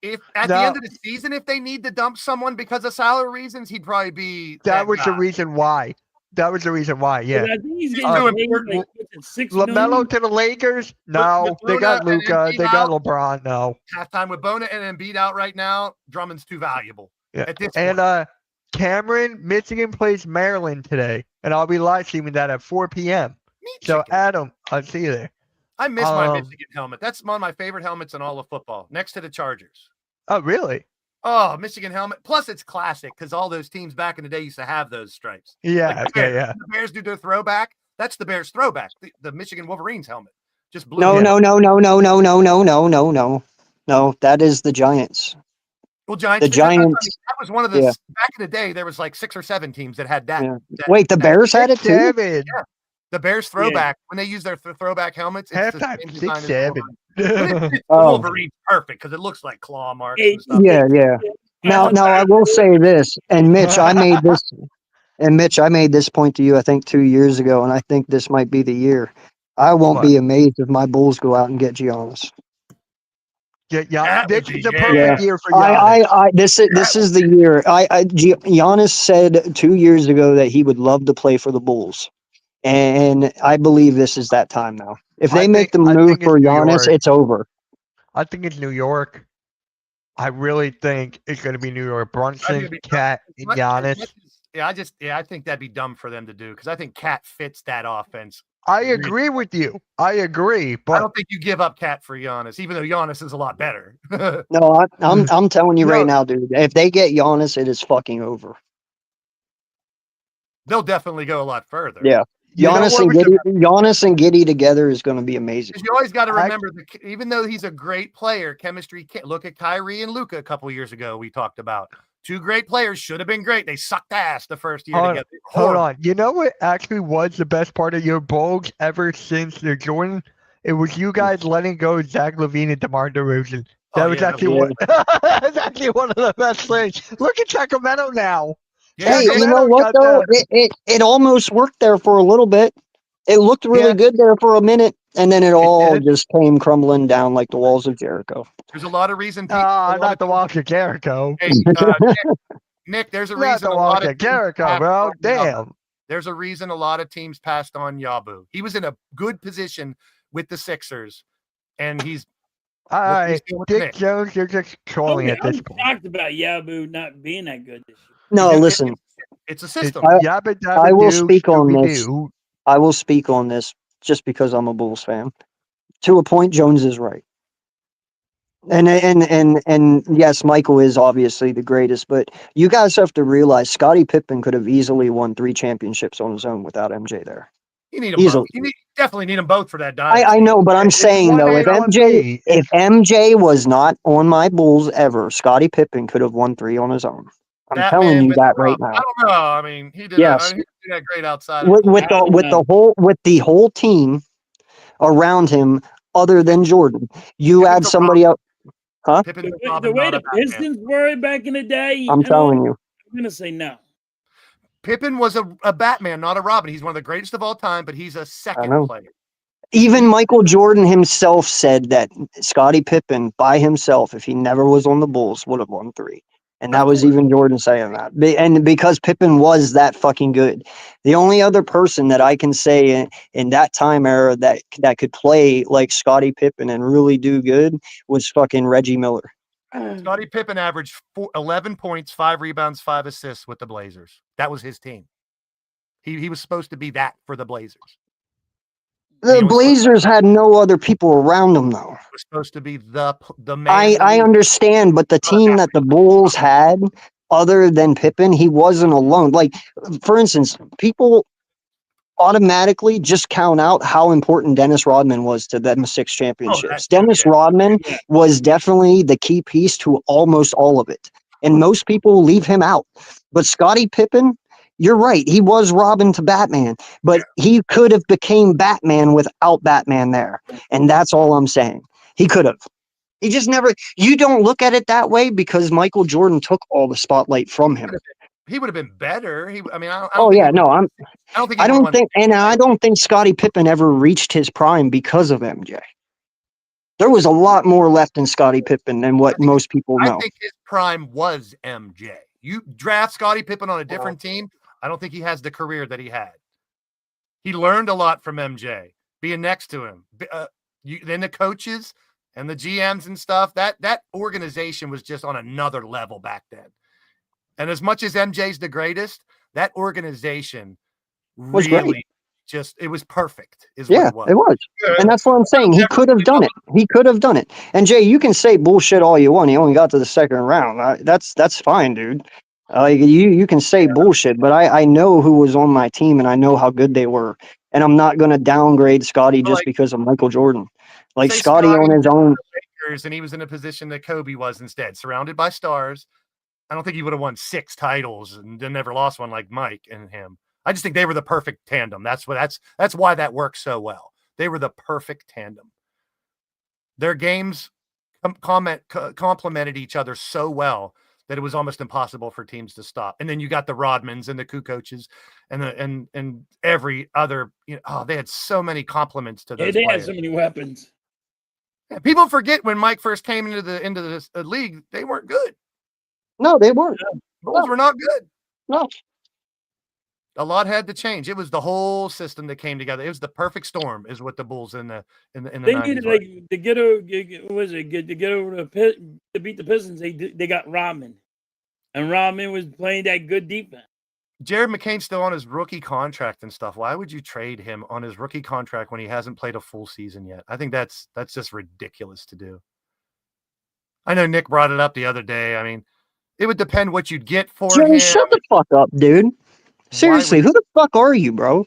If at the No. end of the season, if they need to dump someone because of salary reasons, he'd probably be That was the guy. reason why. That was the reason why. Yeah. But I think he's He's getting too paid important. like what's it, $6 LaMelo million? to the Lakers? No. They Bona got and Luca. Embiid They got out. LeBron. No. Halftime with Bona and Embiid out right now, Drummond's too valuable Yeah. at this And point. Cameron, Michigan plays Maryland today, and I'll be live streaming that at 4 p.m. So Michigan. Adam, I'll see you there. I miss my um, Michigan helmet. That's one of my favorite helmets in all of football, next to the Chargers. Oh, really? Oh, Michigan helmet. Plus, it's classic because all those teams back in the day used to have those stripes. Yeah, Like the yeah, Bears. yeah. The Bears do their throwback. That's the Bears throwback. The Michigan Wolverines helmet. Just blue. No, Yeah. no, no, no, no, no, no, no, no, no, no. No, that is the Giants. Well, Giants. The Giants. That was one of the Yeah. back in the day. There was like 6 or 7 teams that had that. Yeah. that- Wait, the Bears had it too? 6'7". The Bears throwback when they use their throwback helmets. It's the Halftime, same design as the 6'7". Wolverine. The Oh. Wolverine's perfect because it looks like claw marks Hey, and stuff. Yeah, yeah. Now, I will say this, and Mitch, I made this point to you, I think 2 years ago, and I think this might be the year. I won't be amazed if my Bulls go out and get Giannis. Yeah, That this would be- is the yeah. perfect year for Giannis. This is the year. Giannis said 2 years ago that he would love to play for the Bulls, and I believe this is that time now. If they make the I move think it's for New Giannis, York. it's over. I think it's New York. I really think it's going to be New York. I think Brunson, it'd be Cat, As and much- Giannis. as much as- I think that'd be dumb for them to do because I think Cat fits that offense. I agree with you. I agree, I but don't think you give up Cat for Giannis, even though Giannis is a lot better. No, I'm telling you No. right now, dude. If they get Giannis, it is fucking over. They'll definitely go a lot further. Yeah. you know Giannis what and was the- Giddy together is going to be amazing. Because you always got to remember that even though he's a great player, chemistry can't look at Kyrie and Luka a couple years ago. We talked about 2 great players should have been great. They sucked ass the first year together. Hold Horrible. on. You know what actually was the best part of your Bulls ever since the Jordan? It was you guys letting go Zach LaVine and DeMar DeRozan. That Oh, was yeah, actually was- that's actually one of the best things. Look at Sacramento now. Yeah, Hey, they- you know what got though? It almost worked there for a little bit. It looked really Yeah. good there for a minute, and then it all did. just came crumbling down like the walls of Jericho. there's a lot of reason. a lot Not of the people- Walker Jericho. Hey, Nick, there's a Not reason the a lot Walker of teams Jericho, passed bro. on Yabu. Damn. There's a reason a lot of teams passed on Yabu. He was in a good position with the Sixers, and he's All Look, he's right, doing with the Dick Knicks. Jones, you're just trolling I'm at this point. shocked about Yabu not being that good this year. No, listen, it's a It's system. yabba dabba I will doo, speak on this. Scooby-Doo. I will speak on this just because I'm a Bulls fan. To a point, Jones is right. And yes, Michael is obviously the greatest, but you guys have to realize Scottie Pippen could have easily won 3 championships on his own without MJ there. You need them Easily. both. Definitely need them both for that dynasty. I know, but I'm It's saying though, if 1A, 1B. MJ was not on my Bulls ever, Scottie Pippen could have won 3 on his own. I'm That telling man you with that the right rough. now. I don't know. I mean, he did. Yes. He did that great outside. With, of with the whole team around him, other than Jordan, you Pippen's add a somebody else. Huh? Pippen The and way, Robin, the way not the a bad man. Pistons were back in the day, I'm telling you. I'm gonna say no. Pippen was a Batman, not a Robin. He's one of the greatest of all time, but he's a know. second player. Even Michael Jordan himself said that Scottie Pippen by himself, if he never was on the Bulls, would have won 3. And that was even Jordan saying that. And because Pippen was that fucking good. The only other person that I can say in that time era that could play like Scottie Pippen and really do good was fucking Reggie Miller. Scottie Pippen averaged 11 points, 5 rebounds, 5 assists with the Blazers. That was his team. He was supposed to be that for the Blazers. The He was Blazers had no other people around them, though. supposed to be the man. to I lead. understand, but the team that the Bulls had, other than Pippen, he wasn't alone. Like, for instance, people automatically just count out how important Dennis Rodman was to them 6 championships. Dennis Rodman Yeah. was definitely the key piece to almost all of it. And most people leave him out. But Scottie Pippen, you're right, he was Robin to Batman, but he could have became Batman without Batman there. And that's all I'm saying. He could have. He just never, you don't look at it that way because Michael Jordan took all the spotlight from him. He would have been better. I don't Oh think yeah, he no, would've- I'm I don't think. I he don't would've think, won. and I don't think Scottie Pippen ever reached his prime because of MJ. There was a lot more left in Scottie Pippen than what most people I know. think his prime was MJ. You draft Scottie Pippen on a different team, I don't think he has the career that he had. He learned a lot from MJ, being next to him. Then the coaches and the GMs and stuff, that organization was just on another level back then. And as much as MJ's the greatest, that organization Was great. really it was perfect, is Yeah, what it was. And that's what I'm saying. He could have done it. He could have done it. And Jay, you can say bullshit all you want. He only got to the second round. That's fine, dude. Like you can say bullshit, but I know who was on my team and I know how good they were. And I'm not gonna downgrade Scottie just because of Michael Jordan. Like Say Scottie on his own. Lakers, and he was in a position that Kobe was instead, surrounded by stars. I don't think he would have won 6 titles and then never lost one like Mike and him. I just think they were the perfect tandem. That's why that worked so well. They were the perfect tandem. Their games complemented each other so well that it was almost impossible for teams to stop. And then you got the Rodmans and the Kukocs and every other. They had so many compliments to those They players. had so many weapons. Yeah, people forget when Mike first came into the league, they weren't good. No, they weren't. Bulls were not good. No. A lot had to change. It was the whole system that came together. It was the perfect storm, is what the Bulls in the They 90s needed were. to get over to beat the Pistons. They got Rodman, and Rodman was playing that good defense. Jared McCain's still on his rookie contract and stuff. Why would you trade him on his rookie contract when he hasn't played a full season yet? I think that's just ridiculous to do. I know Nick brought it up the other day. I mean, it would depend what you'd get for Jimmy, him. shut the fuck up, dude. Seriously, who the fuck are you, bro?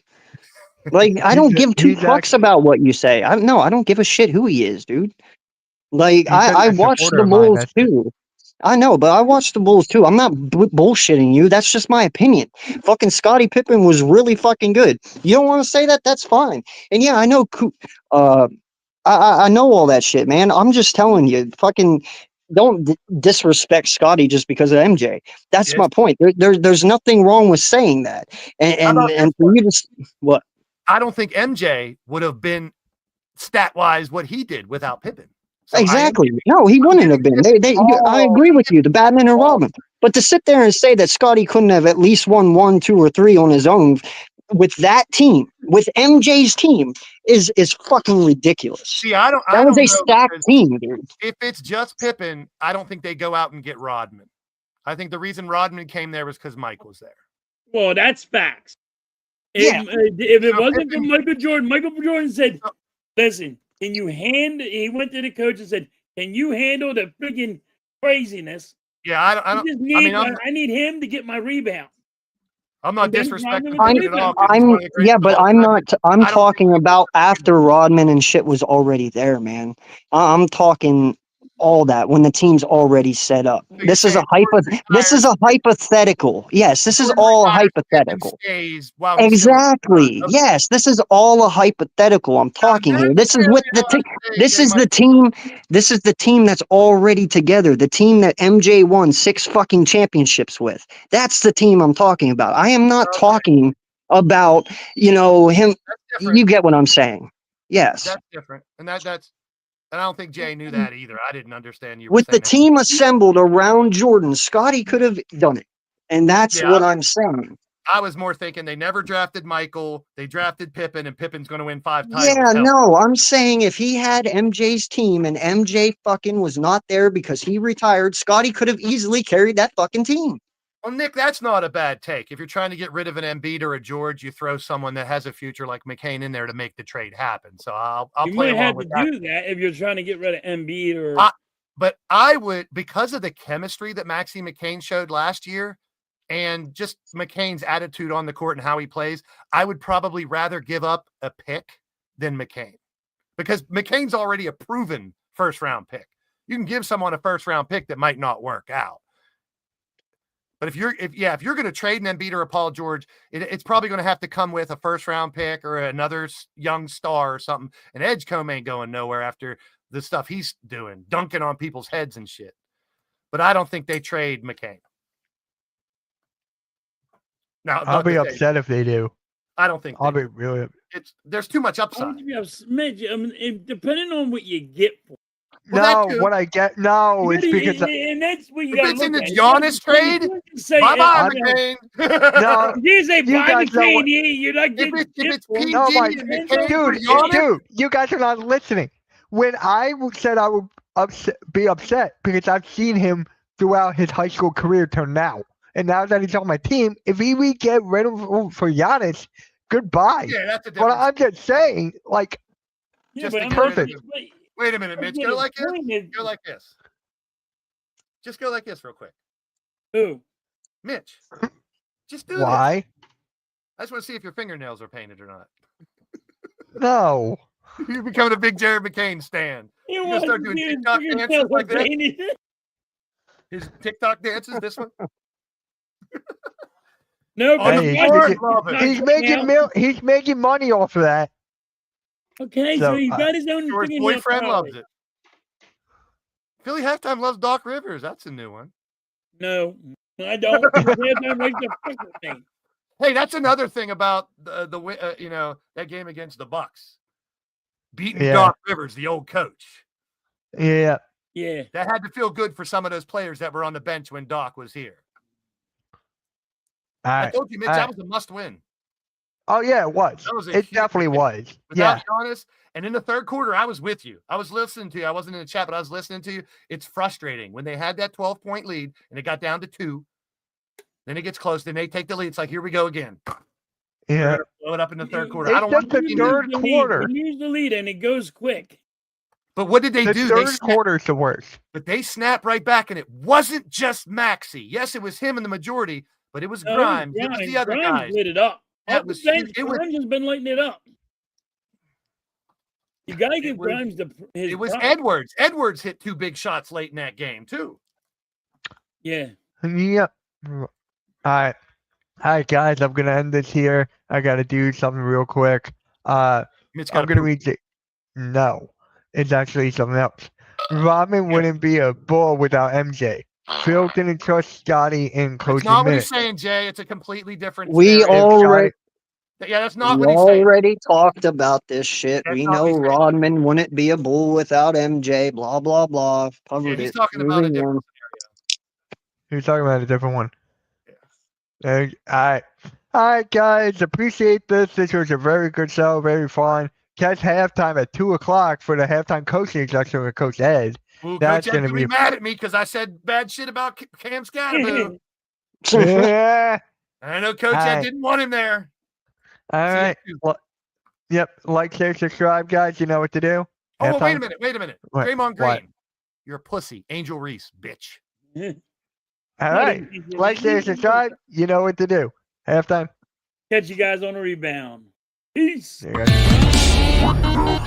Like, I don't give 2 fucks about what you say. I don't give a shit who he is, dude. Like, I watched the Bulls too. I know, but I watched the Bulls too. I'm not bullshitting you. That's just my opinion. Fucking Scottie Pippen was really fucking good. You don't want to say that? That's fine. And yeah, I know. I know all that shit, man. I'm just telling you, fucking. Don't disrespect Scottie just because of MJ. That's my point. There's nothing wrong with saying that. And for you to what? I don't think MJ would have been stat wise what he did without Pippen. So Exactly. No, he wouldn't have been. I agree with you, the Batman and Robin. But to sit there and say that Scottie couldn't have at least won 1, 2, or 3 on his own with that team, with MJ's team, is fucking ridiculous. See, that was a stacked team, dude. If it's just Pippen, I don't think they go out and get Rodman. I think the reason Rodman came there was because Mike was there. Well, that's facts. Yeah. If it wasn't for Michael Jordan said, listen, he went to the coach and said, can you handle the freaking craziness? Yeah, I need him to get my rebound. I'm not disrespecting I'm talking about after Rodman and shit was already there, man. I'm talking all that when the team's already set up. This is a hypothetical. Yes, this is all hypothetical. Exactly. Yes, this is all a hypothetical. I'm talking here. This is with this is the team. This is the team that's already together. The team that MJ won 6 fucking championships with. That's the team I'm talking about. I am not talking about, him. You get what I'm saying? Yes. That's different. And and I don't think Jay knew that either. I didn't understand you. With the team assembled around Jordan, Scottie could have done it. And that's what I'm saying. I was more thinking they never drafted Michael. They drafted Pippen, and Pippen's going to win 5 titles. Yeah, no, I'm saying if he had MJ's team and MJ fucking was not there because he retired, Scottie could have easily carried that fucking team. Well, Nick, that's not a bad take. If you're trying to get rid of an Embiid or a George, you throw someone that has a future like McCain in there to make the trade happen. So I'll You play might have along to with that. do that if you're trying to get rid of Embiid or. But I would, because of the chemistry that Maxie McCain showed last year and just McCain's attitude on the court and how he plays, I would probably rather give up a pick than McCain, because McCain's already a proven first-round pick. You can give someone a first-round pick that might not work out. But if you're going to trade an Embiid or a Paul George, it's probably going to have to come with a first-round pick or another young star or something. And Edgecombe ain't going nowhere after the stuff he's doing, dunking on people's heads and shit. But I don't think they trade McCain. Now, I'll be upset if they do. I don't think I'll be really. There's too much upside. Mitch, depending on what you get for. Well, no, what I get, no, it's because and that's what you if got. it's in the Giannis trade, bye-bye, McCain. No, you say you bye guys know McCain, what- you're not getting If it's shit for it. PG No, and McCain, dude, you guys are not listening. When I said I would be upset because I've seen him throughout his high school career till now, and now that he's on my team, if we get rid of him for Giannis, goodbye. Yeah, that's a But difference. I'm just saying, like, Yeah, Just but to I get mean, rid of perfect. Wait a minute, Mitch. Go like this. Go like this. Just go like this real quick. Who? Mitch, just do this. why? I just want to see if your fingernails are painted or not. No. You're becoming a big Jared McCain stan. You gonna start doing TikTok dances like that? His TikTok dances, this one. No, On Hey, the he's board, making- love it. He's making money off of that. Okay, So, so he's got his own Your thing in boyfriend your loves pocket. it. Philly halftime loves Doc Rivers. That's a new one. No, I don't. Halftime likes to fuck with me. Hey, that's another thing about that game against the Bucks. Beating Yeah. Doc Rivers, the old coach. Yeah. Yeah. That had to feel good for some of those players that were on the bench when Doc was here. All I right. told you, Mitch, all that right. was a must-win. Oh yeah, it was. That was a It huge definitely win. was. Without Yeah. Giannis, and in the third quarter, I was with you. I was listening to you. I wasn't in the chat, but I was listening to you. It's frustrating when they had that 12-point lead and it got down to 2. Then it gets close. Then they take the lead. It's like, here we go again. Yeah. Blow it up in the third quarter. It's I don't just want the to third quarter. You lose the lead and it goes quick. But what did they The do? They third snapped, quarter is the worst. but they snapped right back, and it wasn't just Maxey. Yes, it was him in the majority, but it was No, Grimes. It was the other Grimes guys. lit it up. That Off was the bench, huge. It was- Grimes has been lighting it up. You gotta give was- Grimes his It was props. Edwards. Edwards hit 2 big shots late in that game, too. Yeah. Yep. All right. All right, guys. I'm gonna end this here. I gotta do something real quick. Mitch I'm got gonna read it. No, it's actually something else. Rodman wouldn't be a bull without MJ. Phil didn't trust Scotty in That's closing not what he's minutes. saying, Jay. It's a completely different We scenario. already Yeah, that's not we what he's saying. already talked about this shit. That's We not what know he's saying. Rodman wouldn't be a bull without MJ. Blah blah blah. Yeah, Covered he's it. talking about a Moving different on. He was talking about a different one. All right. All right, guys. Appreciate this. This was a very good show. Very fun. Catch halftime at 2:00 for the halftime coaching section with Coach Ed. Ooh, That's Coach Ed's gonna gonna be be- mad at me because I said bad shit about Cam Scatterboo. Yeah. I know Coach All Ed right. didn't want him there. All See you right. soon. Well, yep. Like, share, subscribe, guys. You know what to do. Oh, well, wait a Halftime- minute. Wait a minute. What? Draymond What? Green. You're a pussy. Angel Reese, bitch. All right. Like, share, subscribe. You know what to do. Halftime. Catch you guys on a rebound. Peace. There you go.